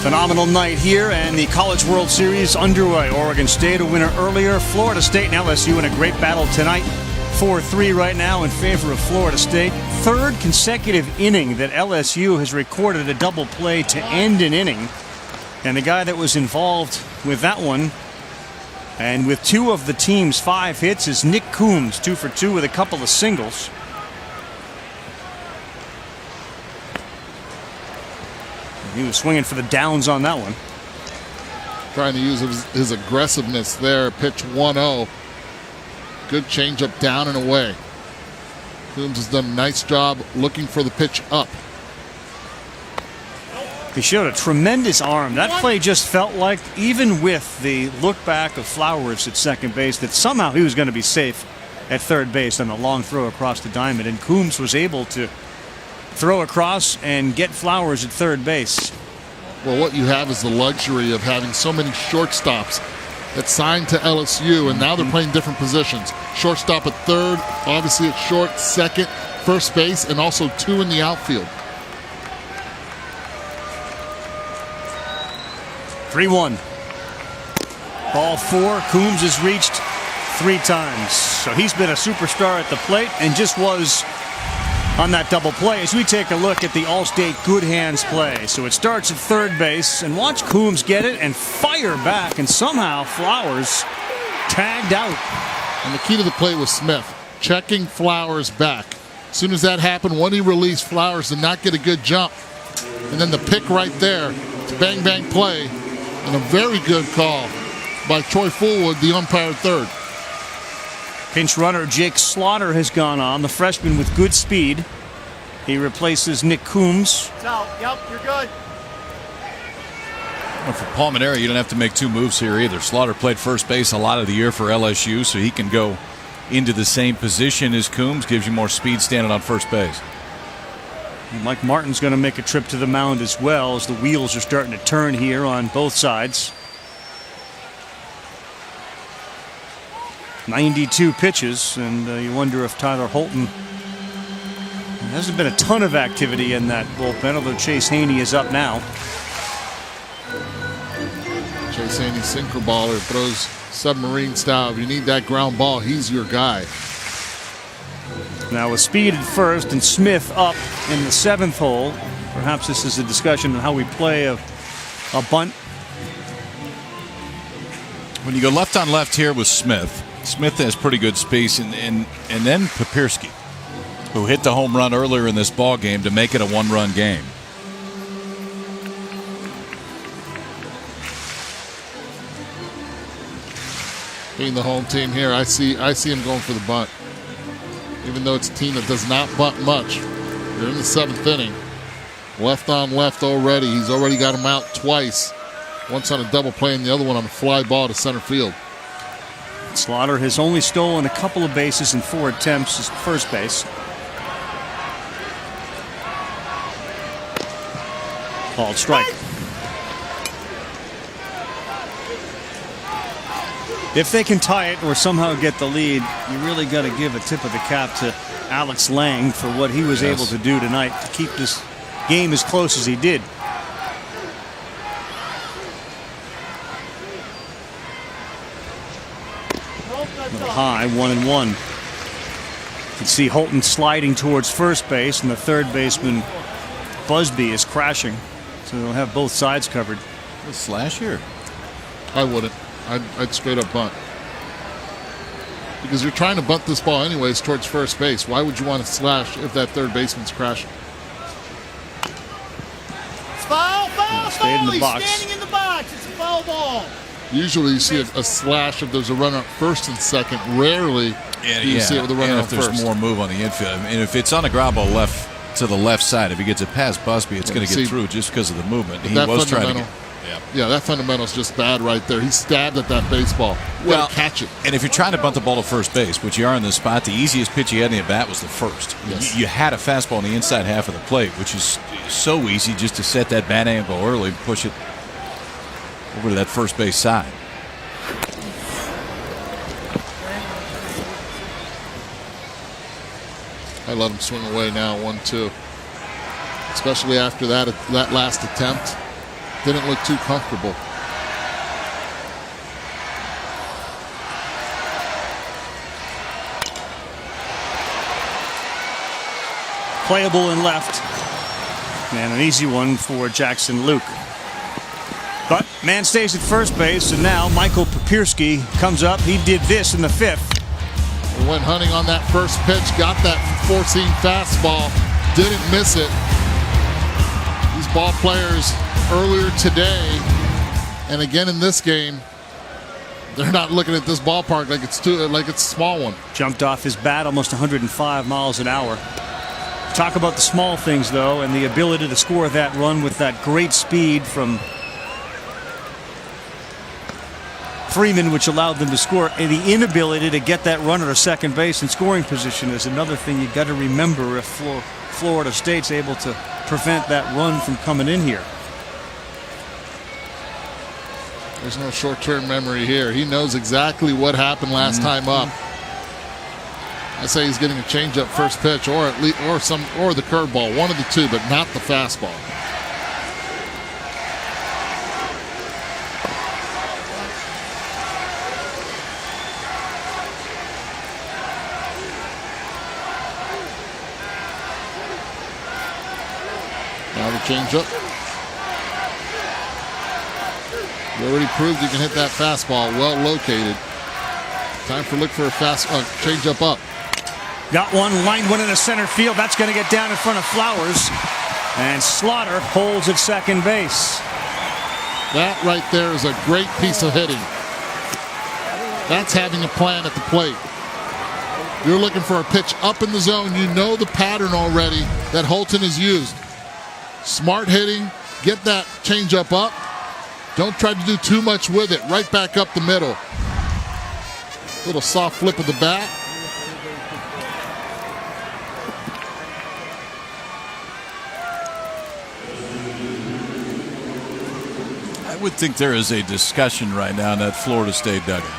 Phenomenal night here, and the College World Series underway. Oregon State a winner earlier. Florida State and LSU in a great battle tonight. 4-3 right now in favor of Florida State. 3rd consecutive inning that LSU has recorded a double play to end an inning. And the guy that was involved with that one, and with 2 of the team's 5 hits, is Nick Coombs, 2 for 2 with a couple of singles. He was swinging for the downs on that one. Trying to use his aggressiveness there. Pitch 1-0. Good changeup down and away. Coombs has done a nice job looking for the pitch up. He showed a tremendous arm. That play just felt like, even with the look back of Flowers at second base, that somehow he was going to be safe at third base on the long throw across the diamond. And Coombs was able to throw across and get Flowers at third base. Well, what you have is the luxury of having so many shortstops that signed to LSU, and now they're playing different positions. Shortstop at third, obviously at short, second, first base, and also 2 in the outfield. 3-1. Ball 4. Coombs has reached 3 times. So he's been a superstar at the plate and just was on that double play as we take a look at the Allstate Good Hands play. So it starts at third base, and watch Coombs get it and fire back, and somehow Flowers tagged out. And the key to the play was Smith checking Flowers back. As soon as that happened, when he released, Flowers did not get a good jump. And then the pick right there, bang, bang play, and a very good call by Troy Fullwood, the umpire third. Pinch runner Jake Slaughter has gone on, the freshman with good speed. He replaces Nick Coombs. It's out. Yep, you're good. Well, for Palmineri, you don't have to make two moves here either. Slaughter played first base a lot of the year for LSU, so he can go into the same position as Coombs, gives you more speed standing on first base. Mike Martin's going to make a trip to the mound as well, as the wheels are starting to turn here on both sides. 92 pitches, and you wonder if Tyler Holton. There hasn't been a ton of activity in that bullpen, although Chase Haney is up now. Chase Haney, sinker baller, throws submarine style. If you need that ground ball, he's your guy. Now with Speed at first and Smith up in the 7th hole. Perhaps this is a discussion on how we play a bunt. When you go left on left here with Smith, Smith has pretty good space, and then Papirski, who hit the home run earlier in this ball game to make it a one-run game. Being the home team here, I see him going for the bunt. Even though it's a team that does not bunt much. They're in the 7th inning. Left on left already. He's already got him out twice. Once on a double play and the other one on a fly ball to center field. Slaughter has only stolen a couple of bases in 4 attempts at first base. Called strike. If they can tie it or somehow get the lead, you really got to give a tip of the cap to Alex Lang for what he was able to do tonight to keep this game as close as he did. High, 1-1. You can see Holton sliding towards first base, and the third baseman Busby is crashing. So they'll have both sides covered. A slash here? I wouldn't. I'd straight up bunt. Because you're trying to bunt this ball anyways towards first base. Why would you want to slash if that third baseman's crashing? Foul, Stayed in the He's box. standing in the box. It's a foul ball. Usually you see a slash if there's a runner at first and second. Rarely do you see it with a runner and at if there's first. more move on the infield. And if it's on a ground ball left to the left side, if he gets it past Busby, it's going to get through just because of the movement. He was trying to get. Yeah, that fundamental is just bad right there. He stabbed at that baseball. Well, catch it. And if you're trying to bunt the ball to first base, which you are in this spot, the easiest pitch he had in the at-bat was the first. Yes. You had a fastball on the inside half of the plate, which is so easy just to set that bat angle early and push it over to that first base side. I let him swing away now, 1-2. Especially after that last attempt. Didn't look too comfortable. Playable in left. And an easy one for Jackson Luke. But man stays at first base, and now Michael Papirski comes up. He did this in the 5th. He went hunting on that first pitch, got that four-seam fastball, didn't miss it. These ball players earlier today and again in this game, they're not looking at this ballpark like it's a small one. Jumped off his bat almost 105 miles an hour. Talk about the small things, though, and the ability to score that run with that great speed from Freeman, which allowed them to score. And the inability to get that runner to second base in scoring position is another thing you got to remember if Florida State's able to prevent that run from coming in here. There's no short-term memory here. He knows exactly what happened last time up. I say he's getting a changeup first pitch, or at least, or the curveball, one of the two, but not the fastball. Now the changeup. You already proved you can hit that fastball, well located. Time for look for a fast changeup up. Got one, lined one into center field. That's going to get down in front of Flowers. And Slaughter holds at second base. That right there is a great piece of hitting. That's having a plan at the plate. You're looking for a pitch up in the zone. You know the pattern already that Holton has used. Smart hitting. Get that changeup up. Don't try to do too much with it. Right back up the middle. Little soft flip of the bat. I would think there is a discussion right now in that Florida State dugout.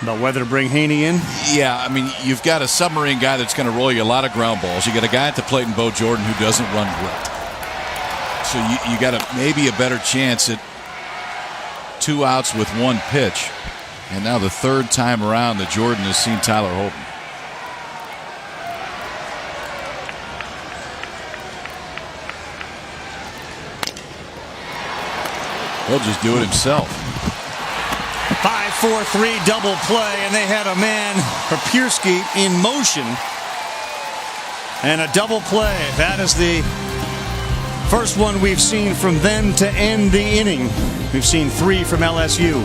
About whether to bring Haney in? Yeah, I mean, you've got a submarine guy that's going to roll you a lot of ground balls. You got a guy at the plate in Bo Jordan who doesn't run great. So you got maybe a better chance at 2 outs with 1 pitch. And now the third time around that Jordan has seen Tyler Holton. He'll just do it himself. 5-4-3 double play, and they had a man, Papierski, in motion. And a double play. That is the first one we've seen from them to end the inning. We've seen 3 from LSU.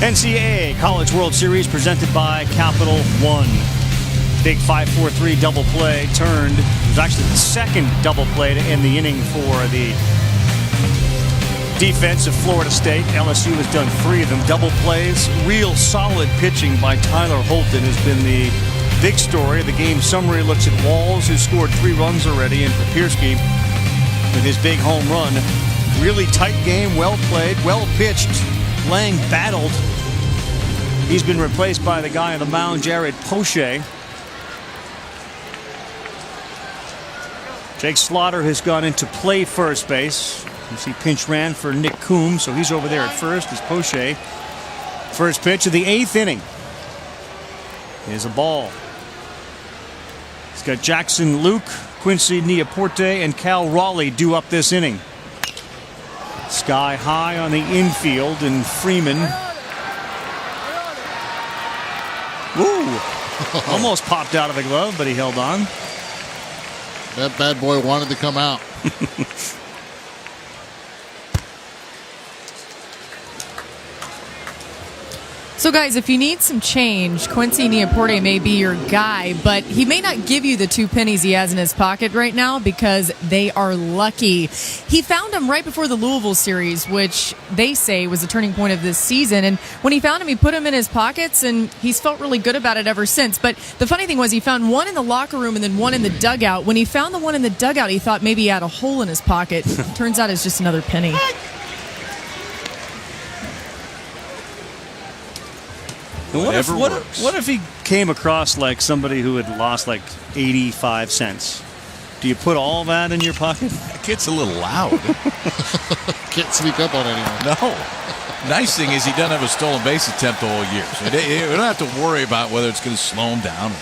NCAA College World Series presented by Capital One. Big 5-4-3 double play turned. It was actually the second double play to end the inning for the defense of Florida State. LSU has done 3 of them. Double plays. Real solid pitching by Tyler Holton has been the big story. The game summary looks at Walls, who scored 3 runs already, and Papierski with his big home run. Really tight game, well played, well pitched. Lang battled. He's been replaced by the guy on the mound, Jared Poche. Jake Slaughter has gone into play first base. You see pinch ran for Nick Coombs, so he's over there at first as Poche. First pitch of the 8th inning is a ball. He's got Jackson Luke, Quincy Neaporte, and Cal Raleigh due up this inning. Sky high on the infield, and Freeman. Ooh, almost popped out of the glove, but he held on. That bad boy wanted to come out. So, guys, if you need some change, Quincy Neaporte may be your guy, but he may not give you the 2 pennies he has in his pocket right now because they are lucky. He found them right before the Louisville series, which they say was the turning point of this season. And when he found them, he put them in his pockets, and he's felt really good about it ever since. But the funny thing was he found one in the locker room and then one in the dugout. When he found the one in the dugout, he thought maybe he had a hole in his pocket. Turns out it's just another penny. What if he came across like somebody who had lost like 85 cents? Do you put all that in your pocket? It gets a little loud. Can't sneak up on anyone. No. Nice thing is he doesn't have a stolen base attempt all year. So we don't have to worry about whether it's going to slow him down.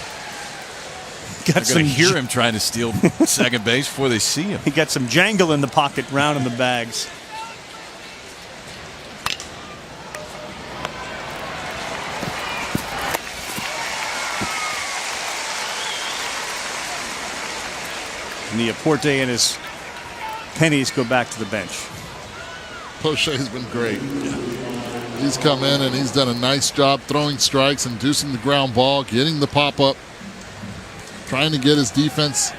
They're going to hear him trying to steal second base before they see him. He got some jangle in the pocket, round in the bags. Neaporte and his pennies go back to the bench. Poche's been great. He's come in and he's done a nice job throwing strikes, inducing the ground ball, getting the pop-up, trying to get his defense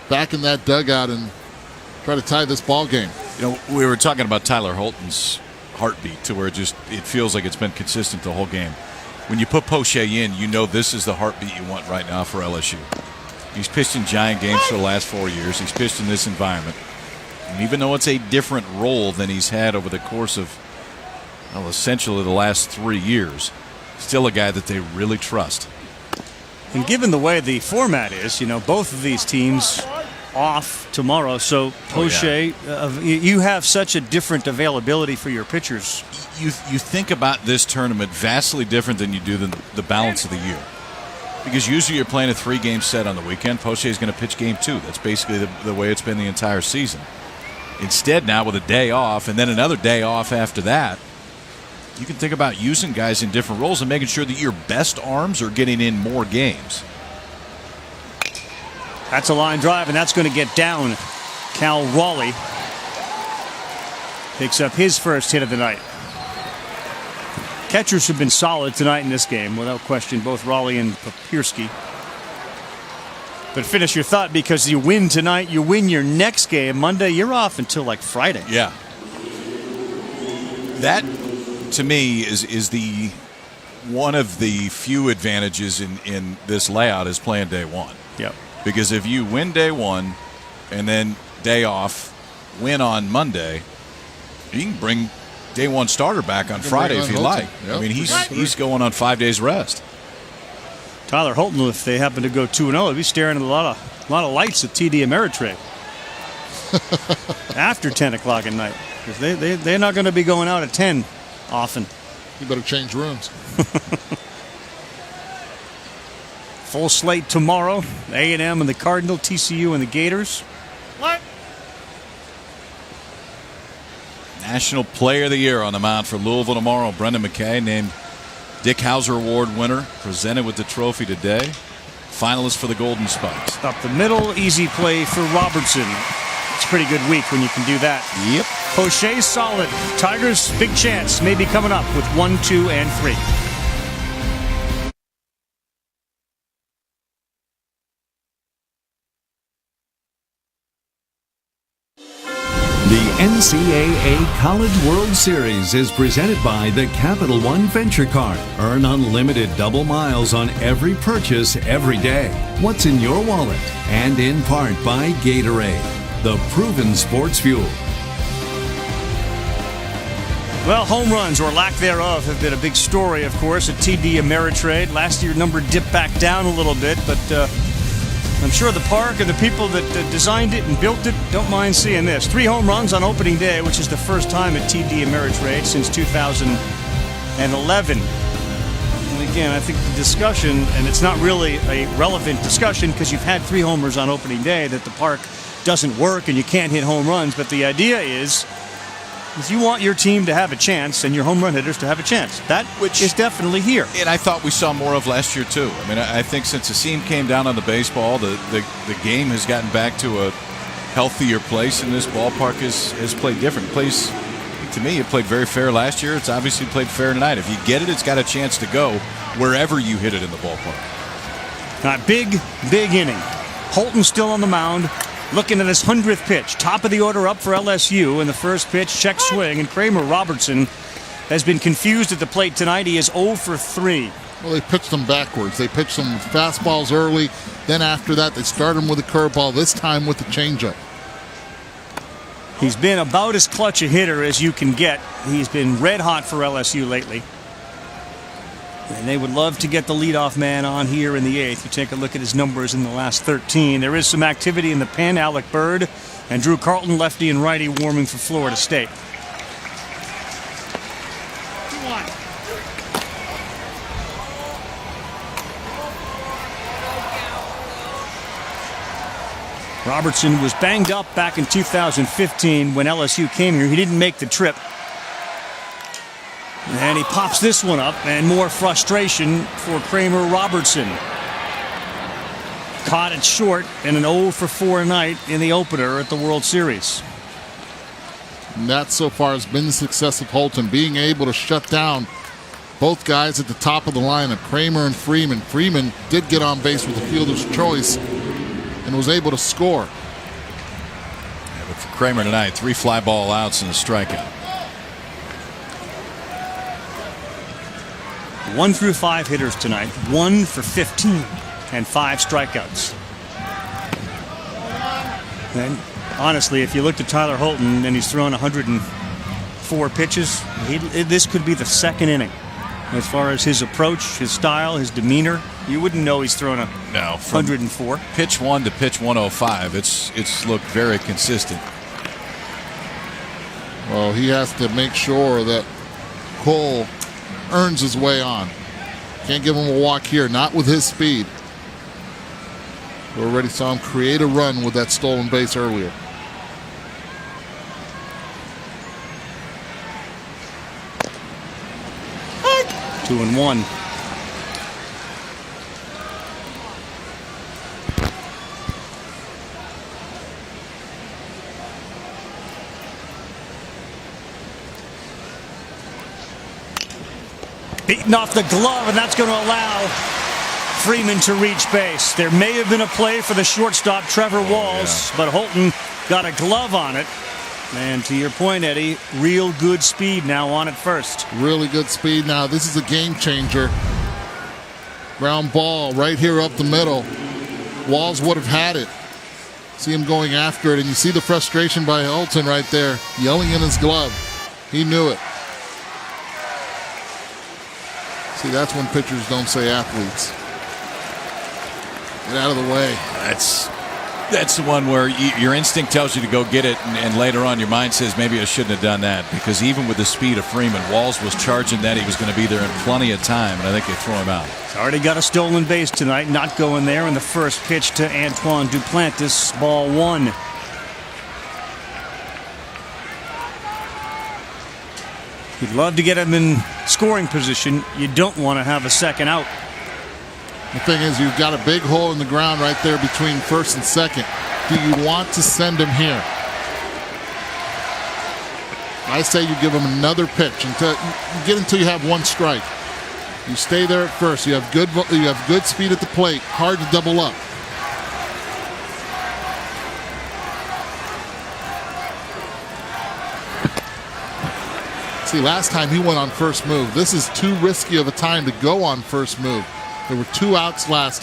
back in that dugout and try to tie this ball game. You know, we were talking about Tyler Holton's heartbeat to where it feels like it's been consistent the whole game. When you put Poche in, you know this is the heartbeat you want right now for LSU. He's pitched in giant games for the last 4 years. He's pitched in this environment. And even though it's a different role than he's had over the course of, well, essentially the last 3 years, still a guy that they really trust. And given the way the format is, you know, both of these teams off tomorrow, so Poche, you have such a different availability for your pitchers. You think about this tournament vastly different than you do the balance of the year. Because usually you're playing a 3-game set on the weekend. Poche is going to pitch game 2. That's basically the way it's been the entire season. Instead, now with a day off and then another day off after that, you can think about using guys in different roles and making sure that your best arms are getting in more games. That's a line drive, and that's going to get down. Cal Raleigh picks up his first hit of the night. Catchers have been solid tonight in this game, without question, both Raleigh and Papierski. But finish your thought, because you win tonight, you win your next game. Monday, you're off until like Friday. Yeah. That, to me, is the one of the few advantages in this layout is playing day one. Yep. Because if you win day one and then day off, win on Monday, you can bring day one starter back on Friday if you like. Yep. I mean, he's going on 5 days rest. Tyler Holton, if they happen to go 2-0, they'll be staring at a lot of lights at TD Ameritrade after 10 o'clock at night, because they're not going to be going out at 10 often. You better change rooms. Full slate tomorrow. A&M and the Cardinal, TCU and the Gators. What? National Player of the Year on the mound for Louisville tomorrow. Brendan McKay, named Dick Hauser Award winner, presented with the trophy today. Finalist for the Golden Spikes. Up the middle, easy play for Robertson. It's a pretty good week when you can do that. Yep. Poche solid. Tigers, big chance, maybe coming up with 1, 2, and 3. The NCAA College World Series is presented by the Capital One Venture Card. Earn unlimited double miles on every purchase every day. What's in your wallet? And in part by Gatorade, the proven sports fuel. Well, home runs or lack thereof have been a big story, of course, at TD Ameritrade. Last year, number dipped back down a little bit, but I'm sure the park and the people that designed it and built it don't mind seeing this. 3 home runs on opening day, which is the first time at TD Ameritrade since 2011. And again, I think the discussion, and it's not really a relevant discussion because you've had 3 homers on opening day, that the park doesn't work and you can't hit home runs. But the idea is you want your team to have a chance and your home run hitters to have a chance. That is definitely here. And I thought we saw more of last year, too. I mean, I think since the seam came down on the baseball, the game has gotten back to a healthier place, and this ballpark has played different. To me, it played very fair last year. It's obviously played fair tonight. If you get it, it's got a chance to go wherever you hit it in the ballpark. Big inning. Holton still on the mound. Looking at his 100th pitch. Top of the order up for LSU. And the first pitch, check swing. And Kramer Robertson has been confused at the plate tonight. He is 0 for 3. Well, they pitched them backwards. They pitched them fastballs early. Then after that, they started him with a curveball, this time with the changeup. He's been about as clutch a hitter as you can get. He's been red hot for LSU lately. And they would love to get the leadoff man on here in the 8th. You take a look at his numbers in the last 13. There is some activity in the pen. Alec Bird and Drew Carlton, lefty and righty, warming for Florida State. Robertson was banged up back in 2015 when LSU came here. He didn't make the trip. And he pops this one up, and more frustration for Kramer Robertson. Caught it short in an 0 for 4 night in the opener at the World Series. And that so far has been the success of Holton, being able to shut down both guys at the top of the lineup, Kramer and Freeman. Freeman did get on base with the fielder's choice and was able to score. Yeah, but for Kramer tonight, 3 fly ball outs and a strikeout. 1 through 5 hitters tonight, 1 for 15 and 5 strikeouts. And honestly, if you looked at Tyler Holton and he's thrown 104 pitches, this could be the second inning. As far as his approach, his style, his demeanor, you wouldn't know he's thrown 104. Pitch 1 to pitch 105, it's looked very consistent. Well, he has to make sure that Cole earns his way on. Can't give him a walk here, not with his speed. We already saw him create a run with that stolen base earlier. 2-1. Beaten off the glove, and that's going to allow Freeman to reach base. There may have been a play for the shortstop, Trevor Walls, but Holton got a glove on it. And to your point, Eddie, real good speed now on at first. Really good speed now. This is a game changer. Ground ball right here up the middle. Walls would have had it. See him going after it, and you see the frustration by Holton right there, yelling in his glove. He knew it. See, that's when pitchers don't say athletes. Get out of the way. That's the one where your instinct tells you to go get it, and later on your mind says maybe I shouldn't have done that, because even with the speed of Freeman, Walls was charging that he was going to be there in plenty of time, and I think they throw him out. He's already got a stolen base tonight, not going there in the first pitch to Antoine Duplantis, ball 1. You'd love to get him in scoring position. You don't want to have a second out. The thing is, you've got a big hole in the ground right there between first and second. Do you want to send him here? I say you give him another pitch until you have one strike. You stay there at first. You have good speed at the plate. Hard to double up. See, last time he went on first move. This is too risky of a time to go on first move. There were 2 outs last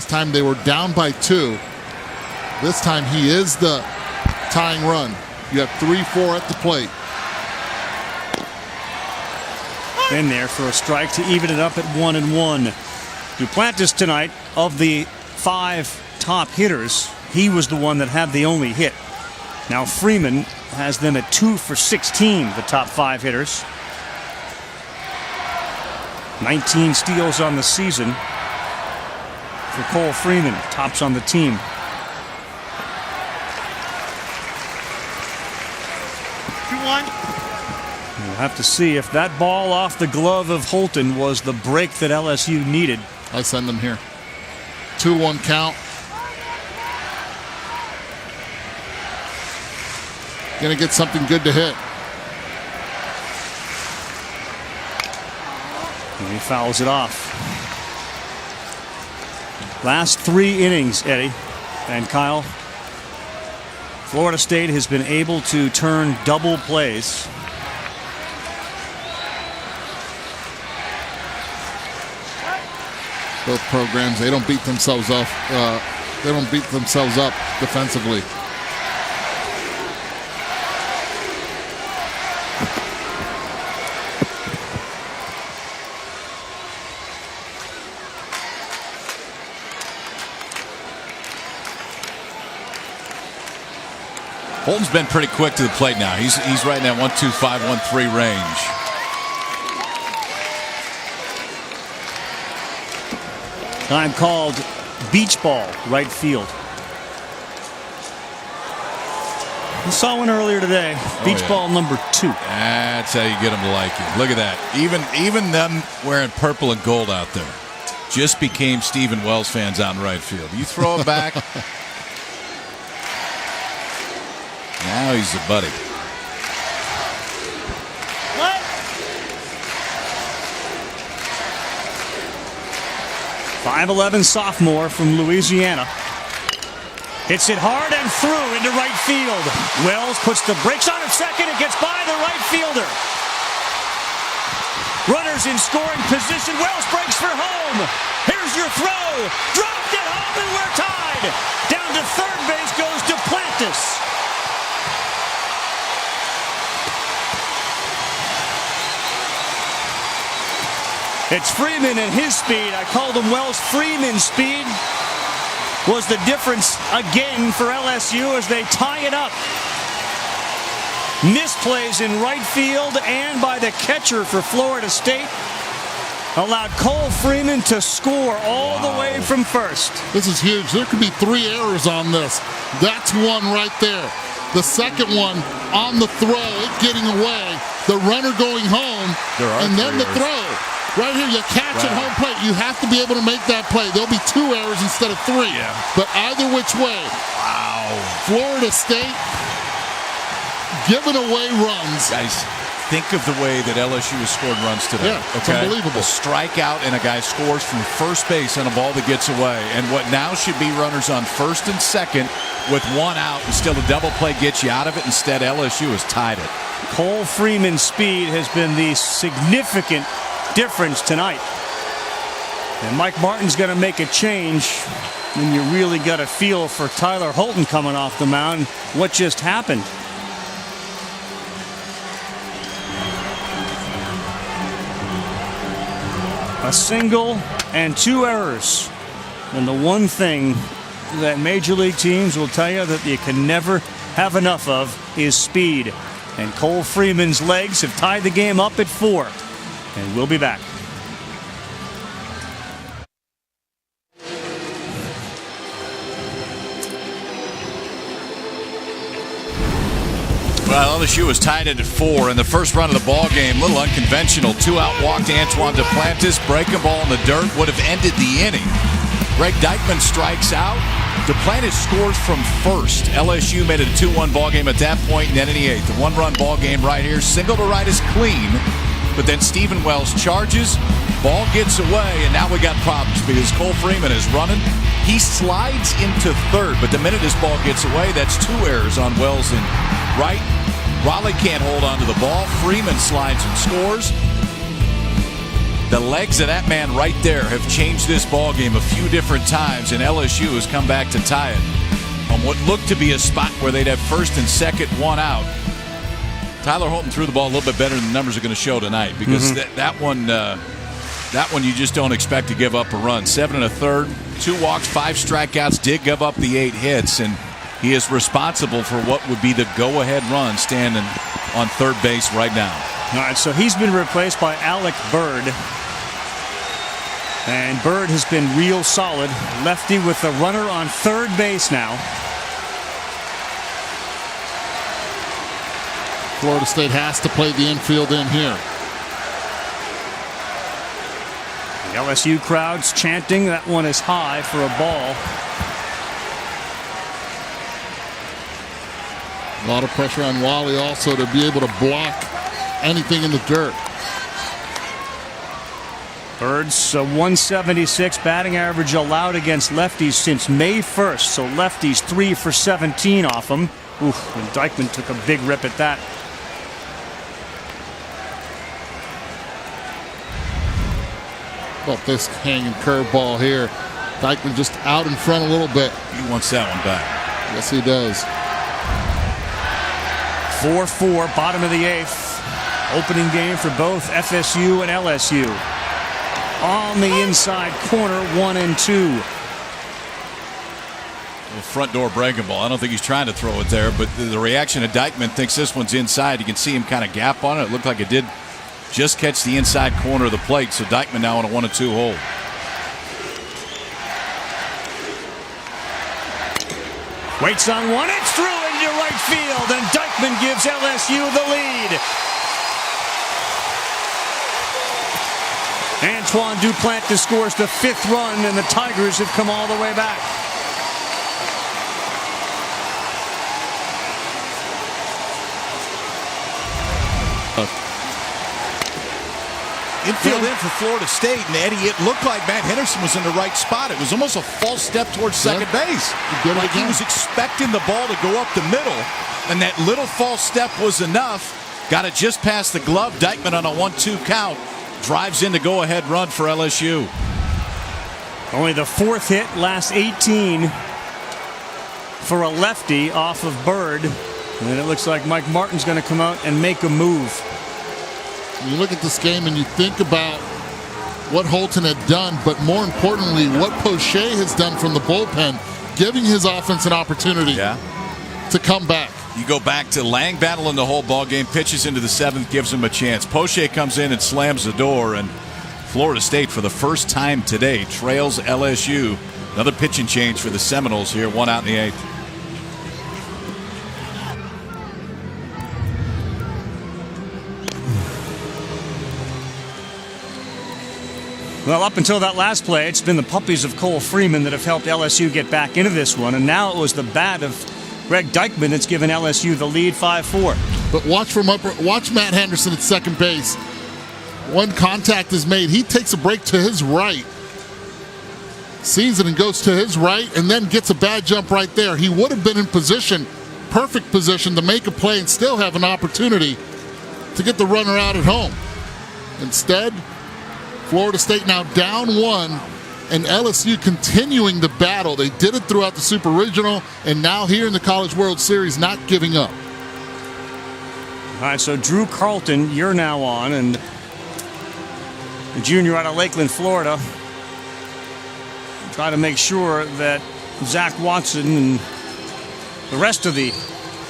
time. They were down by 2. This time he is the tying run. You have 3-4 at the plate. In there for a strike to even it up at 1-1. Duplantis tonight, of the 5 top hitters, he was the one that had the only hit. Now Freeman has them at 2 for 16, the top 5 hitters. 19 steals on the season for Cole Freeman, tops on the team. We'll have to see if that ball off the glove of Holton was the break that LSU needed. I send him here. 2-1 count. Gonna get something good to hit. And he fouls it off. Last 3 innings, Eddie and Kyle. Florida State has been able to turn double plays. Both programs, they don't beat themselves up. Defensively. Holton's been pretty quick to the plate now. He's right in that 1-2-5, 1-3 range. Time called beach ball, right field. We saw one earlier today. Beach ball number 2. That's how you get them to like you. Look at that. Even them wearing purple and gold out there just became Stephen Wells fans out in right field. You throw it back. Now he's a buddy. What? 5'11" sophomore from Louisiana. Hits it hard and through into right field. Wells puts the brakes on at second. It gets by the right fielder. Runners in scoring position. Wells breaks for home. Here's your throw. Dropped it home and we're tied. Down to third base goes Duplantis. It's Freeman and his speed. I called him Wells. Freeman's speed was the difference again for LSU as they tie it up. Misplays in right field and by the catcher for Florida State allowed Cole Freeman to score all the way from first. This is huge. There could be 3 errors on this. That's one right there. The second one on the throw, it getting away. The runner going home, and then the throw. Right here, you catch at home plate. You have to be able to make that play. There'll be 2 errors instead of 3. Yeah. But either which way, Wow. Florida State giving away runs. Guys, think of the way that LSU has scored runs today. Yeah, it's unbelievable. A strikeout and a guy scores from first base on a ball that gets away. And what now should be runners on first and second with 1 out and still the double play gets you out of it. Instead, LSU has tied it. Cole Freeman's speed has been the significant difference tonight. And Mike Martin's going to make a change when you really got a feel for Tyler Holton coming off the mound. What just happened? A single and 2 errors. And the one thing that major league teams will tell you that you can never have enough of is speed. And Cole Freeman's legs have tied the game up at 4. And we'll be back. Well, LSU was tied it at 4 in the first run of the ball game. Little unconventional. 2-out walk to Antoine Duplantis. Breaking ball in the dirt would have ended the inning. Greg Dykman strikes out. Duplantis scores from first. LSU made it a 2-1 ball game at that point, and then in the 8th. The 1-run ball game right here. Single to right is clean. But then Stephen Wells charges. Ball gets away, and now we got problems because Cole Freeman is running. He slides into third, but the minute his ball gets away, that's 2 errors on Wells and right. Raleigh can't hold on to the ball. Freeman slides and scores. The legs of that man right there have changed this ball game a few different times, and LSU has come back to tie it on what looked to be a spot where they'd have first and second, 1 out. Tyler Holton threw the ball a little bit better than the numbers are going to show tonight because that one you just don't expect to give up a run. 7 1/3, 2 walks, 5 strikeouts, did give up the 8 hits, and he is responsible for what would be the go-ahead run standing on third base right now. All right, so he's been replaced by Alec Bird. And Bird has been real solid. Lefty with the runner on third base now. Florida State has to play the infield in here. The LSU crowd's chanting. That one is high for a ball. A lot of pressure on Wally also to be able to block anything in the dirt. Bird's a 176 batting average allowed against lefties since May 1st. So lefties 3 for 17 off him. Oof, and Dykman took a big rip at that. About this hanging curveball here. Dykman just out in front a little bit. He wants that one back. Yes, he does. 4-4, bottom of the 8th. Opening game for both FSU and LSU. On the inside corner, 1-2. Front door breaking ball. I don't think he's trying to throw it there, but the reaction of Dykman thinks this one's inside. You can see him kind of gap on it. It looked like it did just catch the inside corner of the plate, so Dykman now on a 1-2 hold. Waits on one, it's through into right field, and Dykman gives LSU the lead. Antoine Duplantis scores the 5th run, and the Tigers have come all the way back. Infield in for Florida State, and Eddie, it looked like Matt Henderson was in the right spot. It was almost a false step towards second base. Like he was expecting the ball to go up the middle, and that little false step was enough. Got it just past the glove. Dykman on a 1-2 count. Drives in the go-ahead run for LSU. Only the 4th hit, last 18 for a lefty off of Bird. And then it looks like Mike Martin's going to come out and make a move. You look at this game and you think about what Holton had done, but more importantly, what Poche has done from the bullpen, giving his offense an opportunity to come back. You go back to Lang battling the whole ball game, pitches into the 7th, gives him a chance. Poche comes in and slams the door, and Florida State, for the first time today, trails LSU. Another pitching change for the Seminoles here, 1 out in the 8th. Well, up until that last play, it's been the puppies of Cole Freeman that have helped LSU get back into this one, and now it was the bat of Greg Dykman that's given LSU the lead 5-4. But watch Matt Henderson at second base. One contact is made. He takes a break to his right, sees it and goes to his right, and then gets a bad jump right there. He would have been in position, perfect position to make a play and still have an opportunity to get the runner out at home. Instead, Florida State now down 1, and LSU continuing the battle. They did it throughout the Super Regional, and now here in the College World Series, not giving up. All right, so Drew Carlton, you're now on, and the junior out of Lakeland, Florida, try to make sure that Zach Watson and the rest of the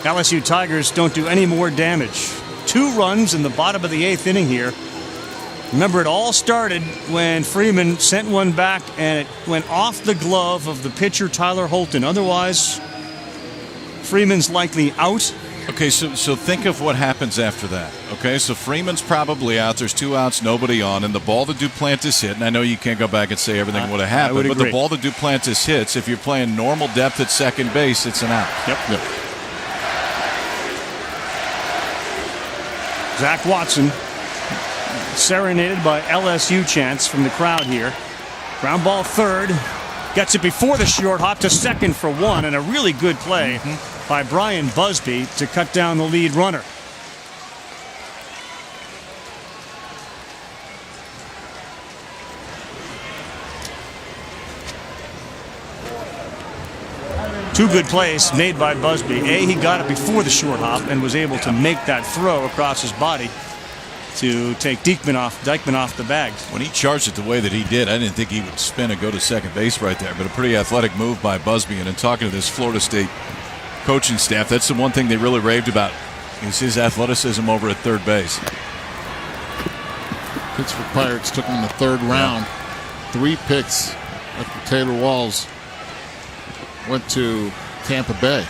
LSU Tigers don't do any more damage. 2 runs in the bottom of the 8th inning here. Remember, it all started when Freeman sent one back and it went off the glove of the pitcher, Tyler Holton. Otherwise, Freeman's likely out. Okay, so think of what happens after that. Okay, so Freeman's probably out. There's 2 outs, nobody on, and the ball that Duplantis hit, and I know you can't go back and say everything would have happened, but the ball that Duplantis hits, if you're playing normal depth at second base, it's an out. Yep. Zach Watson, serenaded by LSU chants from the crowd here. Ground ball third. Gets it before the short hop to second for 1, and a really good play by Brian Busby to cut down the lead runner. Two good plays made by Busby. He got it before the short hop and was able to make that throw across his body to take Dykman off the bag. When he charged it the way that he did, I didn't think he would spin and go to second base right there, but a pretty athletic move by Busby. And in talking to this Florida State coaching staff, that's the one thing they really raved about, is his athleticism over at third base. Pittsburgh Pirates took him in the 3rd round. 3 picks after Taylor Walls went to Tampa Bay.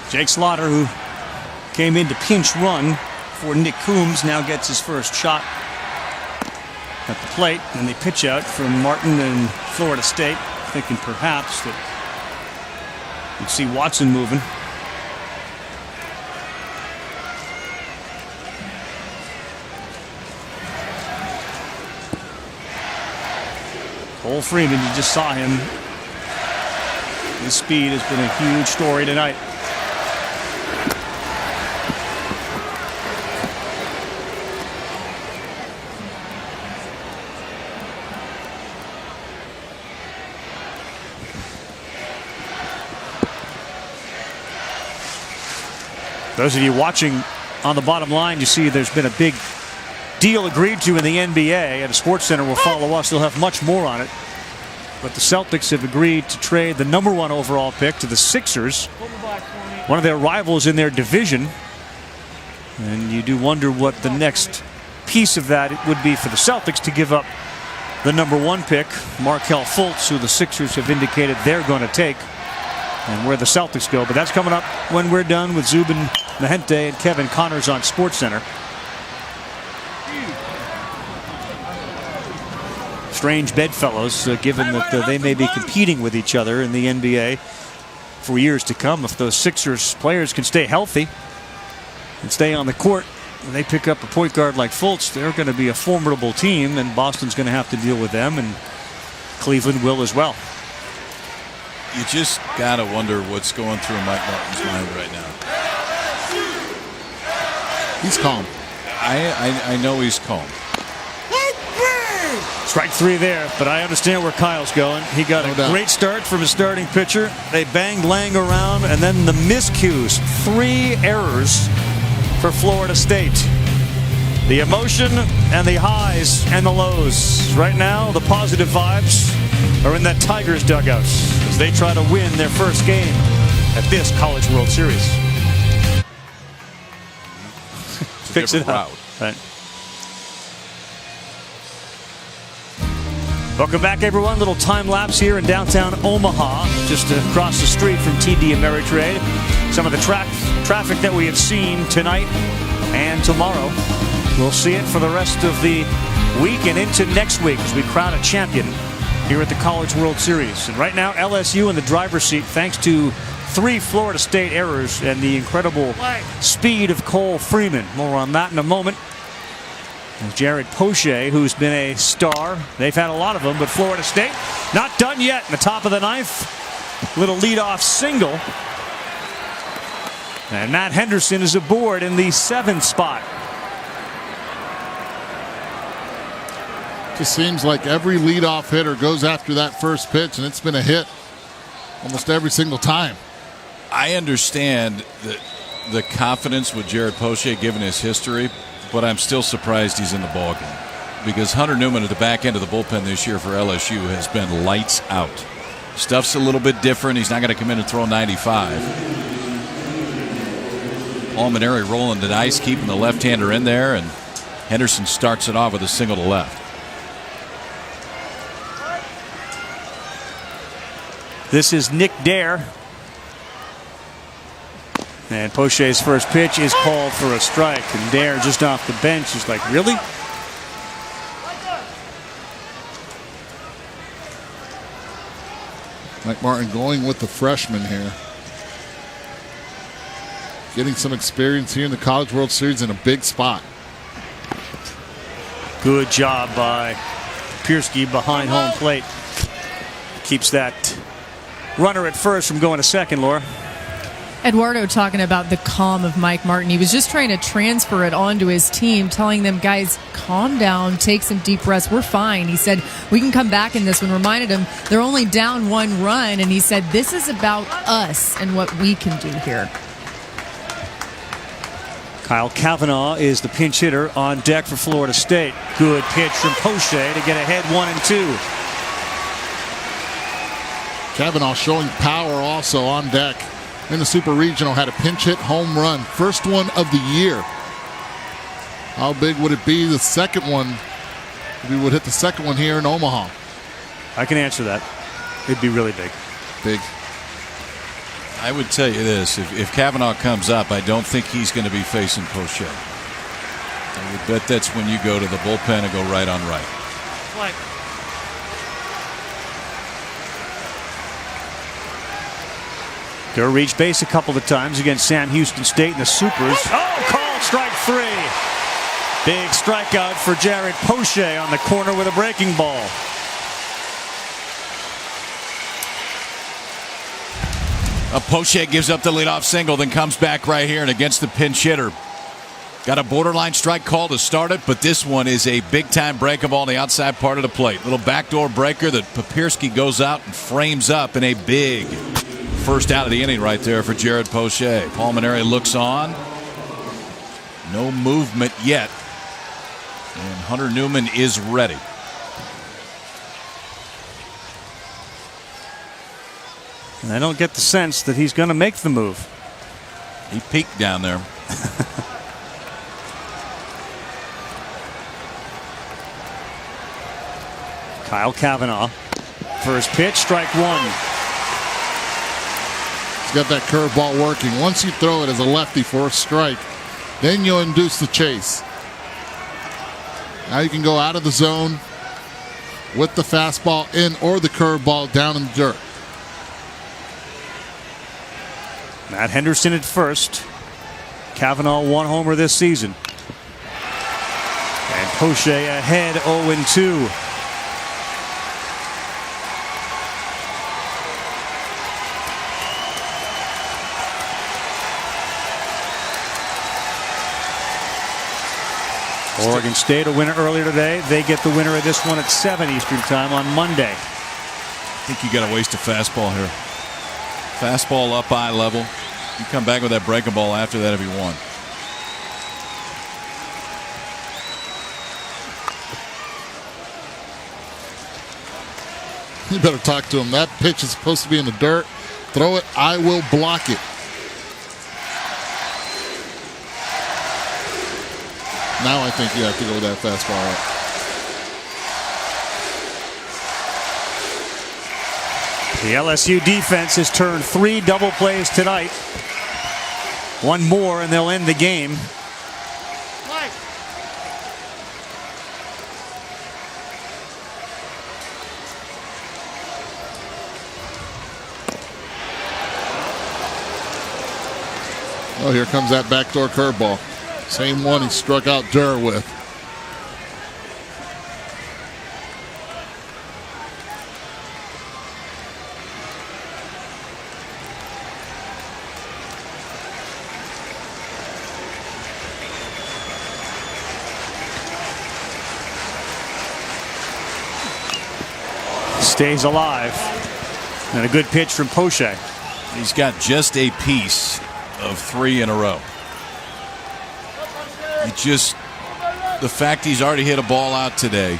Jake Slaughter, who came in to pinch run for Nick Coombs, now gets his first shot at the plate, and they pitch out from Martin and Florida State, thinking perhaps that you'd see Watson moving. Cole Freeman, you just saw him. His speed has been a huge story tonight. Those of you watching on the bottom line, you see there's been a big deal agreed to in the NBA, and SportsCenter will follow us. They'll have much more on it. But the Celtics have agreed to trade the #1 overall pick to the Sixers, one of their rivals in their division. And you do wonder what the next piece of that would be for the Celtics to give up the #1 pick, Markelle Fultz, who the Sixers have indicated they're going to take, and where the Celtics go. But that's coming up when we're done with Zubin Mehenti and Kevin Connors on SportsCenter. Strange bedfellows, given that they may be competing with each other in the NBA for years to come. If those Sixers players can stay healthy and stay on the court, and they pick up a point guard like Fultz, they're going to be a formidable team, and Boston's going to have to deal with them, and Cleveland will as well. You just got to wonder what's going through Mike Martin's mind right now. He's calm. I know he's calm. Strike 3 there, but I understand where Kyle's going. He got a great start from his starting pitcher. They banged Lang around, and then the miscues. 3 errors for Florida State. The emotion and the highs and the lows. Right now, the positive vibes are in that Tigers dugout as they try to win their first game at this College World Series. Fix it up. Right. Welcome back, everyone. Little time lapse here in downtown Omaha, just across the street from TD Ameritrade. Some of the traffic that we have seen tonight and tomorrow. We'll see it for the rest of the week and into next week as we crown a champion here at the College World Series. And right now, LSU in the driver's seat thanks to 3 Florida State errors and the incredible speed of Cole Freeman. More on that in a moment. And Jared Poche, who's been a star. They've had a lot of them, but Florida State not done yet in the top of the 9th. Little leadoff single. And Matt Henderson is aboard in the 7th spot. Just seems like every leadoff hitter goes after that first pitch, and it's been a hit almost every single time. I understand the confidence with Jared Poche given his history, but I'm still surprised he's in the ballgame because Hunter Newman at the back end of the bullpen this year for LSU has been lights out. Stuff's a little bit different. He's not going to come in and throw 95. Paul Maneri rolling the dice, keeping the left-hander in there, and Henderson starts it off with a single to left. This is Nick Dare. And Poche's first pitch is called for a strike. And Dare just off the bench is like, really? Mike Martin going with the freshman here. Getting some experience here in the College World Series in a big spot. Good job by Piersky behind home plate. Keeps that runner at first from going to second, Laura. Eduardo talking about the calm of Mike Martin. He was just trying to transfer it onto his team, telling them, guys, calm down, take some deep breaths. We're fine. He said, we can come back in this one. Reminded him they're only down 1 run. And he said, this is about us and what we can do here. Kyle Kavanaugh is the pinch hitter on deck for Florida State. Good pitch from Poche to get ahead 1-2. Kavanaugh showing power also on deck. In the Super Regional, had a pinch hit home run. First one of the year. How big would it be the second one? If we would hit the second one here in Omaha. I can answer that. It'd be really big. Big. I would tell you this. If Kavanaugh comes up, I don't think he's going to be facing Poche. I would bet that's when you go to the bullpen and go right on right. What? Gurr reached base a couple of times against Sam Houston State in the Supers. Oh, called strike 3. Big strikeout for Jared Poche on the corner with a breaking ball. Poche gives up the leadoff single, then comes back right here and against the pinch hitter. Got a borderline strike call to start it, but this one is a big-time breaking ball on the outside part of the plate. Little backdoor breaker that Papirski goes out and frames up in a big first out of the inning right there for Jared Poche. Paul Maneri looks on. No movement yet. And Hunter Newman is ready. And I don't get the sense that he's going to make the move. He peeked down there. Kyle Kavanaugh. First pitch, strike 1. He's got that curveball working. Once you throw it as a lefty for a strike, then you'll induce the chase. Now you can go out of the zone with the fastball in or the curveball down in the dirt. Matt Henderson at first. Kavanaugh 1 homer this season. And Poche ahead 0-2. Oregon State a winner earlier today. They get the winner of this one at 7 Eastern time on Monday. I think you got to waste a fastball here. Fastball up eye level. You come back with that breaking ball after that if you want. You better talk to him. That pitch is supposed to be in the dirt. Throw it. I will block it. Now I think you have to go with that fastball up. The LSU defense has turned 3 double plays tonight. 1 more and they'll end the game. Oh, here comes that backdoor curveball. Same one he struck out Durr with. Stays alive. And a good pitch from Poche. He's got just a piece of 3 in a row. The fact he's already hit a ball out today.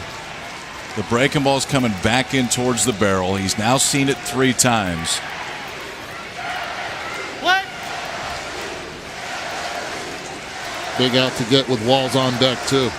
The breaking ball's coming back in towards the barrel. He's now seen it 3 times. What? Big out to get with Walls on deck, too.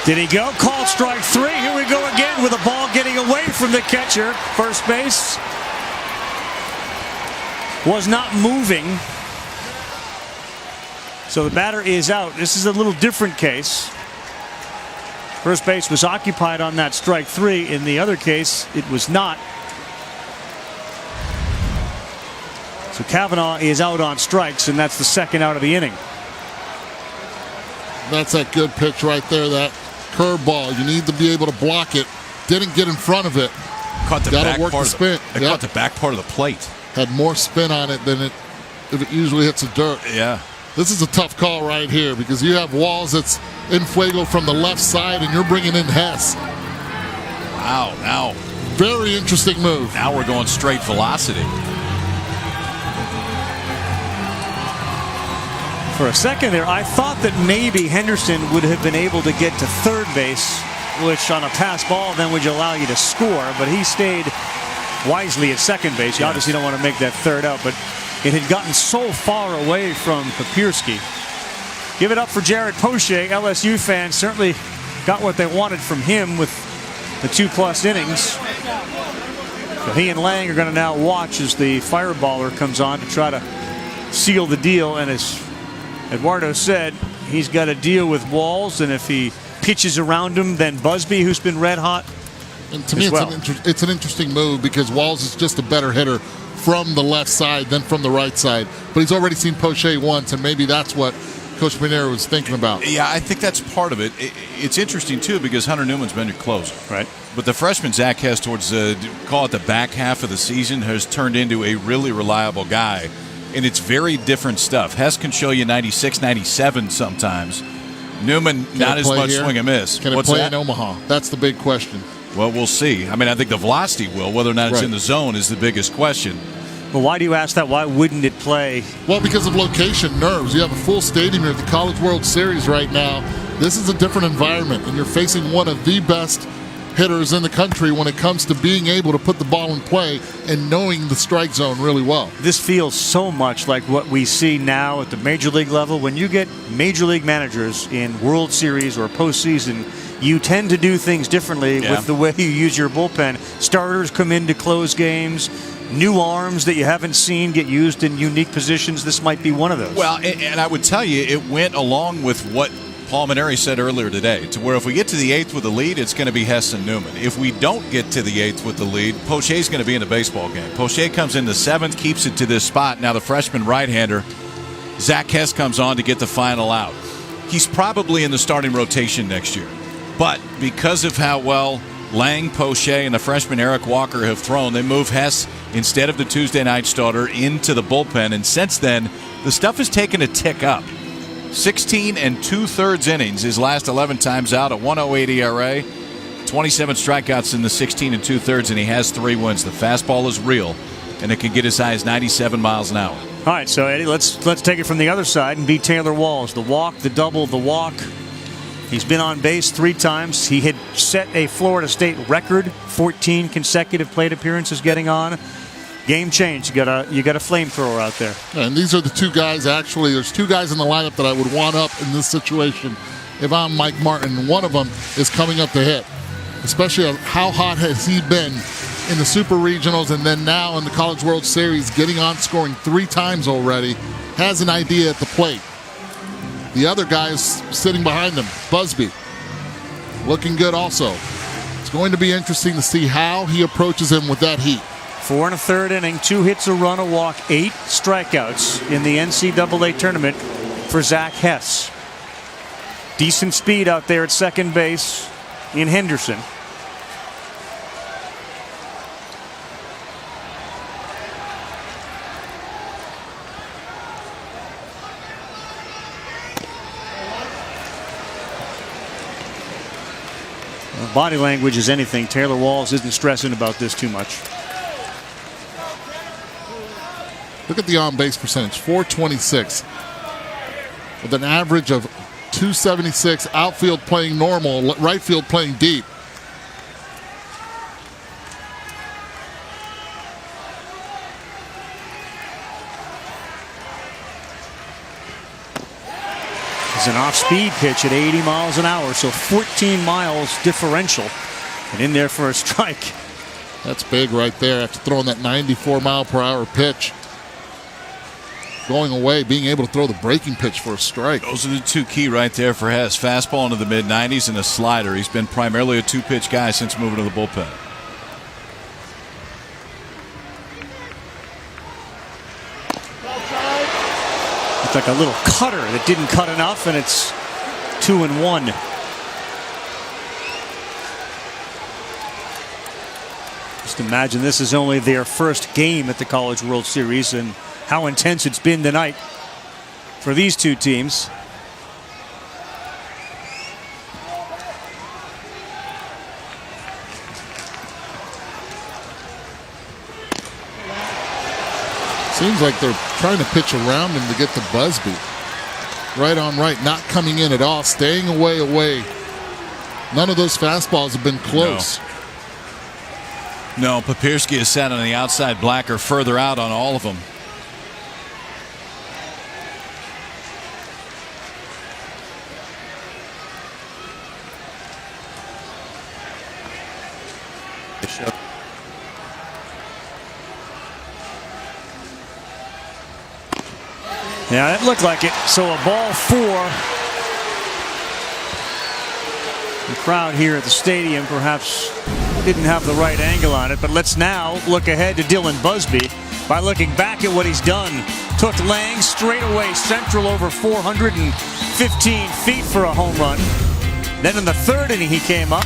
Did he go? Called strike 3. Here we go again with a ball getting away from the catcher. First base was not moving. So the batter is out. This is a little different case. First base was occupied on that strike 3. In the other case, it was not. So Kavanaugh is out on strikes, and that's the second out of the inning. That's that good pitch right there, that curveball. You need to be able to block it. Didn't get in front of it. Caught the back work part the spin. It caught the back part of the plate. Had more spin on it than if it usually hits the dirt. Yeah. This is a tough call right here because you have Walls that's in fuego from the left side and you're bringing in Hess. Wow, now. Very interesting move. Now we're going straight velocity. For a second there, I thought that maybe Henderson would have been able to get to third base, which on a pass ball then would allow you to score, but he stayed wisely at second base. You obviously don't want to make that third out, but it had gotten so far away from Papirski. Give it up for Jared Poche. LSU fans certainly got what they wanted from him with the 2+ innings. So he and Lang are going to now watch as the fireballer comes on to try to seal the deal, and as Eduardo said, he's got to deal with Walls, and if he pitches around him, then Busby, who's been red hot. And to me, it's an interesting move because Walls is just a better hitter from the left side than from the right side. But he's already seen Poche once, and maybe that's what Coach Manero was thinking about. Yeah, I think that's part of it. It's interesting, too, because Hunter Newman's been your closer. Right. But the freshman Zach Hess towards, call it the back half of the season, has turned into a really reliable guy. And it's very different stuff. Hess can show you 96, 97 sometimes. Newman, not as much swing and miss. Can it play in Omaha? That's the big question. Well, we'll see. I mean, I think the velocity will. Whether or not it's in the zone is the biggest question. Well, why do you ask that? Why wouldn't it play? Well, because of location, nerves. You have a full stadium here at the College World Series right now. This is a different environment, and you're facing one of the best hitters in the country when it comes to being able to put the ball in play and knowing the strike zone really well. This feels so much like what we see now at the major league level. When you get major league managers in World Series or postseason, you tend to do things differently with the way you use your bullpen. Starters come in to close games. New arms that you haven't seen get used in unique positions. This might be one of those. Well, and I would tell you, it went along with what Paul Maneri said earlier today, to where if we get to the 8th with the lead, it's going to be Hess and Newman. If we don't get to the 8th with the lead, Poche's going to be in the baseball game. Poche comes in the 7th, keeps it to this spot. Now the freshman right-hander, Zach Hess, comes on to get the final out. He's probably in the starting rotation next year. But because of how well Lang, Poche, and the freshman Eric Walker have thrown, they move Hess instead of the Tuesday night starter into the bullpen. And since then, the stuff has taken a tick up. 16 2/3 innings his last 11 times out, a 1.08 ERA, 27 strikeouts in the 16 2/3, and he has 3 wins. The fastball is real, and it can get as high as 97 miles an hour. All right, so Eddie, let's take it from the other side and beat Taylor Walls. The walk, the double, the walk. He's been on base 3 times. He had set a Florida State record, 14 consecutive plate appearances getting on. Game change. You got a flamethrower out there. And these are the two guys. Actually, there's two guys in the lineup that I would want up in this situation if I'm Mike Martin. And one of them is coming up to hit, especially how hot has he been in the Super Regionals and then now in the College World Series, getting on, scoring 3 times already, has an idea at the plate. The other guy is sitting behind him, Busby, looking good also. It's going to be interesting to see how he approaches him with that heat. 4 1/3 inning, 2 hits, a run, a walk, 8 strikeouts in the NCAA tournament for Zach Hess. Decent speed out there at second base in Henderson. Body language is anything. Taylor Walls isn't stressing about this too much. Look at the on-base percentage, 426. With an average of 276, outfield playing normal, right field playing deep. It's an off-speed pitch at 80 miles an hour, so 14 miles differential. And in there for a strike. That's big right there after throwing that 94-mile-per-hour pitch. Going away, being able to throw the breaking pitch for a strike. Those are the two key right there for Hess. Fastball into the mid-90s and a slider. He's been primarily a 2-pitch guy since moving to the bullpen. It's like a little cutter that didn't cut enough, and it's 2-1. Just imagine this is only their first game at the College World Series, and how intense it's been tonight for these two teams. Seems like they're trying to pitch around him to get to Busby. Right on right, not coming in at all, staying away. None of those fastballs have been close. No, Papirski has sat on the outside, Blacker further out on all of them. Yeah, it looked like it. So a ball 4. The crowd here at the stadium perhaps didn't have the right angle on it, but let's now look ahead to Dylan Busby by looking back at what he's done. Took Lang straight away central over 415 feet for a home run. Then in the 3rd inning he came up,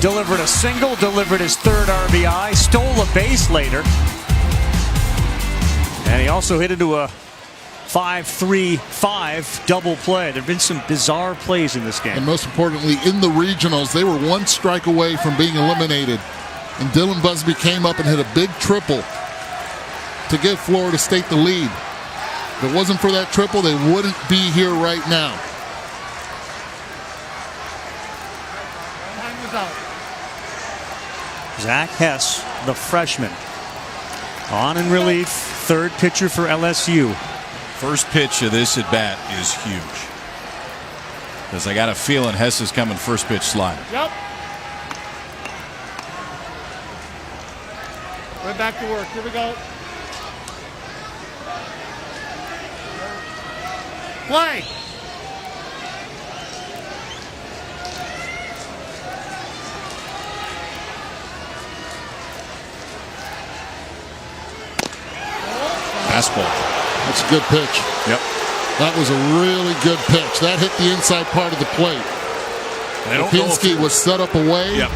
delivered a single, delivered his 3rd RBI, stole a base later, and he also hit into a 5-3-5 double play. There have been some bizarre plays in this game. And most importantly, in the regionals, they were 1 strike away from being eliminated. And Dylan Busby came up and hit a big triple to give Florida State the lead. If it wasn't for that triple, they wouldn't be here right now. Zach Hess, the freshman, on in relief, 3rd pitcher for LSU. First pitch of this at bat is huge. Because I got a feeling Hess is coming first pitch slider. Yep. Right back to work. Here we go. Play. Fastball. That's a good pitch. Yep. That was a really good pitch. That hit the inside part of the plate. Pinsky was set up away. Yep.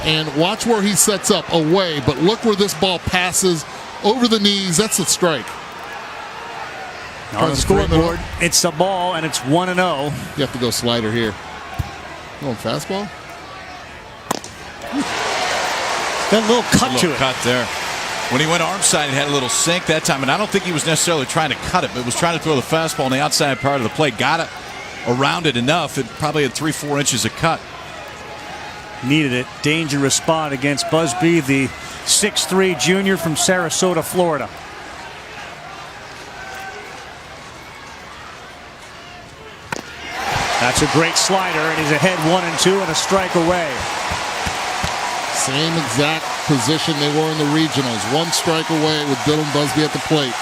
And watch where he sets up away, but look where this ball passes over the knees. That's a strike. On the scoreboard, it's a ball, and it's 1-0. You have to go slider here. Going fastball? That little cut to it. Cut there. When he went arm side, it had a little sink that time, and I don't think he was necessarily trying to cut it, but was trying to throw the fastball on the outside part of the plate. Got it around it enough. It probably had 3-4 inches of cut. Needed it. Dangerous spot against Busby. The 6'3" junior from Sarasota, Florida. That's a great slider, and he's ahead 1-2 and a strike away. Same exact position they were in the regionals. 1 strike away with Dylan Busby at the plate.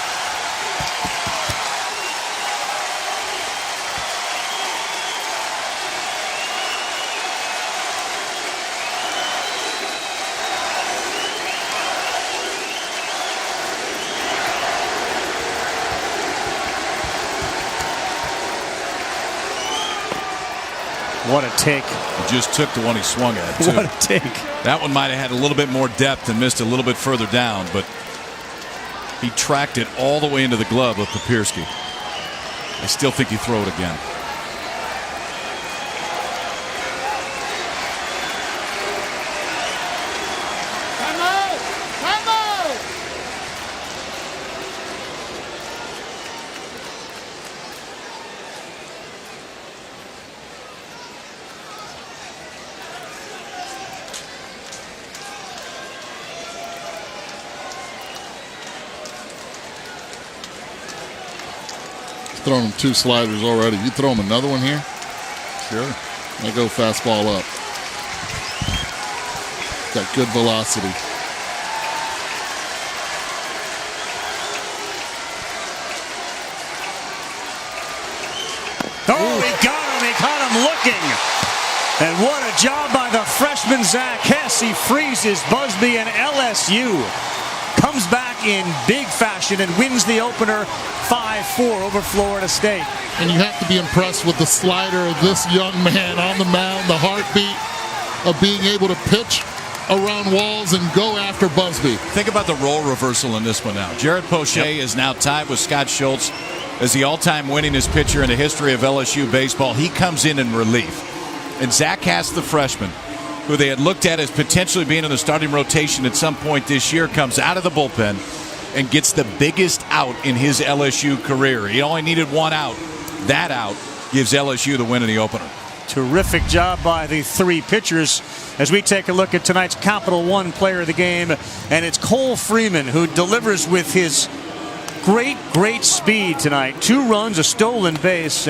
What a take. He just took the one he swung at, too. What a take. That one might have had a little bit more depth and missed a little bit further down, but he tracked it all the way into the glove of Papierski. I still think you throw it again. Thrown him 2 sliders already. You throw him another one here? Sure. I go fastball up. Got good velocity. Oh, he got him. He caught him looking. And what a job by the freshman Zach Hess. He freezes Busby, and LSU comes back in big fashion and wins the opener 5-4 over Florida State. And you have to be impressed with the slider of this young man on the mound, the heartbeat of being able to pitch around walls and go after Busby. Think about the role reversal in this one now. Jared Poche is now tied with Scott Schultz as the all-time winningest pitcher in the history of LSU baseball. He comes in relief. And Zach Hass, the freshman, who they had looked at as potentially being in the starting rotation at some point this year, comes out of the bullpen and gets the biggest out in his LSU career. He only needed 1 out. That out gives LSU the win in the opener. Terrific job by the 3 pitchers as we take a look at tonight's Capital One player of the game. And it's Cole Freeman who delivers with his great speed tonight. 2 runs, a stolen base.